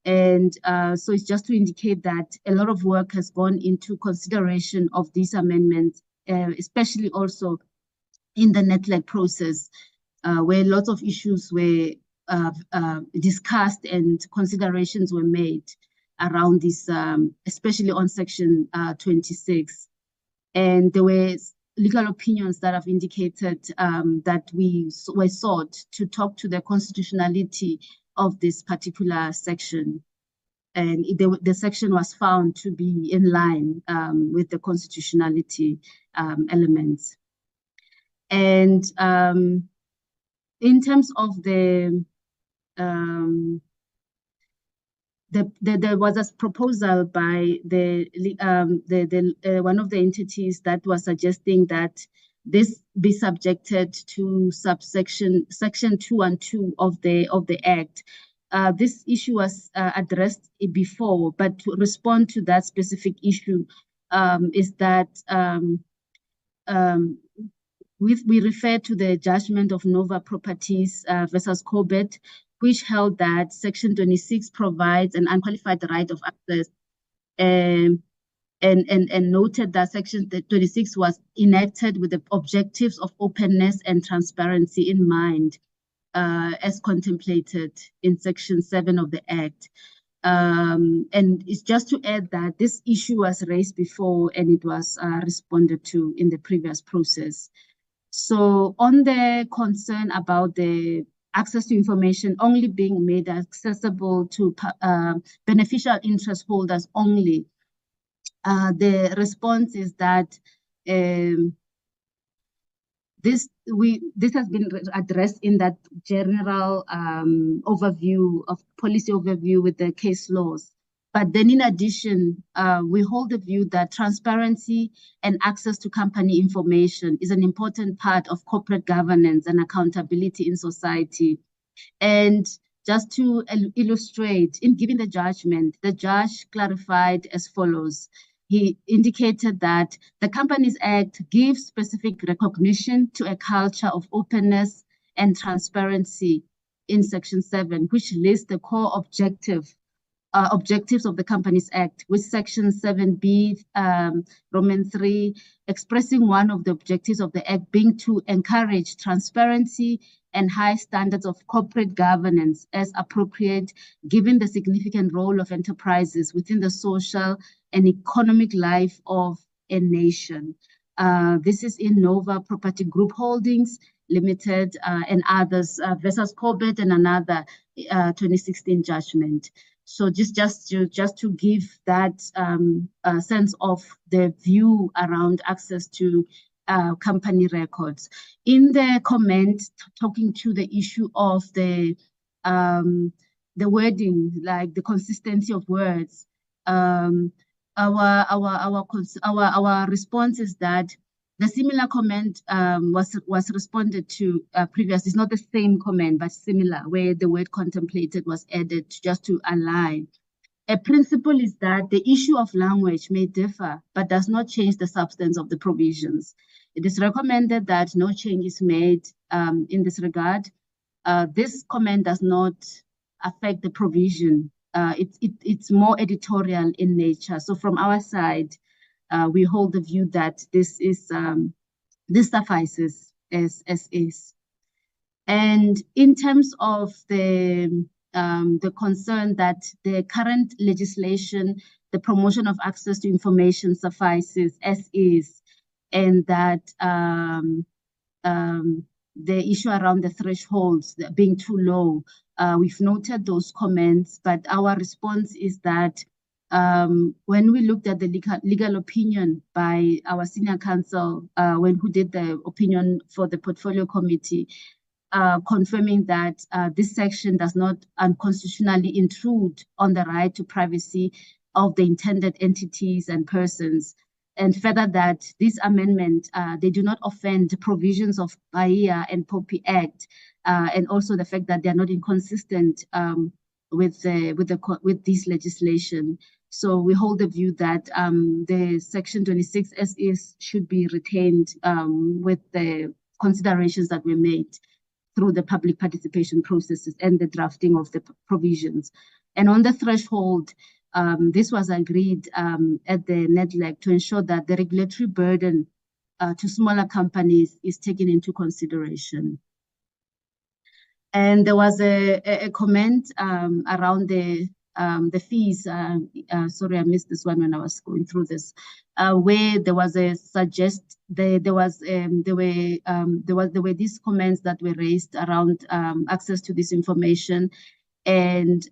And so it's just to indicate that a lot of work has gone into consideration of these amendments, especially also in the NETLAC process, where lots of issues were discussed and considerations were made around this, especially on Section 26. And there were legal opinions that have indicated that we were sought to talk to the constitutionality of this particular section. And the section was found to be in line with the constitutionality elements. And in terms of there was a proposal by one of the entities that was suggesting that this be subjected to Section 212 of the Act. This issue was addressed before, but to respond to that specific issue is that we refer to the judgment of Nova Properties versus Corbett, which held that Section 26 provides an unqualified right of access, and noted that Section 26 was enacted with the objectives of openness and transparency in mind, as contemplated in Section 7 of the Act. And it's just to add that this issue was raised before and it was responded to in the previous process. So on the concern about the access to information only being made accessible to beneficial interest holders only, the response is that this has been addressed in that general overview of policy overview with the case laws. But then in addition, we hold the view that transparency and access to company information is an important part of corporate governance and accountability in society. And just to illustrate, in giving the judgment, the judge clarified as follows. He indicated that the Companies Act gives specific recognition to a culture of openness and transparency in Section 7, which lists the core objectives of the Companies Act, with Section 7B, Roman 3, expressing one of the objectives of the Act being to encourage transparency and high standards of corporate governance as appropriate, given the significant role of enterprises within the social and economic life of a nation. This is in Nova Property Group Holdings Limited and others versus Corbett and another 2016 judgment. So just to give that sense of the view around access to company records. In the comment talking to the issue of the wording, like the consistency of words, our response is that the similar comment was responded to previously. It's not the same comment, but similar, where the word contemplated was added just to align. A principle is that the issue of language may differ, but does not change the substance of the provisions. It is recommended that no change is made in this regard. This comment does not affect the provision. It's more editorial in nature. So from our side, we hold the view that this is this suffices as is. And in terms of the concern that the current legislation, the promotion of access to information suffices as is, and that the issue around the thresholds being too low, we've noted those comments, but our response is that when we looked at the legal opinion by our senior counsel, who did the opinion for the portfolio committee, confirming that this section does not unconstitutionally intrude on the right to privacy of the intended entities and persons. And further that this amendment, they do not offend the provisions of Bahia and POPI Act, and also the fact that they are not inconsistent with this legislation. So we hold the view that the Section 26 as is should be retained with the considerations that were made through the public participation processes and the drafting of the provisions. And on the threshold, this was agreed at the NEDLAC to ensure that the regulatory burden to smaller companies is taken into consideration. And there was a comment around the fees. Sorry, I missed this one when I was going through this, where there was a there were these comments that were raised around access to this information, and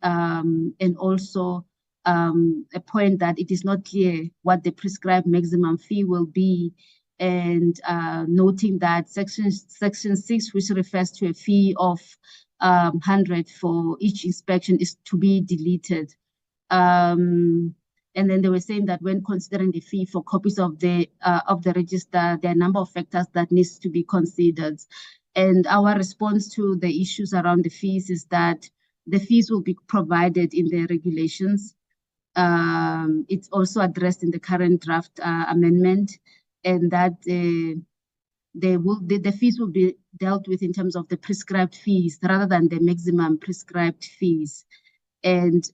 also a point that it is not clear what the prescribed maximum fee will be, and noting that section 6, which refers to a fee of 100 for each inspection, is to be deleted. And then they were saying that when considering the fee for copies of the register, there are a number of factors that needs to be considered. And our response to the issues around the fees is that the fees will be provided in the regulations. It's also addressed in the current draft amendment, and that the fees will be dealt with in terms of the prescribed fees rather than the maximum prescribed fees. And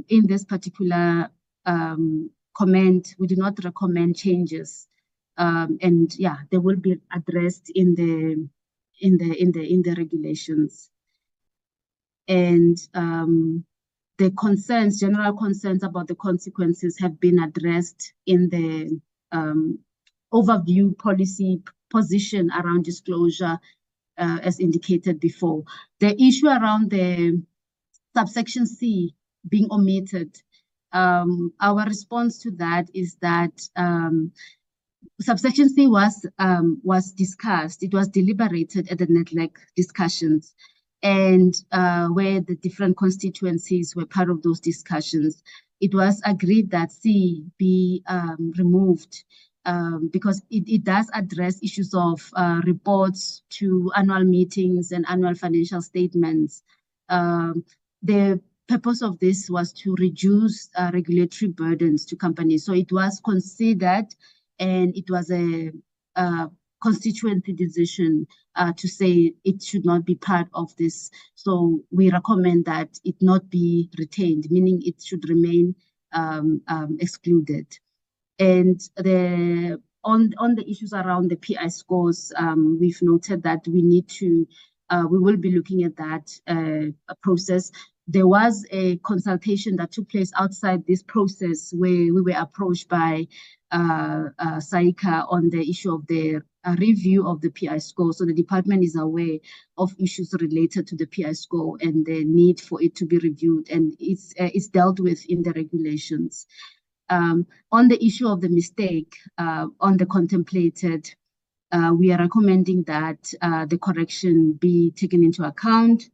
in this particular comment, we do not recommend changes. And yeah, they will be addressed in the regulations. And the concerns, general concerns about the consequences, have been addressed in the overview policy position around disclosure, as indicated before. The issue around the subsection C being omitted, our response to that is that subsection C was discussed, it was deliberated at the NEDLAC discussions, and where the different constituencies were part of those discussions. It was agreed that C be removed because it does address issues of reports to annual meetings and annual financial statements. The purpose of this was to reduce regulatory burdens to companies. So it was considered, and it was a constituency decision to say it should not be part of this. So we recommend that it not be retained, meaning it should remain excluded. And on the issues around the PI scores, we've noted that we need to, we will be looking at that process. There was a consultation that took place outside this process where we were approached by SAICA on the issue of the review of the PI score. So the department is aware of issues related to the PI score and the need for it to be reviewed, and it's dealt with in the regulations. On the issue of the mistake on the contemplated, we are recommending that the correction be taken into account.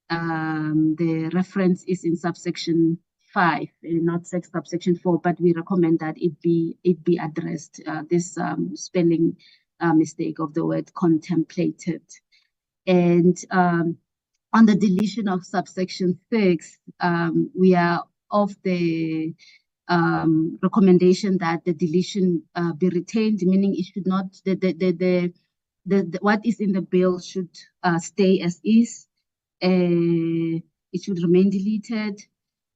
The reference is in subsection 5, not subsection 4, but we recommend that it be addressed, this spelling mistake of the word contemplated. And on the deletion of subsection 6, we are of the recommendation that the deletion be retained, meaning it should not, what is in the bill should stay as is. It should remain deleted,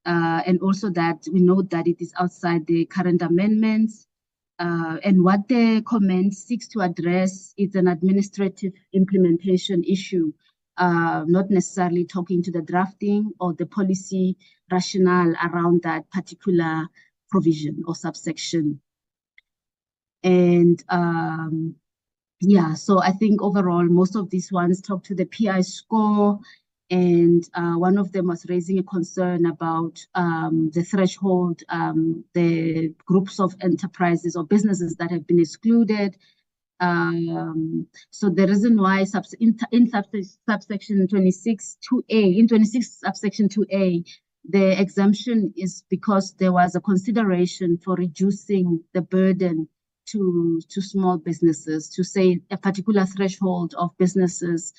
and also that we note that it is outside the current amendments, And what the comment seeks to address is an administrative implementation issue, not necessarily talking to the drafting or the policy rationale around that particular provision or subsection. And yeah, so I think overall, most of these ones talk to the PI score, and one of them was raising a concern about the threshold, the groups of enterprises or businesses that have been excluded. So the reason why in subsection 26 2A, in 26 subsection 2A, the exemption is because there was a consideration for reducing the burden to small businesses, to say a particular threshold of businesses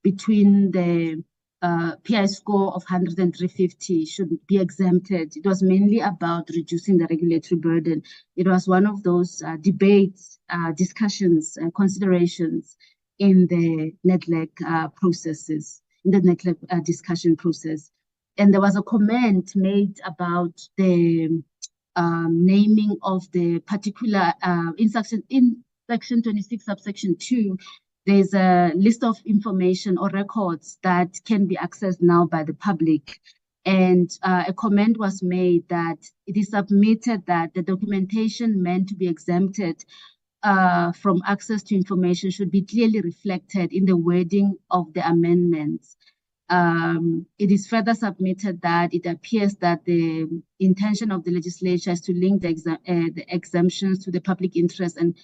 between the PI score of 100 and 350 should be exempted. It was mainly about reducing the regulatory burden. It was one of those debates, discussions, considerations in the NEDLAC processes, in the NEDLAC discussion process. And there was a comment made about the naming of the particular, in section 26, subsection 2, there's a list of information or records that can be accessed now by the public. And a comment was made that it is submitted that the documentation meant to be exempted from access to information should be clearly reflected in the wording of the amendments. It is further submitted that it appears that the intention of the legislature is to link the exemptions to the public interest and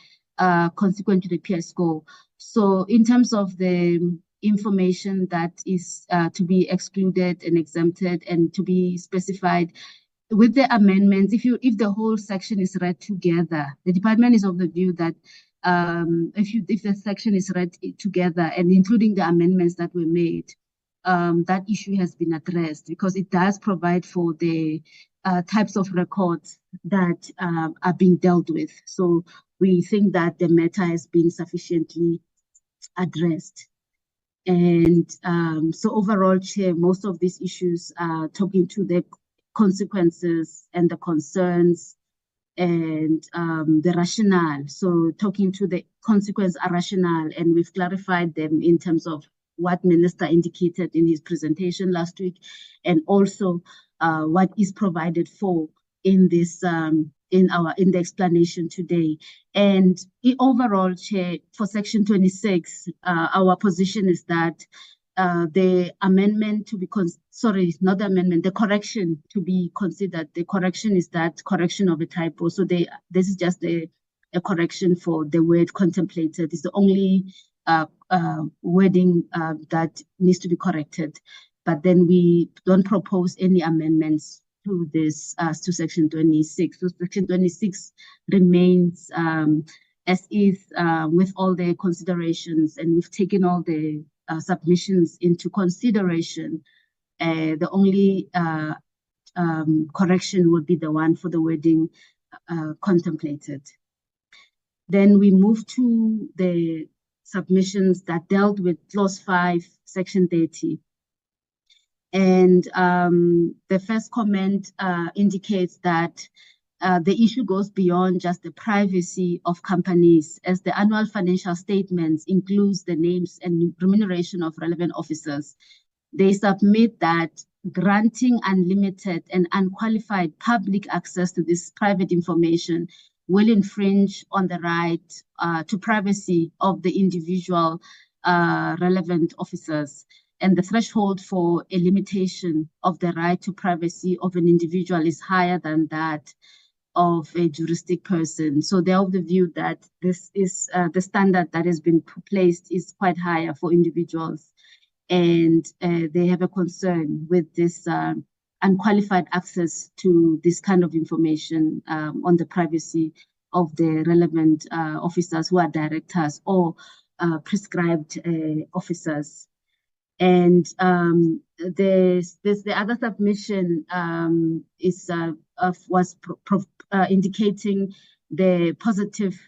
consequent to the PI score. So in terms of the information that is to be excluded and exempted and to be specified with the amendments, if the whole section is read together, the department is of the view that if the section is read together and including the amendments that were made, that issue has been addressed because it does provide for the types of records that are being dealt with. So we think that the matter has been sufficiently addressed. And so overall, Chair, most of these issues are talking to the consequences and the concerns and the rationale. So talking to the consequence rationale, and we've clarified them in terms of what Minister indicated in his presentation last week, and also what is provided for in this in the explanation today. And overall, Chair, for section 26, our position is that the amendment to be not the amendment, the correction to be considered. The correction is that correction of a typo. So this is just a correction for the word contemplated. It's the only wording that needs to be corrected. But then we don't propose any amendments to this, to section 26. So section 26 remains as is with all the considerations, and we've taken all the submissions into consideration. The only correction would be the one for the wording contemplated. Then we move to the submissions that dealt with clause 5, section 30. And the first comment indicates that the issue goes beyond just the privacy of companies, as the annual financial statements includes the names and remuneration of relevant officers. They submit that granting unlimited and unqualified public access to this private information will infringe on the right to privacy of the individual relevant officers. And the threshold for a limitation of the right to privacy of an individual is higher than that of a juristic person. So they're of the view that this is the standard that has been placed is quite higher for individuals. And they have a concern with this unqualified access to this kind of information on the privacy of the relevant officers who are directors or prescribed officers. And the other submission was indicating the positive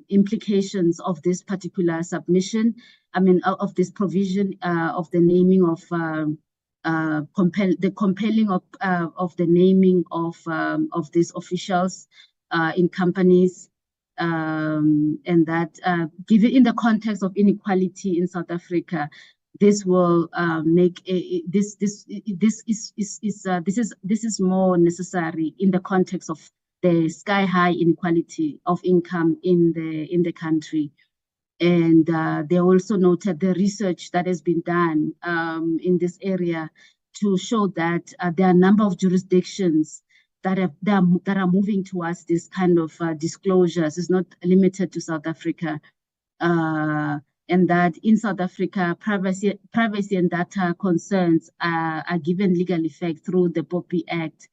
implications of this particular submission. I mean, of this provision of the naming of compelling of the naming of these officials in companies, and that given in the context of inequality in South Africa, this will make this is more necessary in the context of the sky-high inequality of income in the country. And they also noted the research that has been done in this area to show that there are a number of jurisdictions that are moving towards this kind of disclosures. It's not limited to South Africa. And that in South Africa, privacy and data concerns are given legal effect through the POPI Act.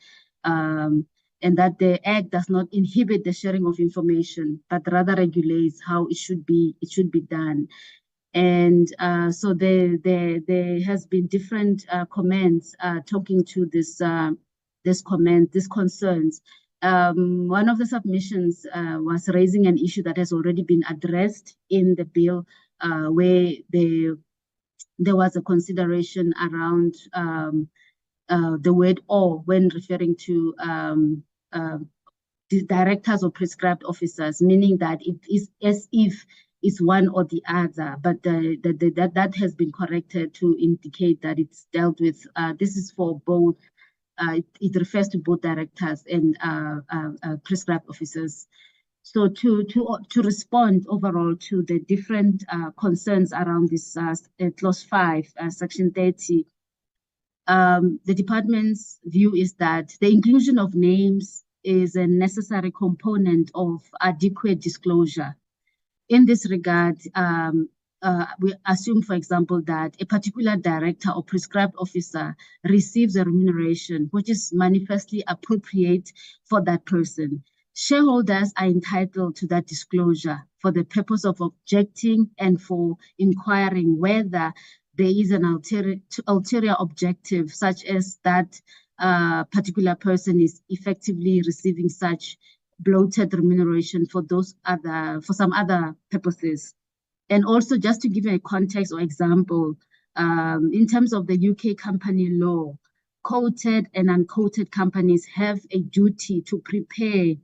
And that the Act does not inhibit the sharing of information, but rather regulates how it should be done. And so there has been different comments talking to this concerns. One of the submissions was raising an issue that has already been addressed in the bill, where there was a consideration around the word "or" when referring to the directors or prescribed officers, meaning that it is as if it's one or the other, but that has been corrected to indicate that it's dealt with. This is for both. It refers to both directors and prescribed officers. So to respond overall to the different concerns around this clause 5, section 30, the department's view is that the inclusion of names is a necessary component of adequate disclosure. In this regard, we assume, for example, that a particular director or prescribed officer receives a remuneration which is manifestly appropriate for that person. Shareholders are entitled to that disclosure for the purpose of objecting and for inquiring whether there is an ulterior objective, such as that particular person is effectively receiving such bloated remuneration for some other purposes. And also, just to give you a context or example, in terms of the UK company law, quoted and unquoted companies have a duty to prepare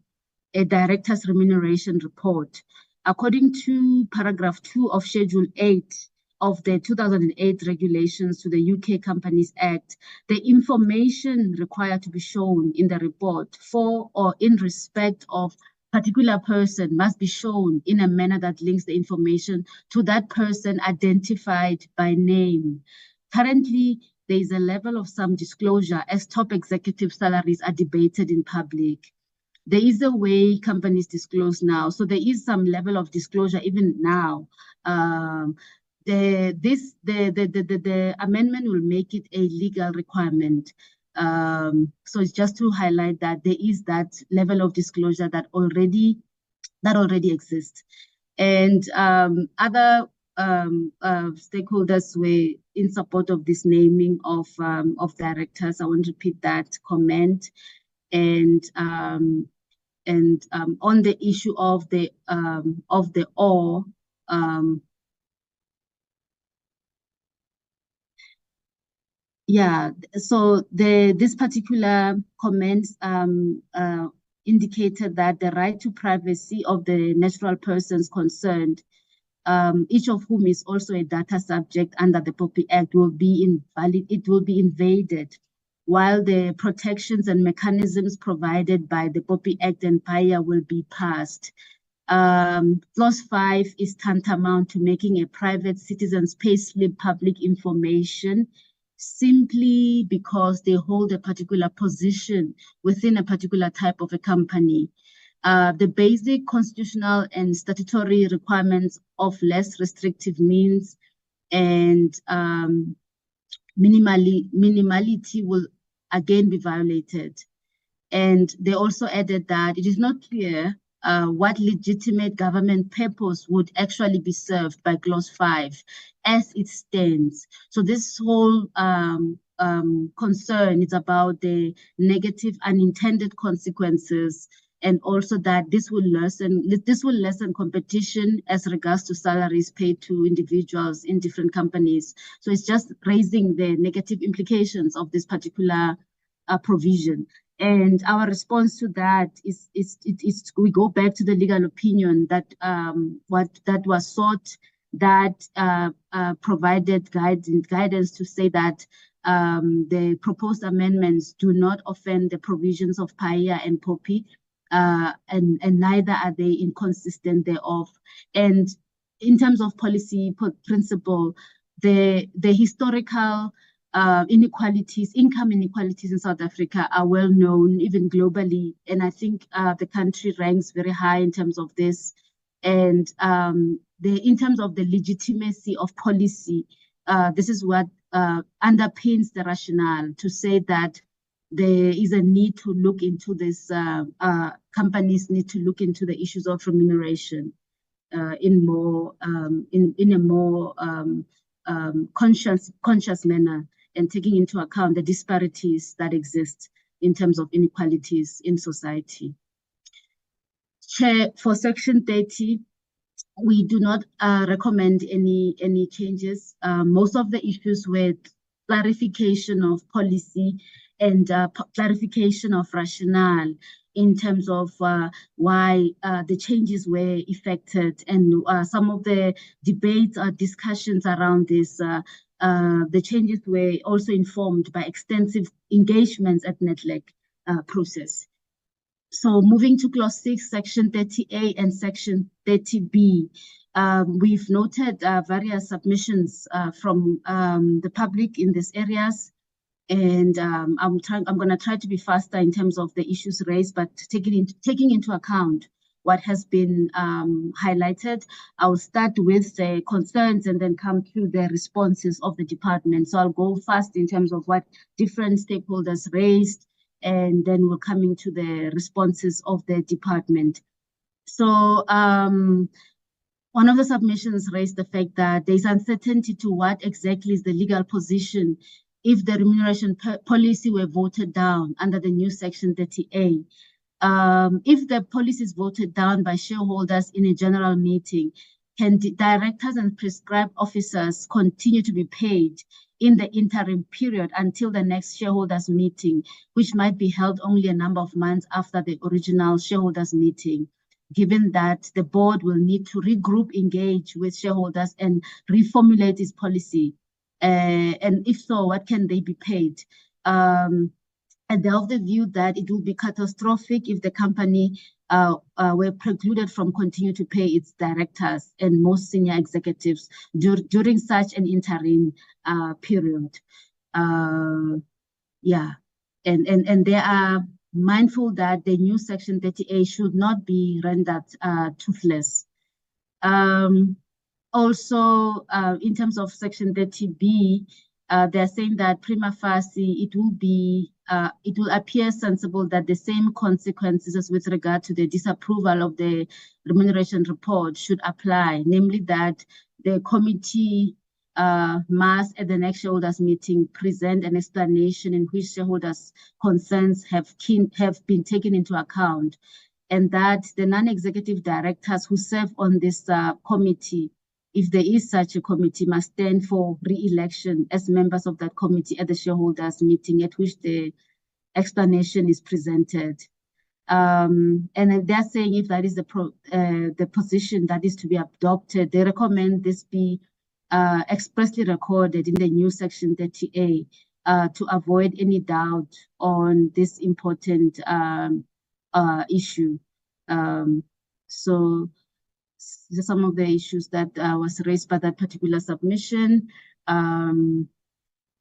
a director's remuneration report. According to paragraph 2 of Schedule 8 of the 2008 regulations to the UK Companies Act, the information required to be shown in the report for or in respect of particular person must be shown in a manner that links the information to that person identified by name. Currently, there is a level of some disclosure as top executive salaries are debated in public. There is a way companies disclose now, so there is some level of disclosure even now. The amendment will make it a legal requirement. So it's just to highlight that there is that level of disclosure that already exists. And other stakeholders were in support of this naming of directors. I want to repeat that comment. And on the issue of the or, yeah, so this particular comment indicated that the right to privacy of the natural persons concerned, each of whom is also a data subject under the POPI Act, will be invaded, while the protections and mechanisms provided by the POPI Act and PAIA will be passed. Clause 5 is tantamount to making a private citizen's payslip public information simply because they hold a particular position within a particular type of a company. The basic constitutional and statutory requirements of less restrictive means and minimality will again be violated. And they also added that it is not clear what legitimate government purpose would actually be served by clause 5 as it stands. So this whole concern is about the negative unintended consequences, and also that this will lessen competition as regards to salaries paid to individuals in different companies. So it's just raising the negative implications of this particular provision. And our response to that is we go back to the legal opinion that that was sought, that provided guidance to say that the proposed amendments do not offend the provisions of PAIA and POPI, and neither are they inconsistent thereof. And in terms of policy principle, the historical inequalities, income inequalities in South Africa are well known, even globally. And I think the country ranks very high in terms of this. And in terms of the legitimacy of policy, this is what underpins the rationale to say that there is a need to look into this, companies need to look into the issues of remuneration in a more conscious manner, and taking into account the disparities that exist in terms of inequalities in society. Chair, for Section 30, we do not recommend any changes. Most of the issues with clarification of policy and clarification of rationale in terms of why the changes were effected, and some of the debates or discussions around this, the changes were also informed by extensive engagements at NETLEC process. So moving to Clause 6, Section 30A and Section 30B, we've noted various submissions from the public in these areas. And I'm going to try to be faster in terms of the issues raised, but taking into account what has been highlighted. I'll start with the concerns and then come to the responses of the department. So I'll go fast in terms of what different stakeholders raised, and then we'll come into the responses of the department. So one of the submissions raised the fact that there's uncertainty to what exactly is the legal position if the remuneration policy were voted down under the new Section 30A. If the policy is voted down by shareholders in a general meeting, can the directors and prescribed officers continue to be paid in the interim period until the next shareholders meeting, which might be held only a number of months after the original shareholders meeting, given that the board will need to regroup, engage with shareholders and reformulate its policy? And if so, what can they be paid? And they're of the view that it will be catastrophic if the company were precluded from continuing to pay its directors and most senior executives during such an interim period. Yeah, and they are mindful that the new Section 30A should not be rendered toothless. Also, in terms of Section 30B, they're saying that prima facie it will appear sensible that the same consequences as with regard to the disapproval of the remuneration report should apply, namely that the committee must at the next shareholders meeting present an explanation in which shareholders' concerns have been taken into account, and that the non-executive directors who serve on this committee, if there is such a committee, must stand for re-election as members of that committee at the shareholders meeting at which the explanation is presented. And they're saying if that is the position that is to be adopted, they recommend this be expressly recorded in the new Section 30A to avoid any doubt on this important issue. So some of the issues that was raised by that particular submission. And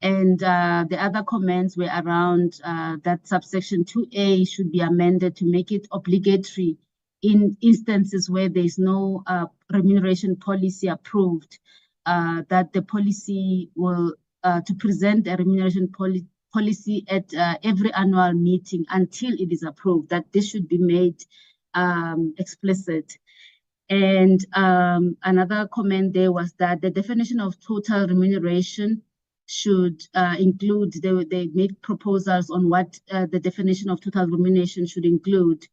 the other comments were around that subsection 2A should be amended to make it obligatory in instances where there is no remuneration policy approved, that the policy will to present a remuneration policy at every annual meeting until it is approved, that this should be made explicit. And another comment there was that the definition of total remuneration should include, they made proposals on what the definition of total remuneration should include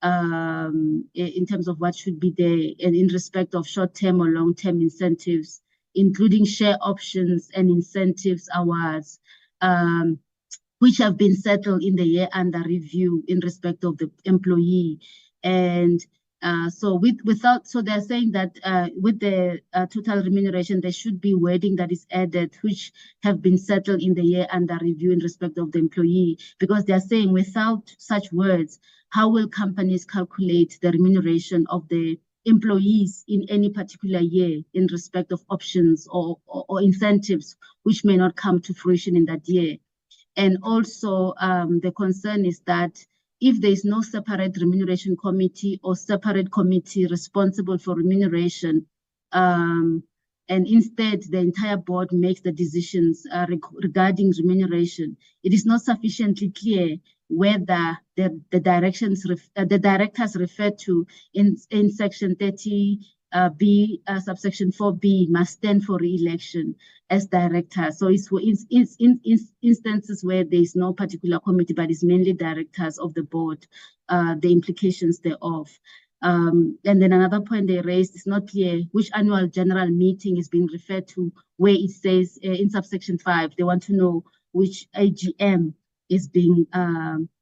in terms of what should be there in respect of short-term or long-term incentives, including share options and incentives awards. which have been settled in the year under review in respect of the employee. And so they're saying that with the total remuneration, there should be wording that is added, which have been settled in the year under review in respect of the employee, because they're saying without such words, how will companies calculate the remuneration of the employees in any particular year in respect of options or incentives, which may not come to fruition in that year? And also the concern is that if there is no separate remuneration committee or separate committee responsible for remuneration, and instead the entire board makes the decisions regarding remuneration, it is not sufficiently clear whether the directors referred to in section 30 B subsection 4B must stand for re-election as director. So it's in instances where there is no particular committee, but it's mainly directors of the board, the implications thereof. And then another point they raised, is not clear which annual general meeting is being referred to, where it says in subsection 5, they want to know which AGM is being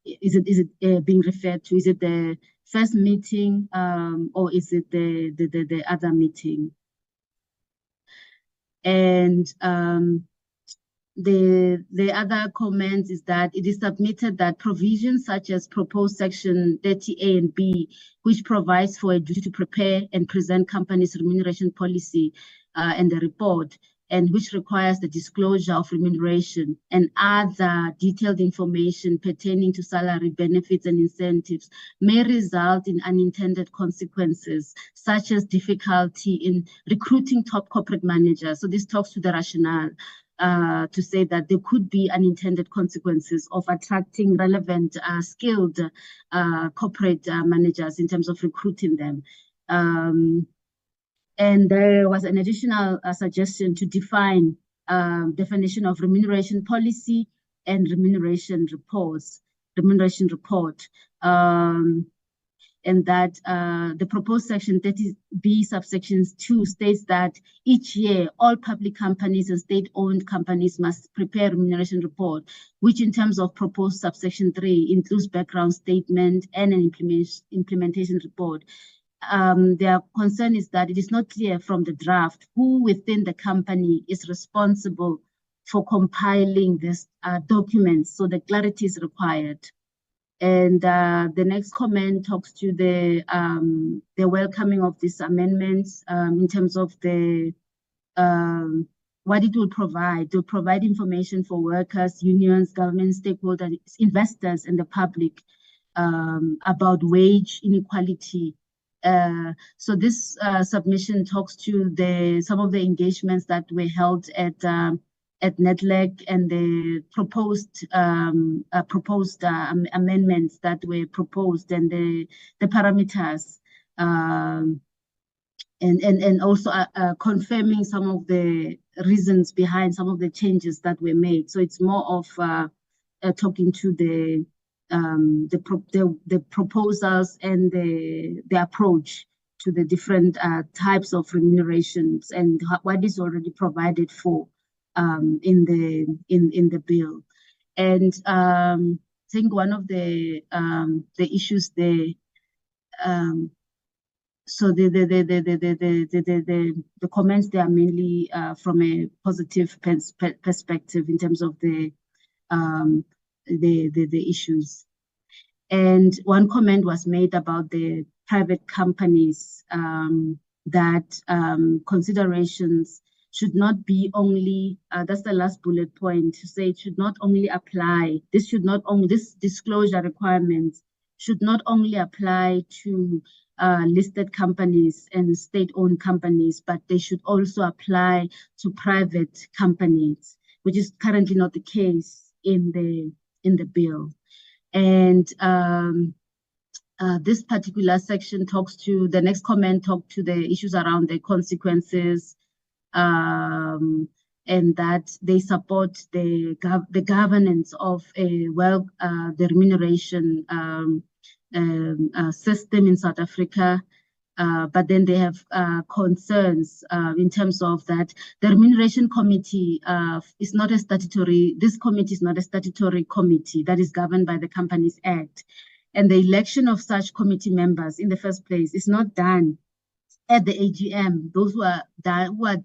being referred to. Is it the first meeting or is it the other meeting? And the other comment is that it is submitted that provisions such as proposed section 30A and B, which provides for a duty to prepare and present companies' remuneration policy and the report, and which requires the disclosure of remuneration and other detailed information pertaining to salary, benefits, and incentives, may result in unintended consequences, such as difficulty in recruiting top corporate managers. So this talks to the rationale to say that there could be unintended consequences of attracting relevant, skilled corporate managers in terms of recruiting them. And there was an additional suggestion to define definition of remuneration policy and remuneration report. And that the proposed section 30B subsections 2 states that each year all public companies and state-owned companies must prepare a remuneration report, which in terms of proposed subsection 3 includes background statement and an implementation report. Their concern is that it is not clear from the draft who within the company is responsible for compiling this document, so the clarity is required. And the next comment talks to the welcoming of these amendments in terms of the what it will provide. It will provide information for workers, unions, government stakeholders, investors, and the public about wage inequality. So this submission talks to some of the engagements that were held at NEDLEC and the proposed amendments that were proposed and the parameters, and also confirming some of the reasons behind some of the changes that were made. So it's more of talking to the proposals and the approach to the different types of remunerations and what is already provided for in the bill. And I think one of the issues there, so the comments there are mainly from a positive perspective in terms of the issues. And one comment was made about the private companies, that considerations should not be only, that's the last bullet point, to say it should not only apply, this disclosure requirements should not only apply to listed companies and state-owned companies, but they should also apply to private companies, which is currently not the case in the bill. And this particular section the next comment talked to the issues around the consequences, and that they support the governance of the remuneration system in South Africa, But then they have concerns in terms of that the remuneration committee is not a statutory, this committee is not a statutory committee that is governed by the Companies Act. And the election of such committee members in the first place is not done at the AGM, those who are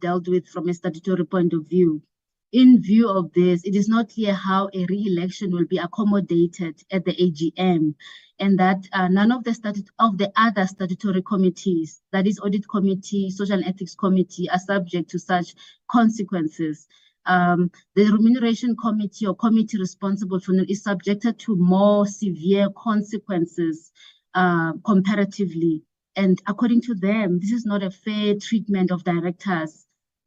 dealt with from a statutory point of view. In view of this, it is not clear how a re-election will be accommodated at the AGM, and that none of the other statutory committees, that is Audit Committee, Social and Ethics Committee, are subject to such consequences. The Remuneration Committee or committee responsible for it is subjected to more severe consequences comparatively. And according to them, this is not a fair treatment of directors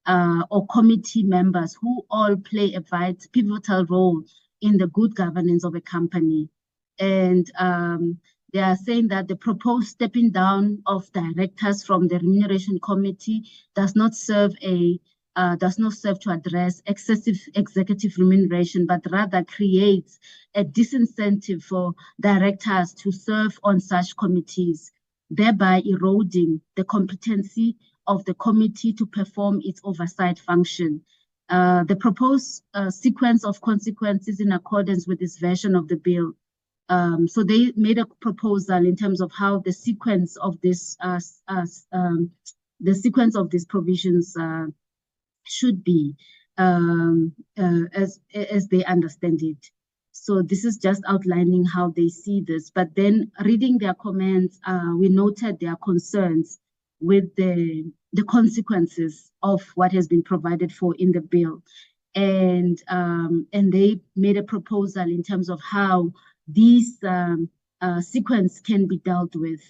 or committee members who all play a pivotal role in the good governance of a company. And they are saying that the proposed stepping down of directors from the Remuneration Committee does not serve to address excessive executive remuneration, but rather creates a disincentive for directors to serve on such committees, thereby eroding the competency of the committee to perform its oversight function. The proposed sequence of consequences in accordance with this version of the bill. So they made a proposal in terms of how the sequence of this these provisions should be as they understand it. So this is just outlining how they see this. But then reading their comments, we noted their concerns with the consequences of what has been provided for in the bill. And they made a proposal in terms of how these sequence can be dealt with.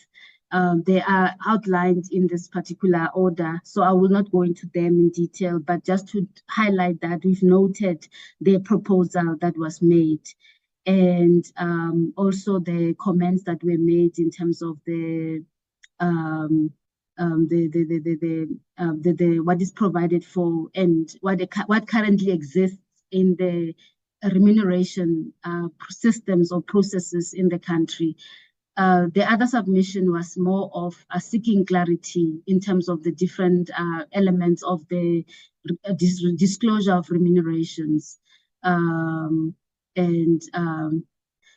They are outlined in this particular order, so I will not go into them in detail, but just to highlight that we've noted the proposal that was made, and also the comments that were made in terms of what is provided for and what currently exists in the remuneration systems or processes in the country. The other submission was more of seeking clarity in terms of the different elements of the disclosure of remunerations.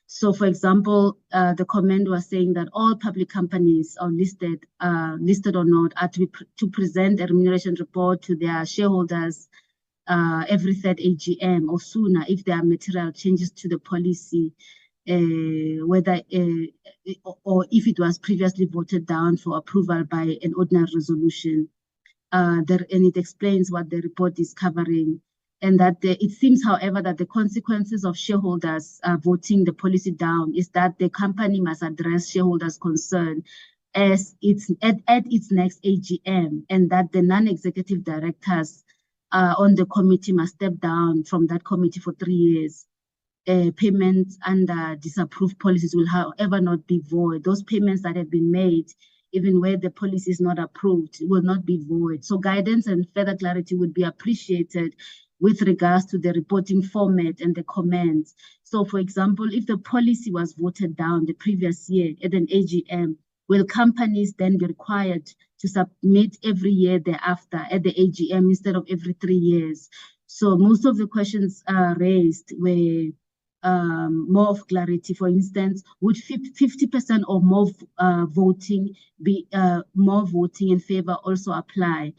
So, for example, the comment was saying that all public companies are listed or not are to present a remuneration report to their shareholders every third AGM or sooner if there are material changes to the policy, whether or if it was previously voted down for approval by an ordinary resolution. And it explains what the report is covering, and that it seems, however, that the consequences of shareholders voting the policy down is that the company must address shareholders' concern at its next AGM, and that the non-executive directors on the committee must step down from that committee for 3 years. Payments under disapproved policies will, however, not be void. Those payments that have been made, even where the policy is not approved, will not be void. So guidance and further clarity would be appreciated with regards to the reporting format and the comments. So, for example, if the policy was voted down the previous year at an AGM, will companies then be required to submit every year thereafter at the AGM instead of every 3 years? So most of the questions raised were more of clarity. For instance, would 50% or more voting in favor also apply?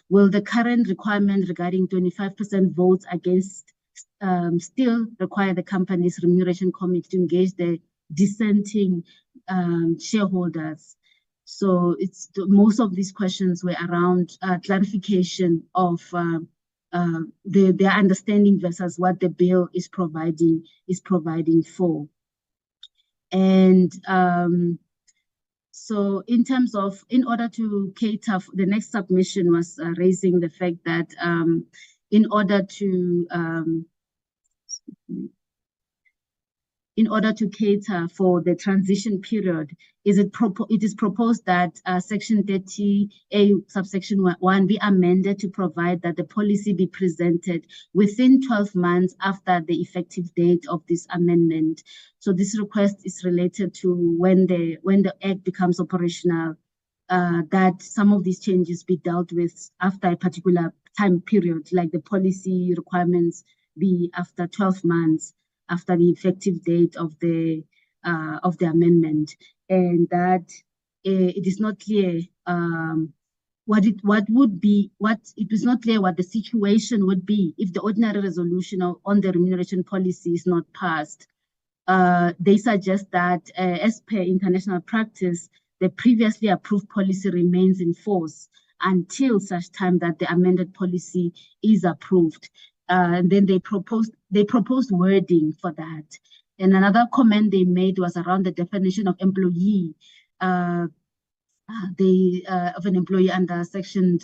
Will the current requirement regarding 25% votes against still require the company's remuneration committee to engage the dissenting shareholders? So most of these questions were around clarification of their understanding versus what the bill is providing for. And so in terms of, in order to cater, the next submission was raising the fact that in order to cater for the transition period, it is proposed that Section 30A, subsection 1 be amended to provide that the policy be presented within 12 months after the effective date of this amendment. So this request is related to when the Act becomes operational. that some of these changes be dealt with after a particular time period, like the policy requirements be after 12 months after the effective date of the amendment, and that it is not clear it is not clear what the situation would be if the ordinary resolution on the remuneration policy is not passed. They suggest that as per international practice, the previously approved policy remains in force until such time that the amended policy is approved. And then they proposed wording for that. And another comment they made was around the definition of employee. Of an employee under Section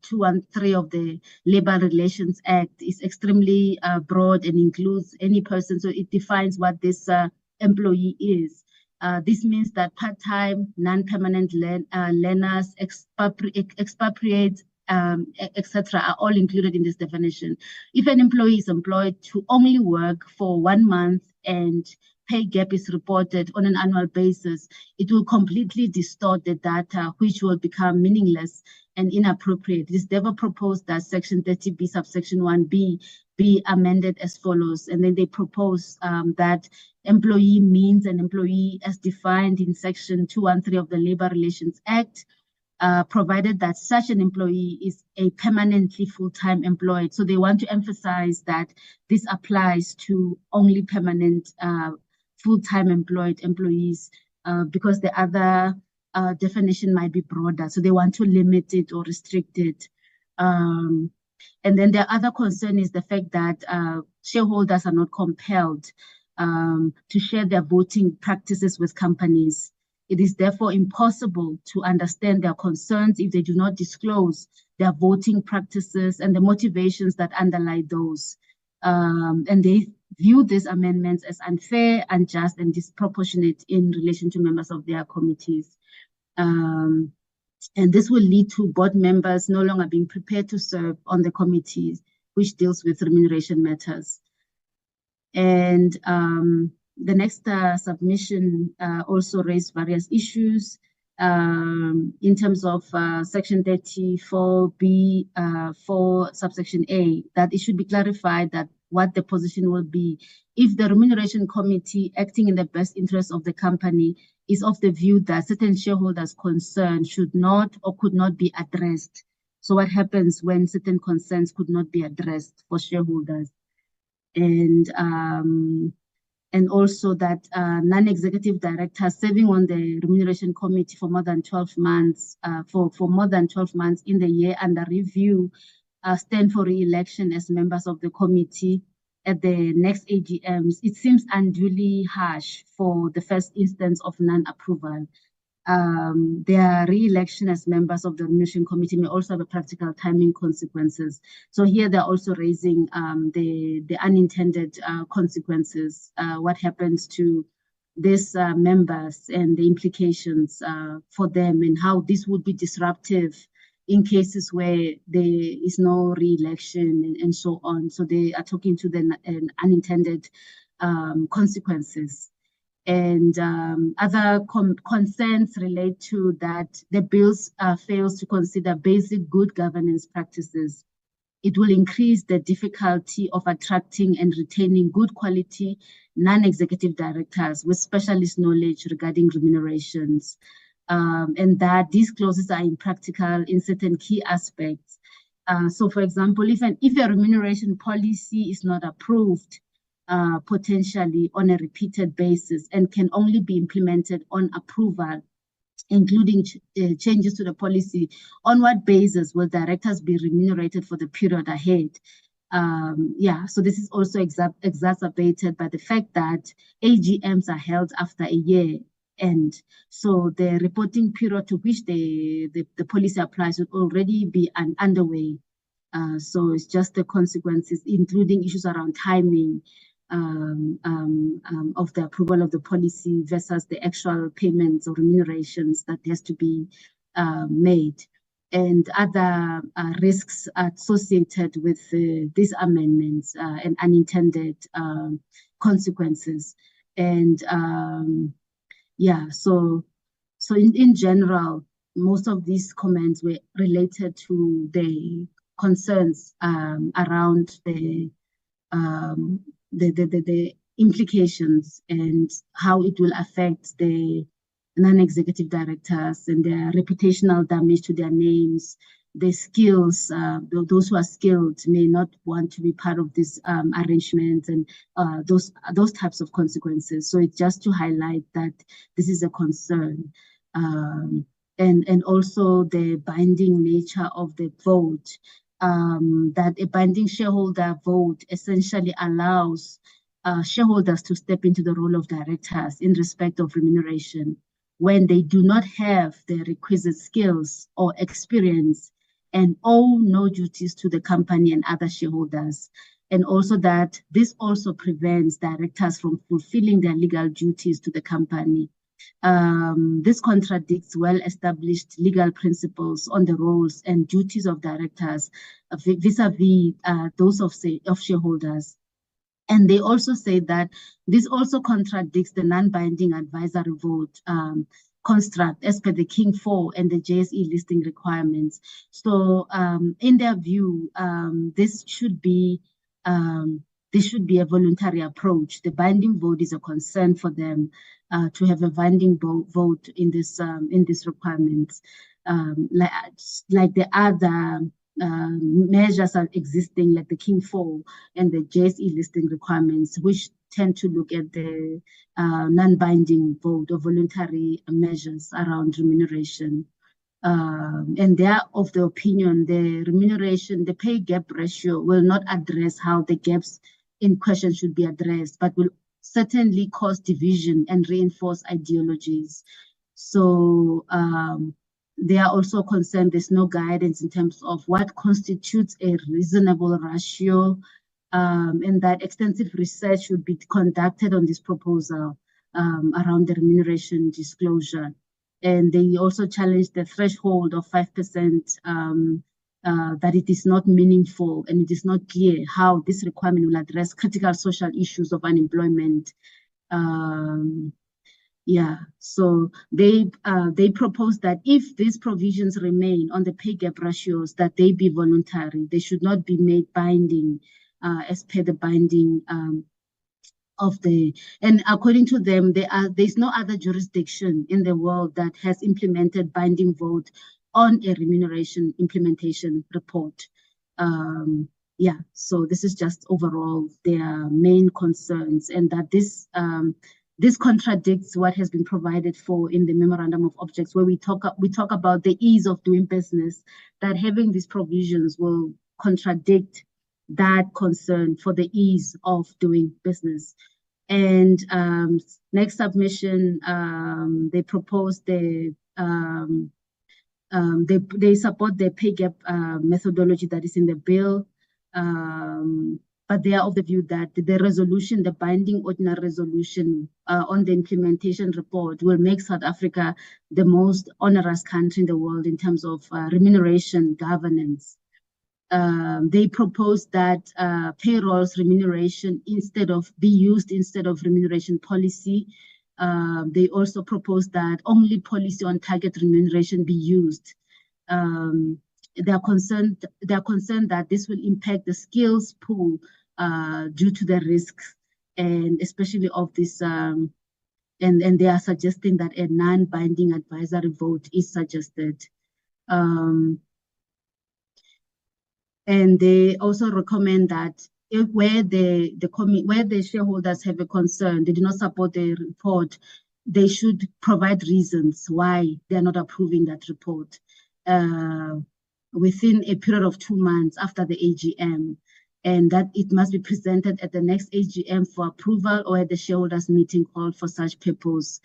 213 of the Labor Relations Act is extremely broad and includes any person. So it defines what this employee is. This means that part-time, non-permanent learners, expatriates, etc., are all included in this definition. If an employee is employed to only work for 1 month and pay gap is reported on an annual basis, it will completely distort the data, which will become meaningless and inappropriate. It is therefore proposed that Section 30B, subsection 1B, be amended as follows. And then they propose that employee means an employee as defined in Section 213 of the Labor Relations Act, provided that such an employee is a permanently full-time employed. So they want to emphasize that this applies to only permanent full-time employed employees because the other definition might be broader. So they want to limit it or restrict it. And then the other concern is the fact that shareholders are not compelled to share their voting practices with companies. It is therefore impossible to understand their concerns if they do not disclose their voting practices and the motivations that underlie those. And they view these amendments as unfair, unjust, and disproportionate in relation to members of their committees. And this will lead to board members no longer being prepared to serve on the committees which deals with remuneration matters. And the next submission also raised various issues in terms of Section 34B, 4 subsection A, that it should be clarified that what the position will be if the remuneration committee acting in the best interest of the company is of the view that certain shareholders' concerns should not or could not be addressed. So what happens when certain concerns could not be addressed for shareholders? And also that non-executive directors serving on the remuneration committee for more than 12 months, for more than 12 months in the year under review, stand for re-election as members of the committee at the next AGMs. It seems unduly harsh for the first instance of non-approval. Their re-election as members of the remuneration committee may also have practical timing consequences. So here they're also raising the unintended consequences, what happens to these members and the implications for them, and how this would be disruptive in cases where there is no re-election and so on. So they are talking to the unintended consequences. And other concerns relate to that the bills fails to consider basic good governance practices. It will increase the difficulty of attracting and retaining good quality non-executive directors with specialist knowledge regarding remunerations. And that these clauses are impractical in certain key aspects. So for example, if a remuneration policy is not approved potentially on a repeated basis and can only be implemented on approval, including changes to the policy, on what basis will directors be remunerated for the period ahead? So this is also exacerbated by the fact that AGMs are held after a year. And so the reporting period to which the policy applies would already be underway. So it's just the consequences, including issues around timing of the approval of the policy versus the actual payments or remunerations that has to be made, and other risks associated with these amendments and unintended consequences. And so in general, most of these comments were related to the concerns around the implications and how it will affect the non-executive directors and their reputational damage to their names, the skills, those who are skilled may not want to be part of this arrangement, and those types of consequences. So it's just to highlight that this is a concern. And also the binding nature of the vote, that a binding shareholder vote essentially allows shareholders to step into the role of directors in respect of remuneration when they do not have the requisite skills or experience and owe no duties to the company and other shareholders. And also that this also prevents directors from fulfilling their legal duties to the company. This contradicts well-established legal principles on the roles and duties of directors vis-a-vis those of shareholders. And they also say that this also contradicts the non-binding advisory vote construct as per the King 4 and the JSE listing requirements. So in their view, this should be a voluntary approach. The binding vote is a concern for them to have a binding vote in this requirements, like the other measures are existing, like the King 4 and the JSE listing requirements, which tend to look at the non-binding vote or voluntary measures around remuneration. And they are of the opinion the remuneration, the pay gap ratio will not address how the gaps in question should be addressed, but will certainly cause division and reinforce ideologies. So they are also concerned there's no guidance in terms of what constitutes a reasonable ratio, and that extensive research should be conducted on this proposal around the remuneration disclosure. And they also challenge the threshold of 5%, that it is not meaningful and it is not clear how this requirement will address critical social issues of unemployment. Yeah, so they propose that if these provisions remain on the pay gap ratios, that they be voluntary. They should not be made binding as per the binding of the, and according to them, there's no other jurisdiction in the world that has implemented binding vote on a remuneration implementation report. Yeah, so this is just overall their main concerns, and that this contradicts what has been provided for in the memorandum of objects, where we talk about the ease of doing business, that having these provisions will contradict that concern for the ease of doing business. And next submission, they propose they support the pay gap methodology that is in the bill, but they are of the view that the resolution, the binding ordinary resolution on the implementation report, will make South Africa the most onerous country in the world in terms of remuneration governance. They propose that payrolls remuneration be used instead of remuneration policy. They also propose that only policy on target remuneration be used. They are concerned that this will impact the skills pool due to the risks, and especially of this. And they are suggesting that a non-binding advisory vote is suggested. And they also recommend that where the shareholders have a concern, they do not support the report, they should provide reasons why they are not approving that report within a period of 2 months after the AGM, and that it must be presented at the next AGM for approval or at the shareholders meeting called for such purpose.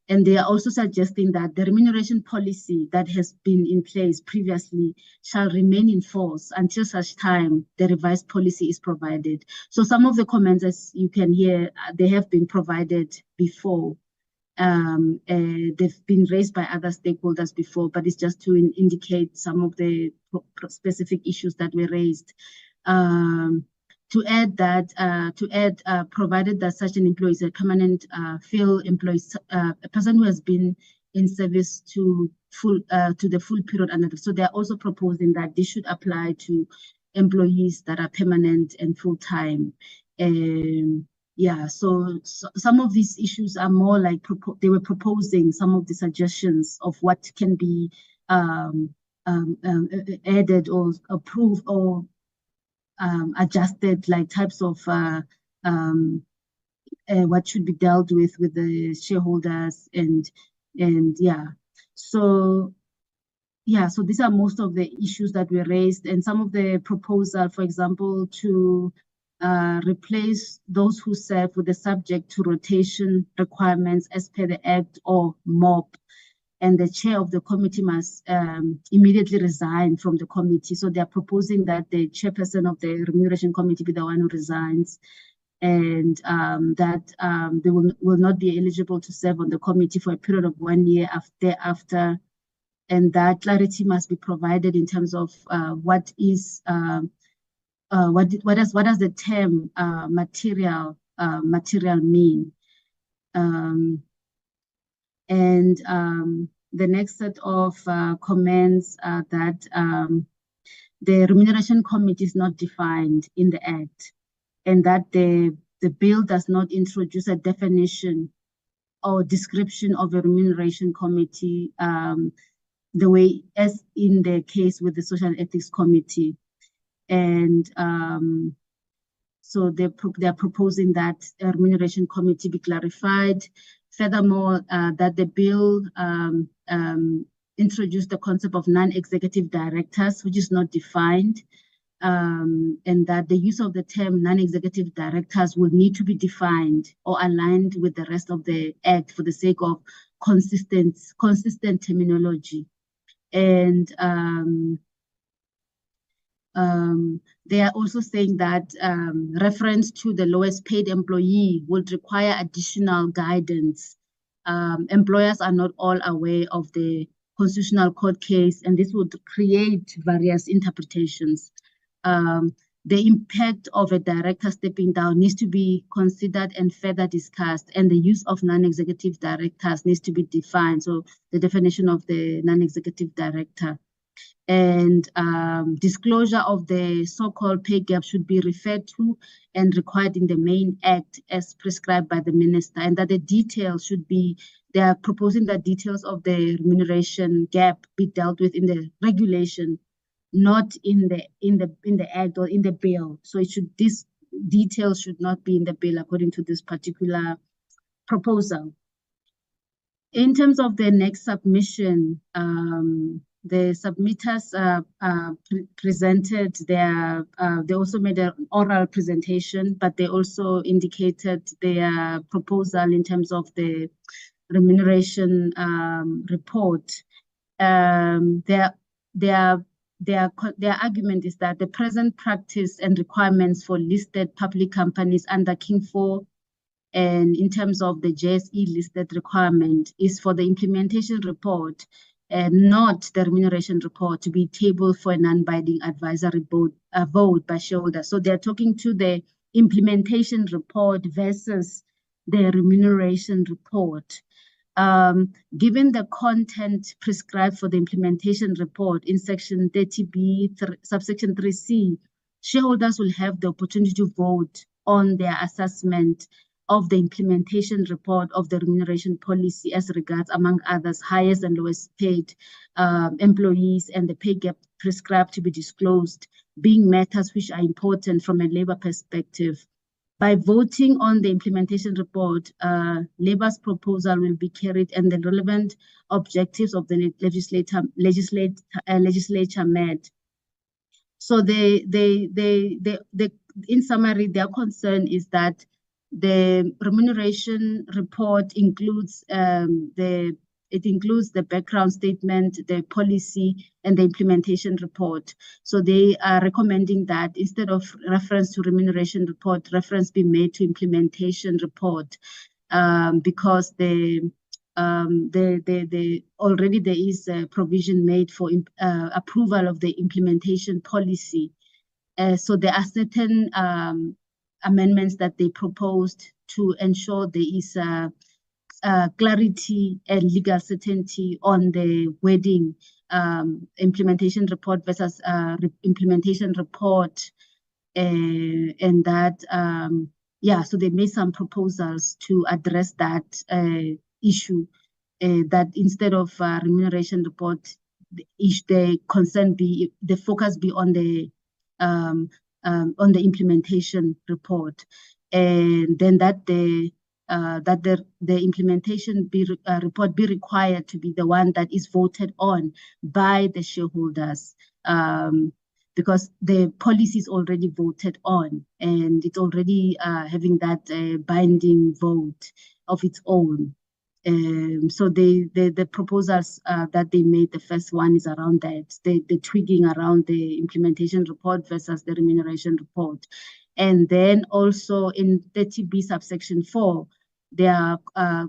And they are also suggesting that the remuneration policy that has been in place previously shall remain in force until such time the revised policy is provided. So some of the comments, as you can hear, they have been provided before. They've been raised by other stakeholders before, but it's just to indicate some of the specific issues that were raised. To add that, provided that such an employee is a permanent field employee, a person who has been in service to the full period under. So they are also proposing that this should apply to employees that are permanent and full-time. Yeah, so some of these issues are more like they were proposing some of the suggestions of what can be added or approved or adjusted, like types of what should be dealt with the shareholders and yeah. So yeah, so these are most of the issues that were raised, and some of the proposal, for example, to replace those who serve with the subject to rotation requirements as per the Act or MOP, and the chair of the committee must immediately resign from the committee. So they are proposing that the chairperson of the remuneration committee be the one who resigns, and that they will not be eligible to serve on the committee for a period of 1 year thereafter. And that clarity must be provided in terms of what does the term material mean. The next set of comments are that the remuneration committee is not defined in the Act, and that the bill does not introduce a definition or description of a remuneration committee the way as in the case with the Social Ethics Committee. And so they're proposing that a remuneration committee be clarified. Furthermore, that the bill introduced the concept of non-executive directors, which is not defined, and that the use of the term non-executive directors will need to be defined or aligned with the rest of the Act for the sake of consistent terminology. And they are also saying that reference to the lowest paid employee would require additional guidance. Employers are not all aware of the Constitutional Court case, and this would create various interpretations. The impact of a director stepping down needs to be considered and further discussed, and the use of non-executive directors needs to be defined. So the definition of the non-executive director. And disclosure of the so-called pay gap should be referred to and required in the main Act as prescribed by the minister, and that the details should be, they are proposing that details of the remuneration gap be dealt with in the regulation, not in the Act or in the bill. So this details should not be in the bill according to this particular proposal. In terms of the next submission, the submitters presented their, they also made an oral presentation, but they also indicated their proposal in terms of the remuneration report. Their argument is that the present practice and requirements for listed public companies under King 4 and in terms of the JSE listed requirement is for the implementation report and not the remuneration report to be tabled for a non-binding advisory vote by shareholders. So they're talking to the implementation report versus the remuneration report. Given the content prescribed for the implementation report in section 30B, subsection 3C, shareholders will have the opportunity to vote on their assessment of the implementation report of the remuneration policy as regards, among others, highest and lowest paid employees and the pay gap prescribed to be disclosed, being matters which are important from a labor perspective. By voting on the implementation report, Labour's proposal will be carried and the relevant objectives of the legislature met. So in summary, their concern is that the remuneration report includes the background statement, the policy, and the implementation report. So they are recommending that instead of reference to remuneration report, reference be made to implementation report, because already there is a provision made for approval of the implementation policy. So there are certain amendments that they proposed to ensure there is clarity and legal certainty on the wording, implementation report versus implementation report, and that so they made some proposals to address that issue, that instead of remuneration report, the focus be on the implementation report, and then that the implementation report be required to be the one that is voted on by the shareholders, because the policy is already voted on and it's already having that binding vote of its own. So the proposals that they made, the first one is around that, the tweaking around the implementation report versus the remuneration report. And then also in 30B subsection 4, they are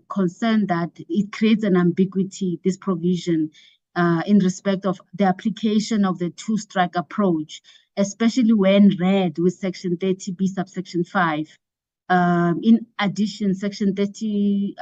concerned that it creates an ambiguity, this provision, in respect of the application of the two-strike approach, especially when read with section 30B subsection 5. In addition, section 4B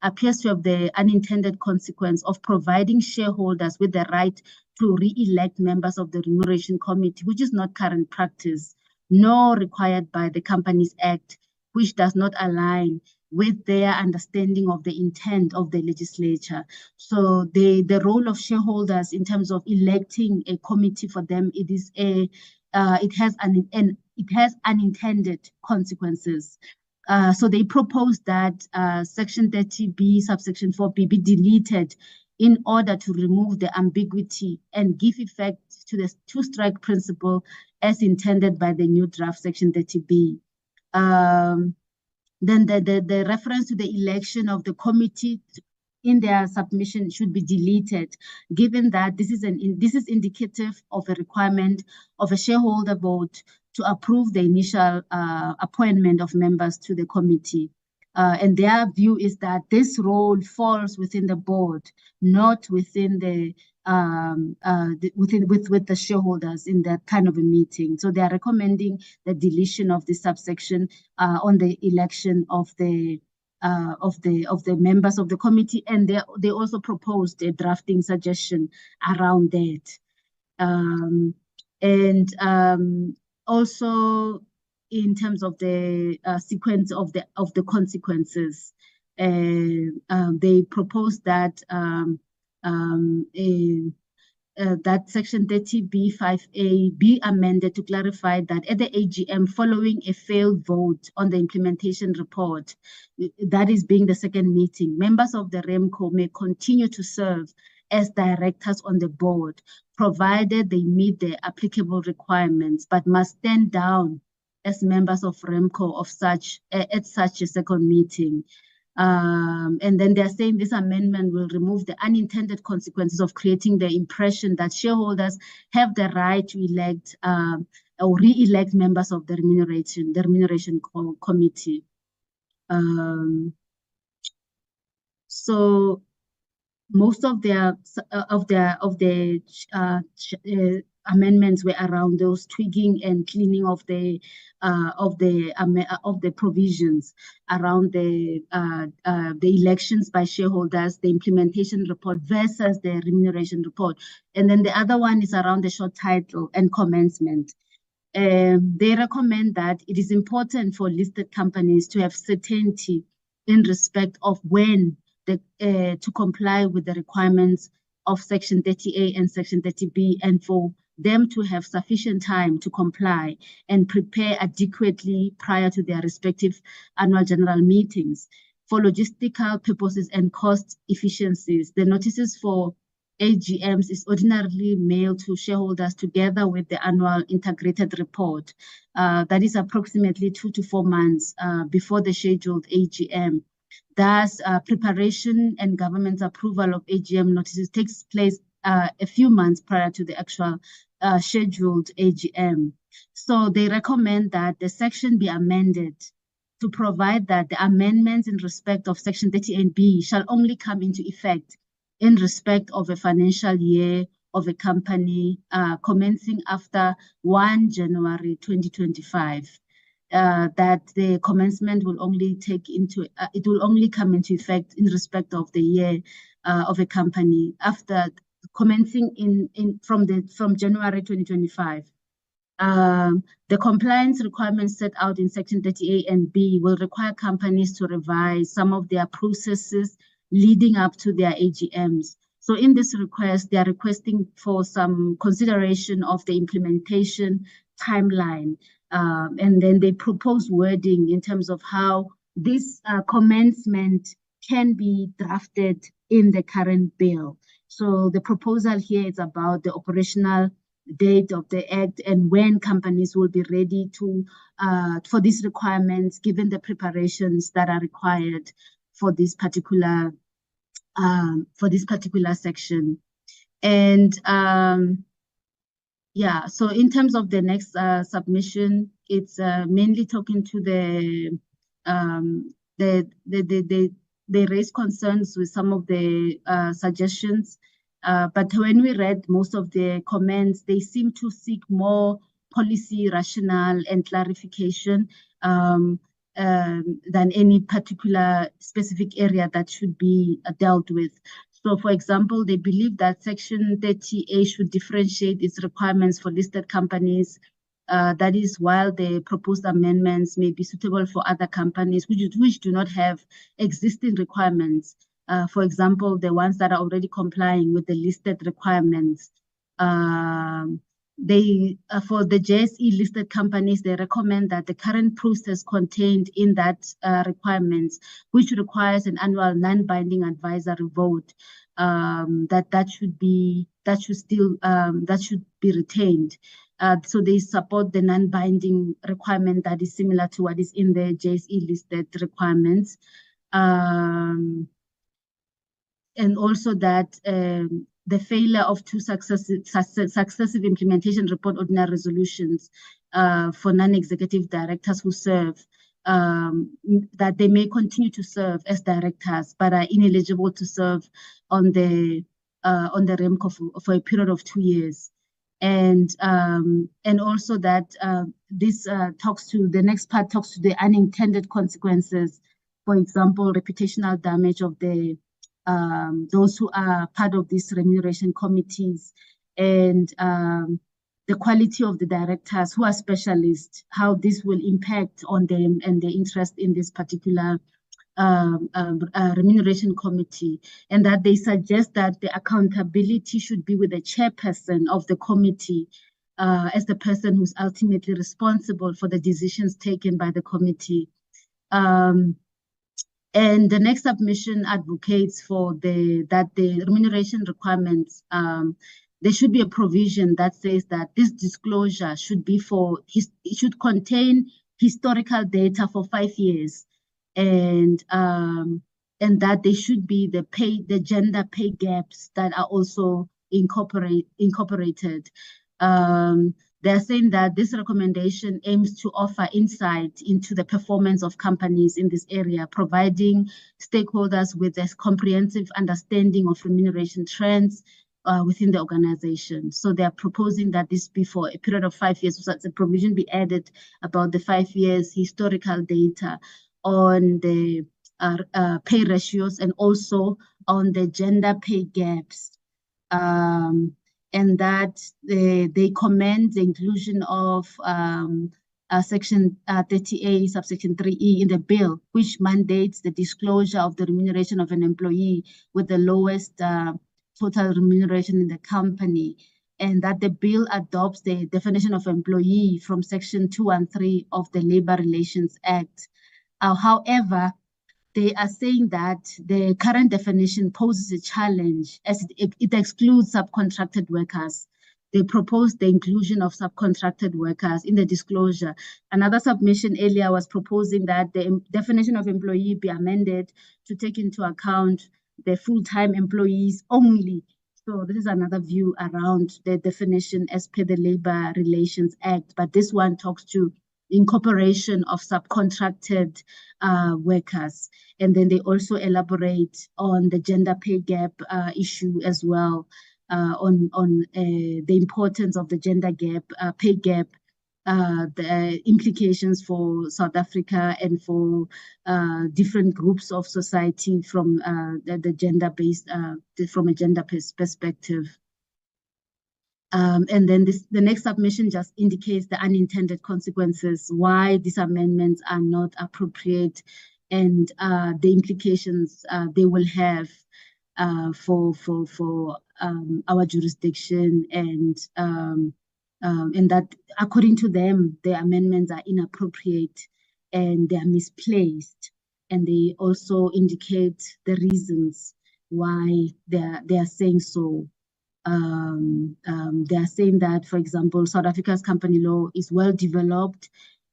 appears to have the unintended consequence of providing shareholders with the right to re-elect members of the Remuneration Committee, which is not current practice, nor required by the Companies Act, which does not align with their understanding of the intent of the legislature. So the role of shareholders in terms of electing a committee for them, it is it has unintended consequences. So they propose that section 30B subsection 4B be deleted in order to remove the ambiguity and give effect to the two-strike principle as intended by the new draft section 30B. Then the reference to the election of the committee in their submission should be deleted, given that this is indicative of a requirement of a shareholder vote to approve the initial appointment of members to the committee. And their view is that this role falls within the board, not within the with the shareholders in that kind of a meeting. So they are recommending the deletion of the subsection on the election of the members of the committee, and they also proposed a drafting suggestion around that, also in terms of the sequence of the consequences, they proposed that that section 30B5A be amended to clarify that at the AGM following a failed vote on the implementation report, that is being the second meeting, members of the REMCO may continue to serve as directors on the board, provided they meet the applicable requirements, but must stand down as members of REMCO at such a second meeting. And then they're saying this amendment will remove the unintended consequences of creating the impression that shareholders have the right to elect or re-elect members of the remuneration committee. So most of the amendments were around those tweaking and cleaning of the provisions around the elections by shareholders, the implementation report versus the remuneration report, and then the other one is around the short title and commencement. They recommend that it is important for listed companies to have certainty in respect of when to comply with the requirements of Section 30A and Section 30B, and for them to have sufficient time to comply and prepare adequately prior to their respective annual general meetings. For logistical purposes and cost efficiencies, the notices for AGMs is ordinarily mailed to shareholders together with the annual integrated report. That is approximately 2 to 4 months before the scheduled AGM. Thus, preparation and government's approval of AGM notices takes place a few months prior to the actual scheduled AGM. So they recommend that the section be amended to provide that the amendments in respect of Section 38B shall only come into effect in respect of a financial year of a company commencing after 1 January 2025. that the commencement will only it will only come into effect in respect of the year of a company after commencing from January 2025. The compliance requirements set out in Section 30A and B will require companies to revise some of their processes leading up to their AGMs. So in this request, they are requesting for some consideration of the implementation timeline. And then they propose wording in terms of how this commencement can be drafted in the current bill. So the proposal here is about the operational date of the act and when companies will be ready to for these requirements, given the preparations that are required for this particular section. And yeah, so in terms of the next submission, it's mainly talking to they raise concerns with some of the suggestions. But when we read most of the comments, they seem to seek more policy rationale and clarification than any particular specific area that should be dealt with. So, for example, they believe that Section 30A should differentiate its requirements for listed companies. That is, while the proposed amendments may be suitable for other companies which do not have existing requirements. For example, the ones that are already complying with the listed requirements. For the JSE listed companies, they recommend that the current process contained in that requirements, which requires an annual non-binding advisory vote, that should be retained. So they support the non-binding requirement that is similar to what is in the JSE listed requirements. And also that the failure of two successive implementation report ordinary resolutions for non-executive directors who serve, that they may continue to serve as directors but are ineligible to serve on the REMCO for a period of 2 years. And also that this the next part talks to the unintended consequences, for example, reputational damage of those who are part of these remuneration committees, and the quality of the directors who are specialists, how this will impact on them and their interest in this particular remuneration committee, and that they suggest that the accountability should be with the chairperson of the committee as the person who's ultimately responsible for the decisions taken by the committee. And the next submission advocates for that the remuneration requirements, there should be a provision that says that this disclosure should be it should contain historical data for 5 years, and that there should be the gender pay gaps that are also incorporated. They're saying that this recommendation aims to offer insight into the performance of companies in this area, providing stakeholders with a comprehensive understanding of remuneration trends within the organization. So they are proposing that this be for a period of 5 years, so that the provision be added about the 5 years historical data on the pay ratios and also on the gender pay gaps. And that they commend the inclusion of Section 30A, subsection 3E in the bill, which mandates the disclosure of the remuneration of an employee with the lowest total remuneration in the company, and that the bill adopts the definition of employee from Section 213 of the Labor Relations Act. However, they are saying that the current definition poses a challenge as it excludes subcontracted workers. They proposed the inclusion of subcontracted workers in the disclosure. Another submission earlier was proposing that the definition of employee be amended to take into account the full-time employees only. So this is another view around the definition as per the Labor Relations Act, but this one talks to incorporation of subcontracted workers. And then they also elaborate on the gender pay gap issue as well, on the importance of the gender gap, pay gap the implications for South Africa and for different groups of society from the gender-based, from a gender perspective. And then the next submission just indicates the unintended consequences, why these amendments are not appropriate, and the implications they will have for our jurisdiction, and that according to them, the amendments are inappropriate and they are misplaced. And they also indicate the reasons why they are saying so. They are saying that, for example, South Africa's company law is well developed,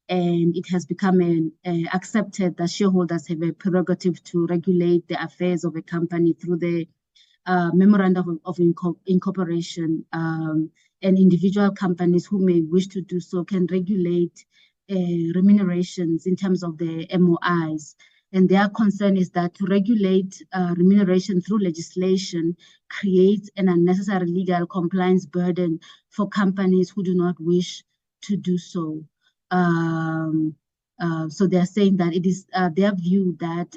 and it has become accepted that shareholders have a prerogative to regulate the affairs of a company through the memorandum of incorporation, and individual companies who may wish to do so can regulate remunerations in terms of the MOIs. And their concern is that to regulate remuneration through legislation creates an unnecessary legal compliance burden for companies who do not wish to do so. So they're saying that it is their view that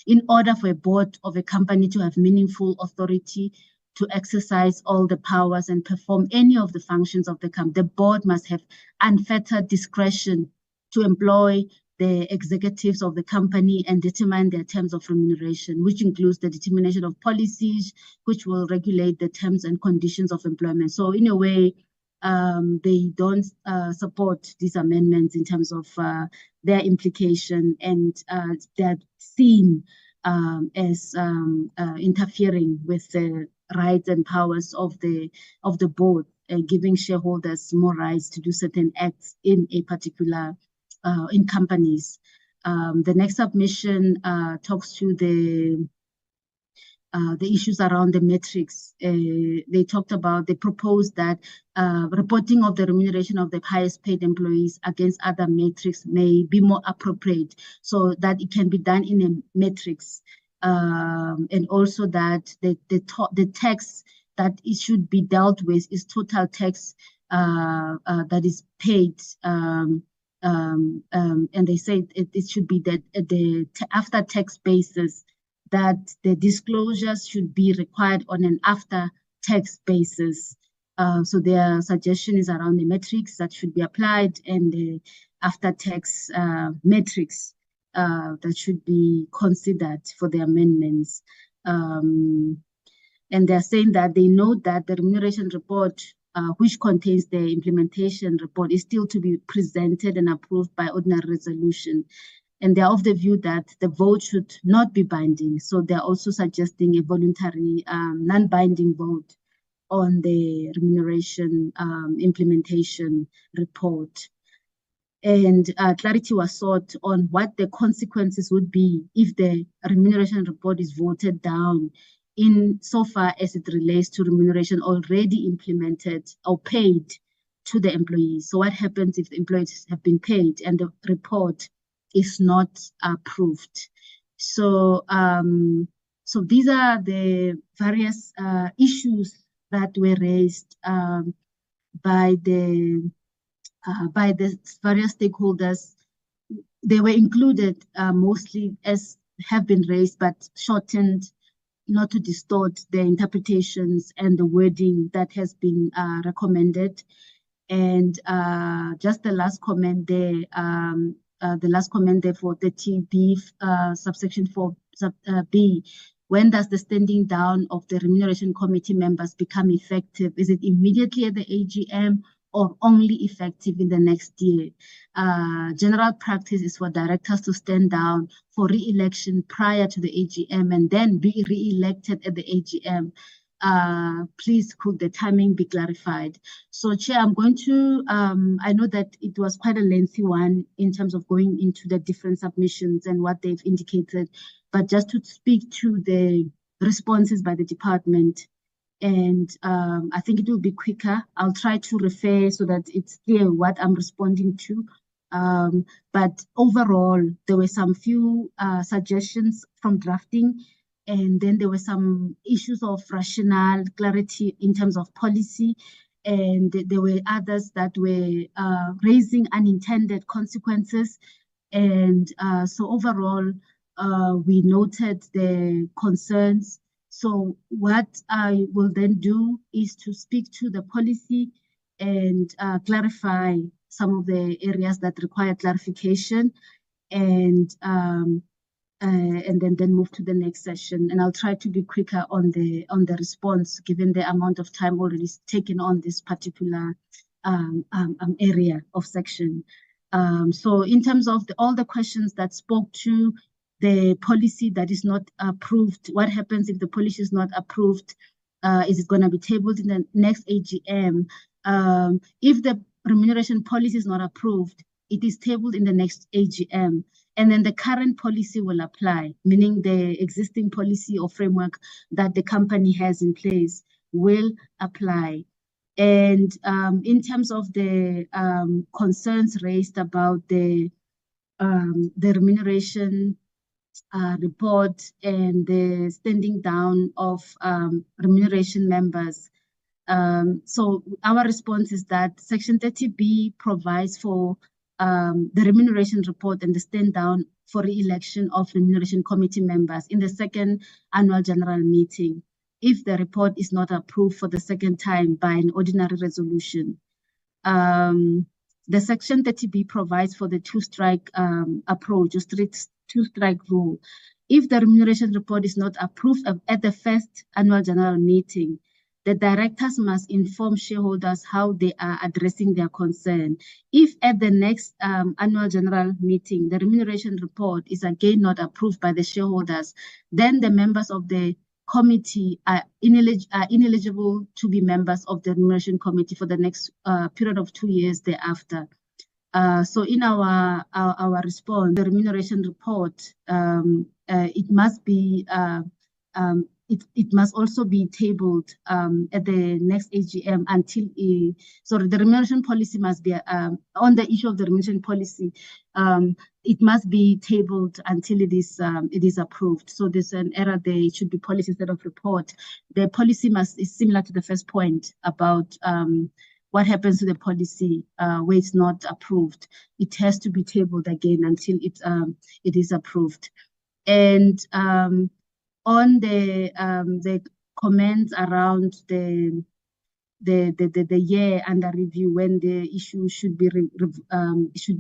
in order for a board of a company to have meaningful authority to exercise all the powers and perform any of the functions of the company, the board must have unfettered discretion to employ the executives of the company and determine their terms of remuneration, which includes the determination of policies, which will regulate the terms and conditions of employment. So in a way, they don't support these amendments in terms of their implication, and they're seen as interfering with the rights and powers of the board, giving shareholders more rights to do certain acts in a particular in companies. The next submission talks to the issues around the metrics. They proposed that reporting of the remuneration of the highest paid employees against other metrics may be more appropriate, so that it can be done in a metrics, and also that the tax that it should be dealt with is total tax that is paid. And they say it should be that the after-tax basis, that the disclosures should be required on an after-tax basis. So their suggestion is around the metrics that should be applied, and the after-tax metrics that should be considered for the amendments. And they're saying that they note that the remuneration report, which contains the implementation report, is still to be presented and approved by ordinary resolution. And they're of the view that the vote should not be binding. So they're also suggesting a voluntary non-binding vote on the remuneration implementation report. And clarity was sought on what the consequences would be if the remuneration report is voted down, in so far as it relates to remuneration already implemented or paid to the employees. So what happens if the employees have been paid and the report is not approved? So so these are the various issues that were raised by the various stakeholders. They were included mostly as have been raised, but shortened, not to distort the interpretations and the wording that has been recommended. And just the last comment there, for the TB subsection 4B, when does the standing down of the remuneration committee members become effective? Is it immediately at the AGM or only effective in the next year? General practice is for directors to stand down for re-election prior to the AGM and then be re-elected at the AGM. Please could the timing be clarified? So Chair, I'm going to, I know that it was quite a lengthy one in terms of going into the different submissions and what they've indicated, but just to speak to the responses by the department. And I think it will be quicker. I'll try to refer so that it's clear what I'm responding to. But overall, there were some few suggestions from drafting, and then there were some issues of rationale, clarity in terms of policy, and there were others that were raising unintended consequences. And so overall, we noted the concerns. So what I will then do is to speak to the policy and clarify some of the areas that require clarification, and then move to the next session. And I'll try to be quicker on the response, given the amount of time already taken on this particular area of section. So in terms of all the questions that spoke to the policy that is not approved, what happens if the policy is not approved? Is it going to be tabled in the next AGM? If the remuneration policy is not approved, it is tabled in the next AGM. And then the current policy will apply, meaning the existing policy or framework that the company has in place will apply. And in terms of the concerns raised about the remuneration report and the standing down of remuneration members, so our response is that Section 30B provides for the remuneration report and the stand down for re-election of remuneration committee members in the second annual general meeting, if the report is not approved for the second time by an ordinary resolution. The Section 30B provides for the two-strike approach, a strict two-strike rule. If the remuneration report is not approved at the first annual general meeting, the directors must inform shareholders how they are addressing their concern. If at the next annual general meeting, the remuneration report is again not approved by the shareholders, then the members of the committee are ineligible to be members of the remuneration committee for the next period of 2 years thereafter. So in our response, the remuneration report, it must be it must also be tabled at the next AGM until sorry, the remuneration policy must be on the issue of the remuneration policy. It must be tabled until it is approved. So there's an error there. It should be policy instead of report. The policy is similar to the first point about what happens to the policy where it's not approved. It has to be tabled again until it is approved. And on the comments around the year under review, when the issue should be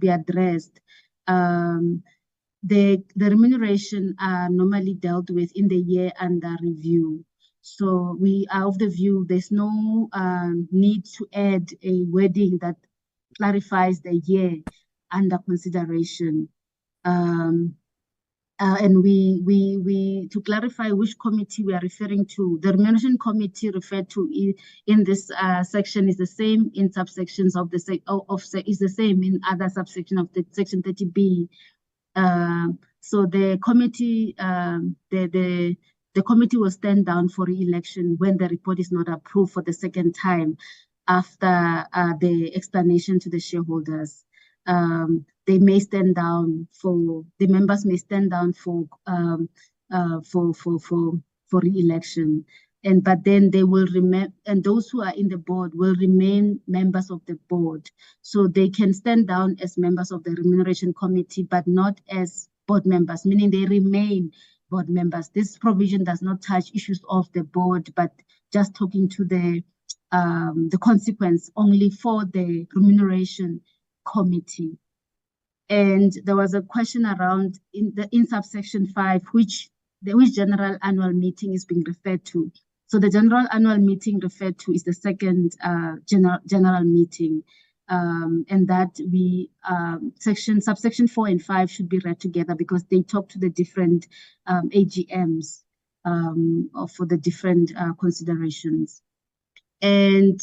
addressed, the remuneration are normally dealt with in the year under review. So we are of the view there's no need to add a wording that clarifies the year under consideration. And we to clarify which committee we are referring to, the remuneration committee referred to in this section is the same in subsections of the is the same in other subsection of the Section 30B. So the committee the committee will stand down for re-election when the report is not approved for the second time after the explanation to the shareholders. They may stand down the members may stand down for re-election, but then they will remain, and those who are in the board will remain members of the board. So they can stand down as members of the remuneration committee, but not as board members, meaning they remain board members. This provision does not touch issues of the board, but just talking to the consequence only for the remuneration committee. And there was a question around in subsection 5, which general annual meeting is being referred to. So the general annual meeting referred to is the second general meeting, and that subsection 4 and 5 should be read together because they talk to the different AGMs for the different considerations. And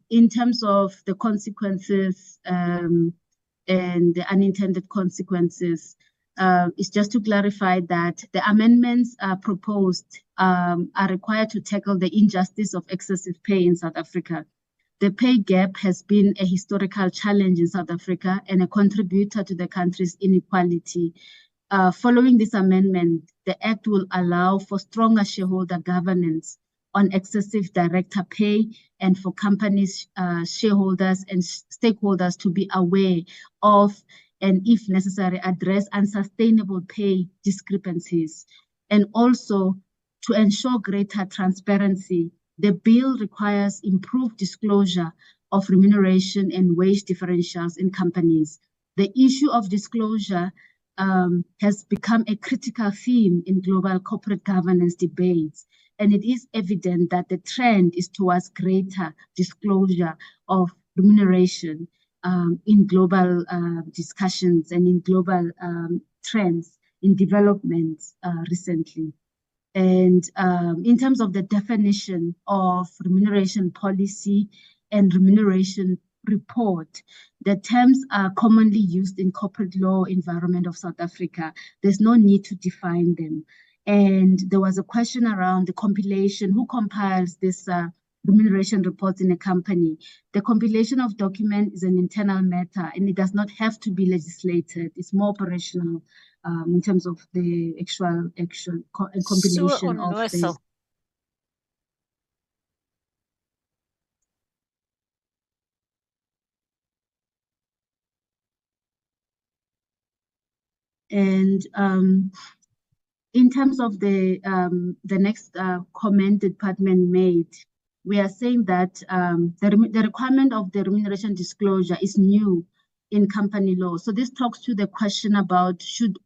in terms of the consequences and the unintended consequences, is just to clarify that the amendments proposed are required to tackle the injustice of excessive pay in South Africa. The pay gap has been a historical challenge in South Africa and a contributor to the country's inequality. Following this amendment, the Act will allow for stronger shareholder governance on excessive director pay, and for companies, shareholders and stakeholders to be aware of, and if necessary, address unsustainable pay discrepancies. And also to ensure greater transparency, the bill requires improved disclosure of remuneration and wage differentials in companies. The issue of disclosure has become a critical theme in global corporate governance debates, and it is evident that the trend is towards greater disclosure of remuneration in global discussions and in global trends in developments recently. And in terms of the definition of remuneration policy and remuneration report, the terms are commonly used in corporate law environment of South Africa. There's no need to define them. And there was a question around the compilation, who compiles this remuneration reports in a company. The compilation of document is an internal matter and it does not have to be legislated. It's more operational in terms of the actual compilation of this. And in terms of the next comment the department made, we are saying that the requirement of the remuneration disclosure is new in company law. So this talks to the question about should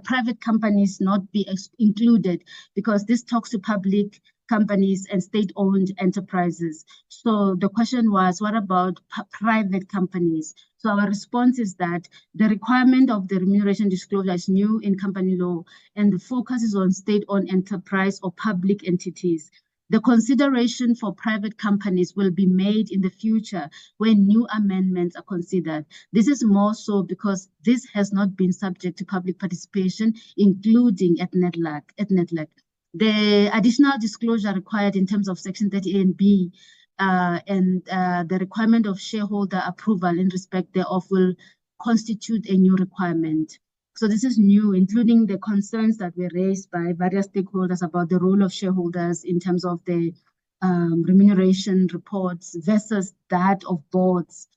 private companies not be included, because this talks to public companies and state-owned enterprises. So the question was, what about private companies? So our response is that the requirement of the remuneration disclosure is new in company law, and the focus is on state-owned enterprise or public entities. The consideration for private companies will be made in the future when new amendments are considered. This is more so because this has not been subject to public participation, including at NEDLAC. The additional disclosure required in terms of Section 30A and B and the requirement of shareholder approval in respect thereof will constitute a new requirement. So this is new, including the concerns that were raised by various stakeholders about the role of shareholders in terms of the remuneration reports versus that of boards.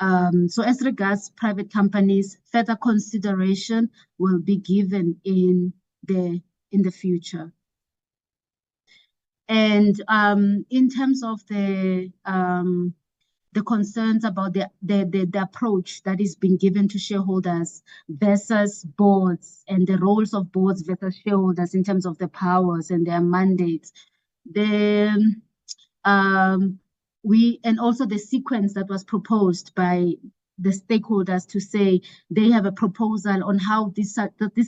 So as regards private companies, further consideration will be given in the future. And in terms of the concerns about the approach that is being given to shareholders versus boards, and the roles of boards versus shareholders in terms of the powers and their mandates, and also the sequence that was proposed by the stakeholders to say they have a proposal on how this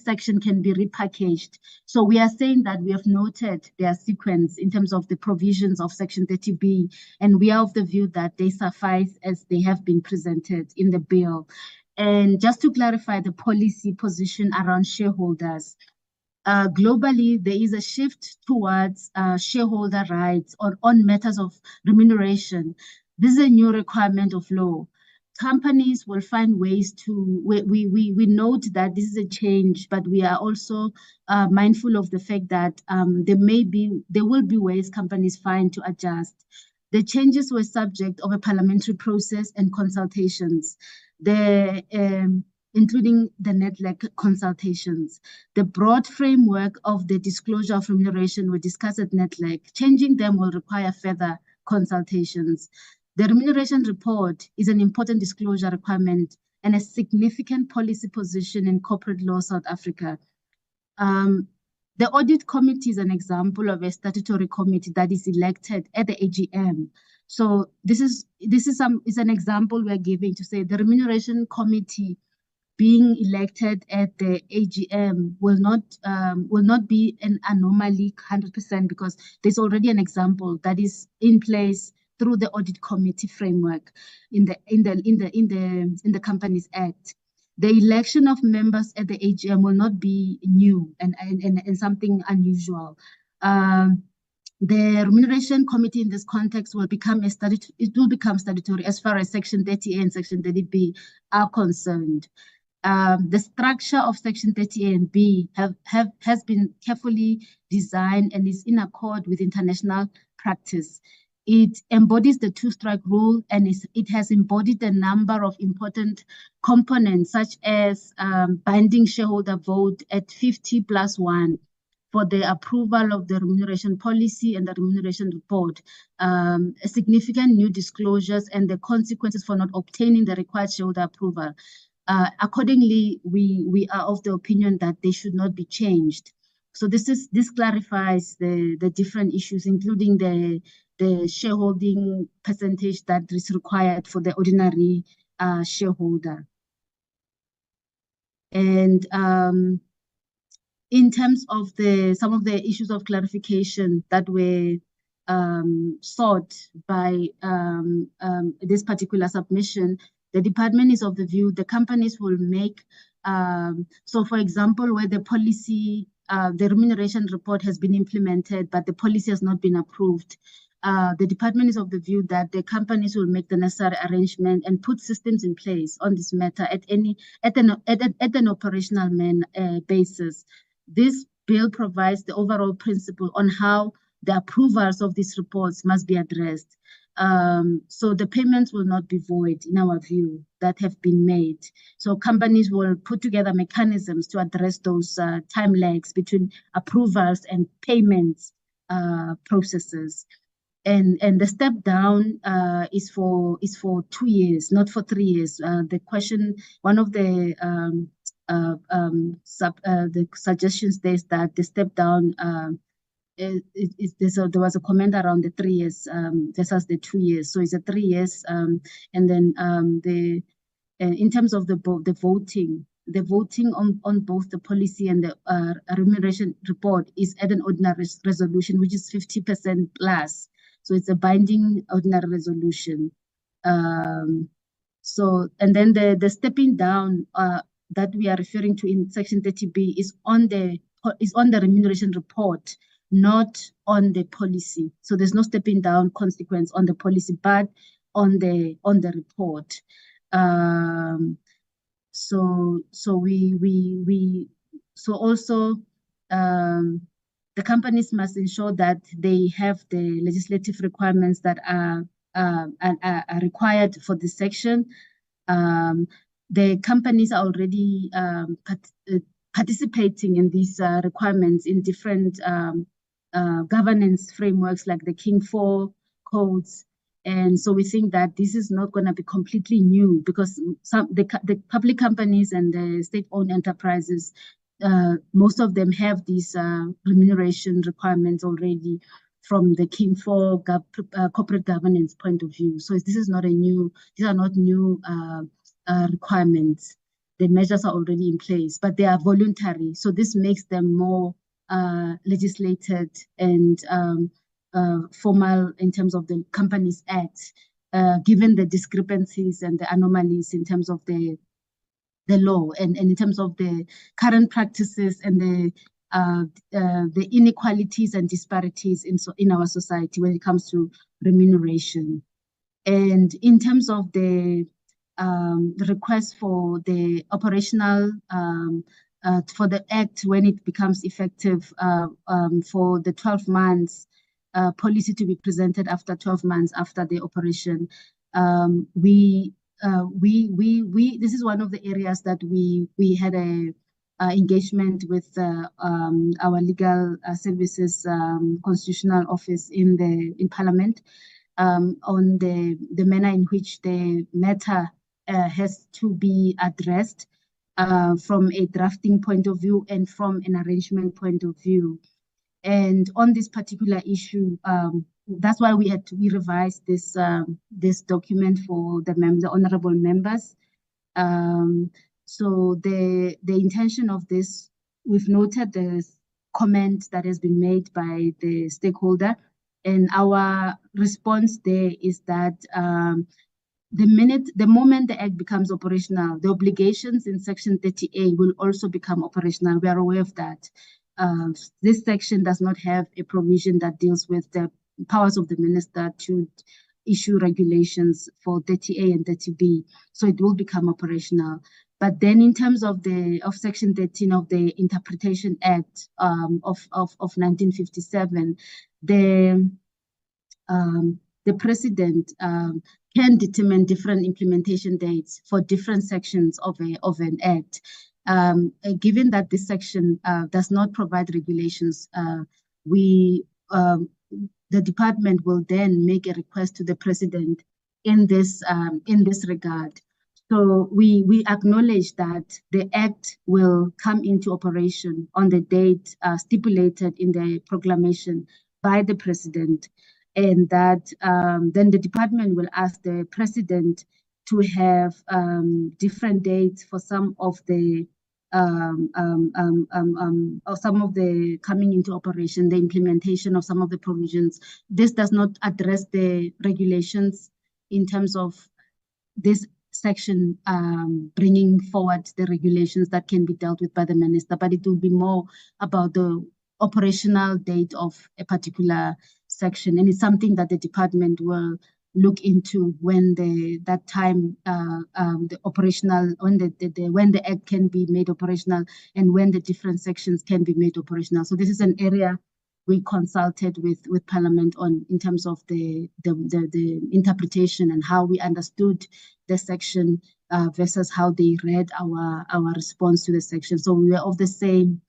section can be repackaged. So we are saying that we have noted their sequence in terms of the provisions of Section 30B, and we are of the view that they suffice as they have been presented in the bill. And just to clarify the policy position around shareholders, globally, there is a shift towards shareholder rights on matters of remuneration. This is a new requirement of law. Companies will find ways to, we note that this is a change, but we are also mindful of the fact that there will be ways companies find to adjust. The changes were subject of a parliamentary process and consultations, including the NEDLAC consultations. The broad framework of the disclosure of remuneration were discussed at NEDLAC. Changing them will require further consultations. The remuneration report is an important disclosure requirement and a significant policy position in corporate law South Africa. The audit committee is an example of a statutory committee that is elected at the AGM. So this is an example we're giving to say the remuneration committee being elected at the AGM will not be an anomaly 100%, because there's already an example that is in place through the audit committee framework in the Companies Act. The election of members at the AGM will not be new and something unusual. The remuneration committee in this context will become statutory as far as Section 30A and Section 30B are concerned. The structure of Section 30A and B has been carefully designed and is in accord with international practice. It embodies the two-strike rule, and it has embodied a number of important components, such as binding shareholder vote at 50+1 for the approval of the remuneration policy and the remuneration report, significant new disclosures, and the consequences for not obtaining the required shareholder approval. Accordingly, we are of the opinion that they should not be changed. So this clarifies the different issues, including the shareholding percentage that is required for the ordinary shareholder. And in terms of some of the issues of clarification that were sought by this particular submission, the department is of the view the companies will make, so for example, where the policy, the remuneration report has been implemented, but the policy has not been approved, the department is of the view that the companies will make the necessary arrangement and put systems in place on this matter at an operational basis. This bill provides the overall principle on how the approvals of these reports must be addressed. So the payments will not be void, in our view, that have been made. So companies will put together mechanisms to address those time lags between approvals and payments processes. And the step down is for 2 years, not for 3 years. The question, one of the suggestions there is that the step down there was a comment around the 3 years versus the 2 years. So it's a 3 years, and then in terms of the voting on both the policy and the remuneration report is at an ordinary resolution, which is 50% plus. So it's a binding ordinary resolution. So, and then the stepping down that we are referring to in Section 30B is on the remuneration report, not on the policy. So there's no stepping down consequence on the policy, but on the report. So also the companies must ensure that they have the legislative requirements that are required for this section. The companies are already participating in these requirements in different governance frameworks like the King 4 codes. And so we think that this is not going to be completely new, because the public companies and the state-owned enterprises, most of them have these remuneration requirements already from the King 4 corporate governance point of view. So this is not these are not new requirements. The measures are already in place, but they are voluntary. So this makes them more legislated and formal in terms of the Companies Act, given the discrepancies and the anomalies in terms of the law and in terms of the current practices and the inequalities and disparities in our society when it comes to remuneration. And in terms of the request for the operational for the Act when it becomes effective for the 12 months policy to be presented after 12 months after the operation. This is one of the areas that we had a engagement with our legal services constitutional office in Parliament on the manner in which the matter has to be addressed from a drafting point of view and from an arrangement point of view. And on this particular issue, that's why we revised this document for the honorable members. So the intention of this, we've noted the comment that has been made by the stakeholder, and our response there is that the moment the Act becomes operational, the obligations in Section 30A will also become operational. We are aware of that. This section does not have a provision that deals with the powers of the minister to issue regulations for 30A and 30B, so it will become operational. But then in terms of Section 13 of the Interpretation Act of 1957, the president can determine different implementation dates for different sections of an act. Given that this section does not provide regulations, the department will then make a request to the president in this regard. So we acknowledge that the act will come into operation on the date stipulated in the proclamation by the president, and that then the department will ask the president to have different dates for some of the coming into operation, the implementation of some of the provisions. This does not address the regulations in terms of this section bringing forward the regulations that can be dealt with by the minister, but it will be more about the operational date of a particular section, and it's something that the department will look into when the act can be made operational and when the different sections can be made operational. So this is an area we consulted with Parliament on in terms of the interpretation and how we understood the section versus how they read our response to the section. So we were of the same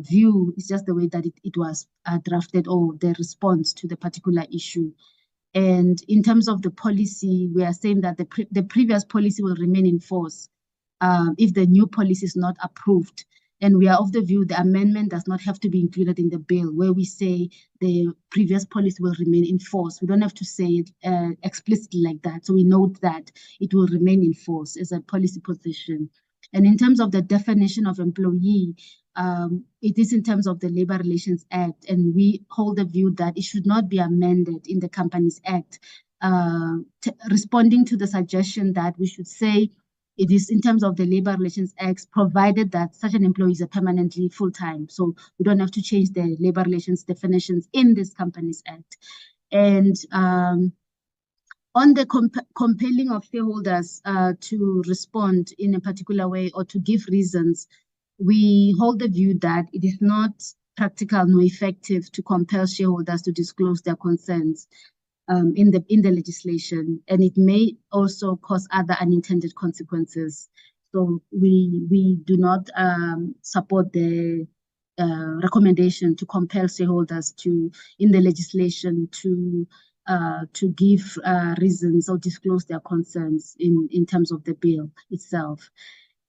view. It's just the way that it was drafted, or the response to the particular issue. And in terms of the policy, we are saying that the previous policy will remain in force if the new policy is not approved. And we are of the view the amendment does not have to be included in the bill, where we say the previous policy will remain in force. We don't have to say it explicitly like that. So we note that it will remain in force as a policy position. And in terms of the definition of employee, it is in terms of the Labor Relations Act, and we hold the view that it should not be amended in the Companies Act, responding to the suggestion that we should say it is in terms of the Labor Relations Act, provided that such an employee is a permanently full-time. So we don't have to change the labor relations definitions in this Companies Act. And on the compelling of shareholders to respond in a particular way or to give reasons, we hold the view that it is not practical nor effective to compel shareholders to disclose their concerns in the legislation, and it may also cause other unintended consequences. So we do not support the recommendation to compel shareholders in the legislation to give reasons or disclose their concerns in terms of the bill itself.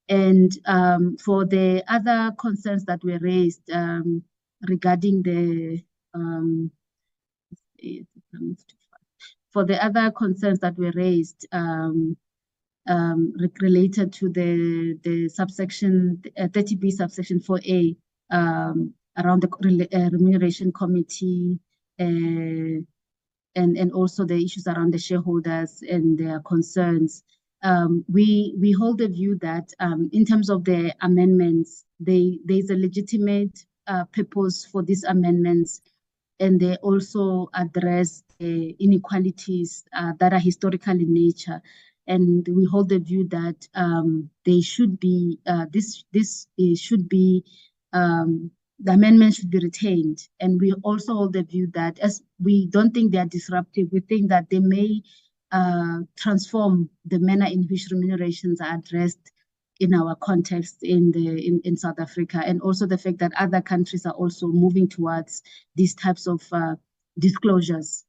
And for the other concerns that were raised regarding the related to the subsection 30B subsection 4A around the remuneration committee and also the issues around the shareholders and their concerns, we hold the view that in terms of the amendments, there's a legitimate purpose for these amendments, and they also address the inequalities that are historical in nature. And we hold the view that they should be the amendment should be retained. And we also hold the view that, as we don't think they are disruptive, we think that they may transform the manner in which remunerations are addressed in our context in South Africa, and also the fact that other countries are also moving towards these types of disclosures.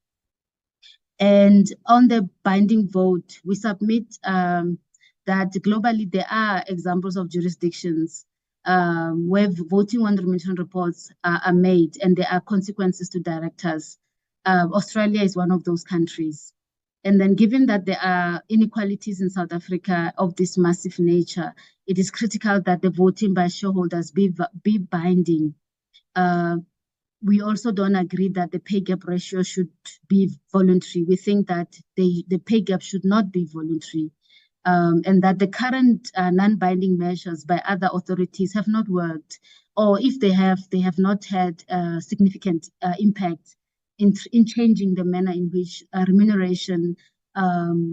And on the binding vote, we submit that globally there are examples of jurisdictions where voting on remuneration reports are made and there are consequences to directors. Australia is one of those countries. And then given that there are inequalities in South Africa of this massive nature, it is critical that the voting by shareholders be binding. We also don't agree that the pay gap ratio should be voluntary. We think that the pay gap should not be voluntary, and that the current non-binding measures by other authorities have not worked, or if they have not had significant impact in changing the manner in which remuneration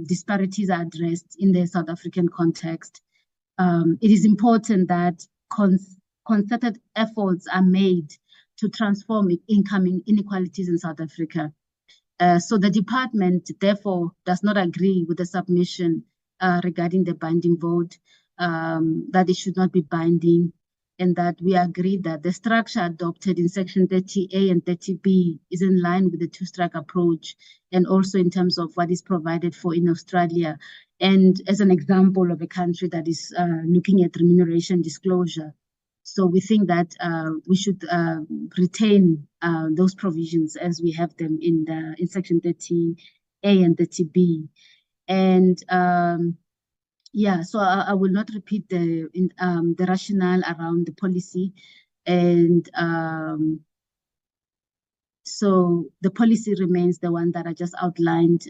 disparities are addressed in the South African context. It is important that concerted efforts are made to transform incoming inequalities in South Africa. So the department, therefore, does not agree with the submission regarding the binding vote, that it should not be binding, and that we agree that the structure adopted in Section 30A and 30B is in line with the two-strike approach, and also in terms of what is provided for in Australia. And as an example of a country that is looking at remuneration disclosure. So we think that we should retain those provisions as we have them in Section 30A and 30B. And yeah, so I will not repeat the rationale around the policy. And so the policy remains the one that I just outlined.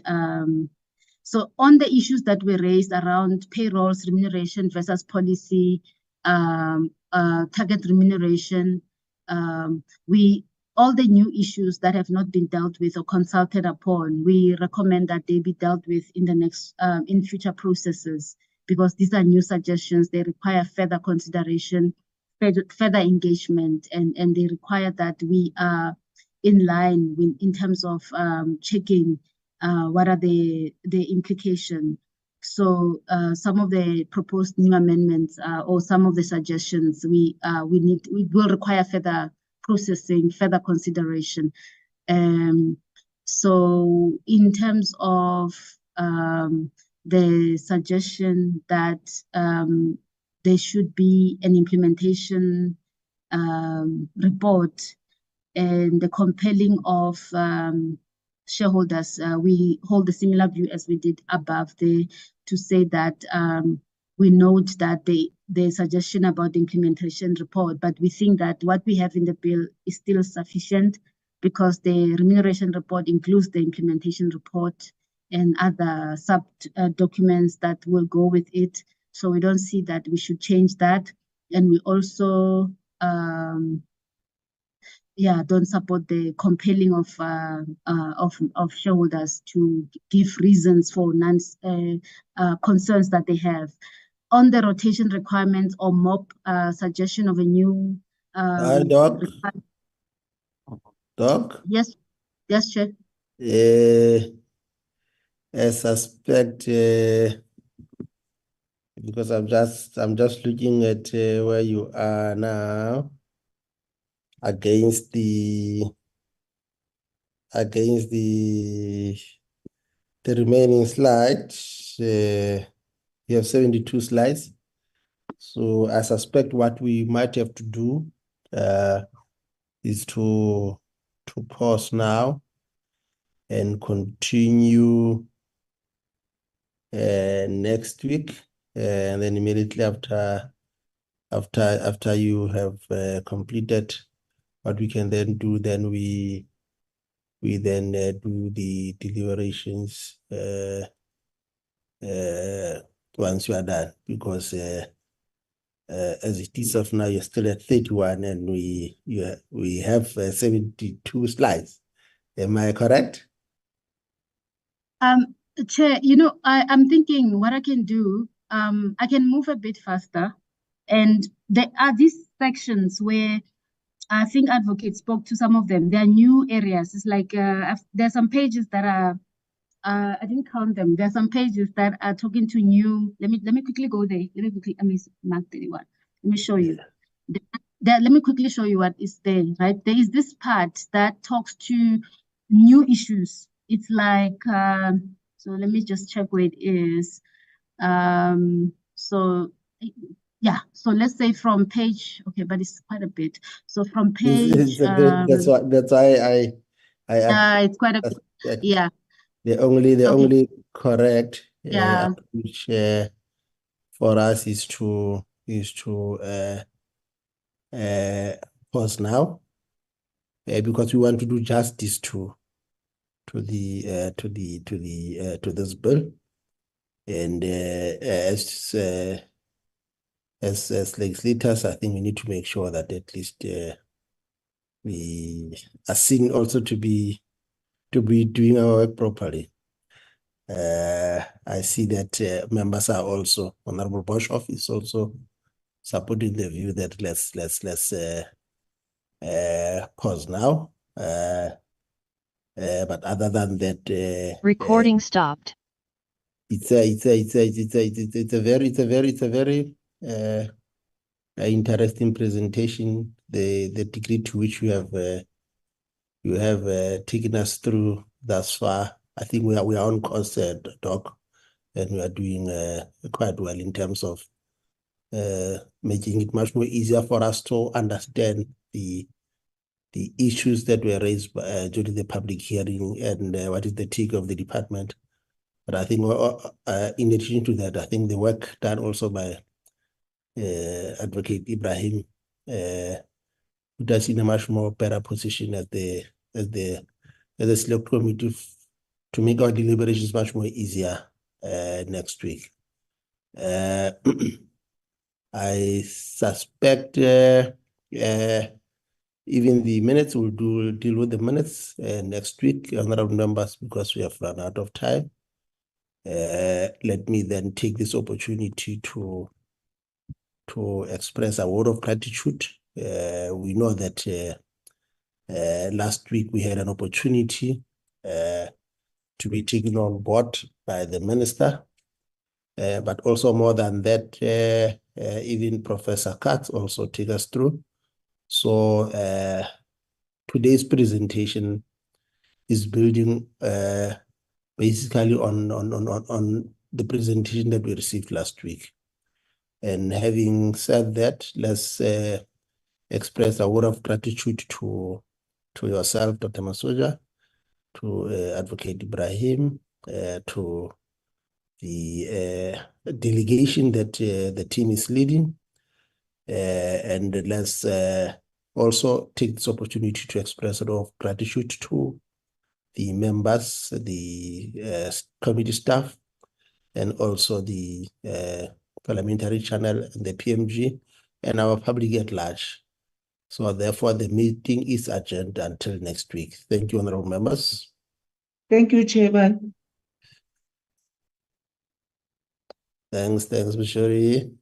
So on the issues that were raised around payrolls, remuneration versus policy, target remuneration, all the new issues that have not been dealt with or consulted upon, we recommend that they be dealt with in the next, in future processes, because these are new suggestions. They require further consideration, further engagement, and they require that we are in line in terms of checking what are the implications. So some of the proposed new amendments or some of the suggestions we will require further processing, further consideration. So in terms of the suggestion that there should be an implementation report and the compelling of shareholders, we hold a similar view as we did above there, to say that we note that the suggestion about the implementation report, but we think that what we have in the bill is still sufficient, because the remuneration report includes the implementation report and other sub documents that will go with it. So we don't see that we should change that. And we also don't support the compelling of shareholders to give reasons for concerns that they have. On the rotation requirements or MOP suggestion of a new Doc? Yes, Chair. I suspect because I'm just looking at where you are now against the remaining slides. You have 72 slides. So I suspect what we might have to do is to pause now and continue next week, and then immediately after you have completed what we can then do, then we then do the deliberations once you are done, because as it is of now, you're still at 31 and we have 72 slides. Am I correct? Chair, I'm thinking what I can do, I can move a bit faster, and there are these sections where I think advocates spoke to some of them. There are new areas. It's like there's some pages that are I didn't count them. There are some pages that are talking to new. Let me quickly go there. Let me mark 31. Let me show you. Let me quickly show you what is there. Right, there is this part that talks to new issues. It's like so. Let me just check where it is. So yeah. So let's say from page. Okay, but it's quite a bit. So from page. That's why I it's quite a bit. Yeah. The only correct approach for us is to pause now, because we want to do justice to this bill, and as legislators, I think we need to make sure that at least we are seen also to be doing our work properly. I see that members are also, Honorable Boshoff is also supporting the view that let's pause now. But other than that, Recording stopped. it's a very interesting presentation. The degree to which you have taken us through thus far. I think we are on course, Doc, and we are doing quite well in terms of making it much more easier for us to understand the issues that were raised during the public hearing and what is the take of the department. But I think in addition to that, I think the work done also by Advocate Ibrahim put us in a much more better position as the select committee to make our deliberations much more easier next week. I suspect even the minutes will deal with the minutes next week, honorable members, because we have run out of time. Let me then take this opportunity to express a word of gratitude. We know that last week we had an opportunity to be taken on board by the minister, but also more than that, even Professor Katz also took us through. So today's presentation is building basically on the presentation that we received last week. And having said that, let's express a word of gratitude to yourself, Dr. Masoja, to Advocate Ibrahim, to the delegation that the team is leading. And let's also take this opportunity to express a lot of gratitude to the members, the committee staff, and also the parliamentary channel and the PMG and our public at large. So therefore, the meeting is adjourned until next week. Thank you, honorable members. Thank you, Chairman. Thanks, Bishori.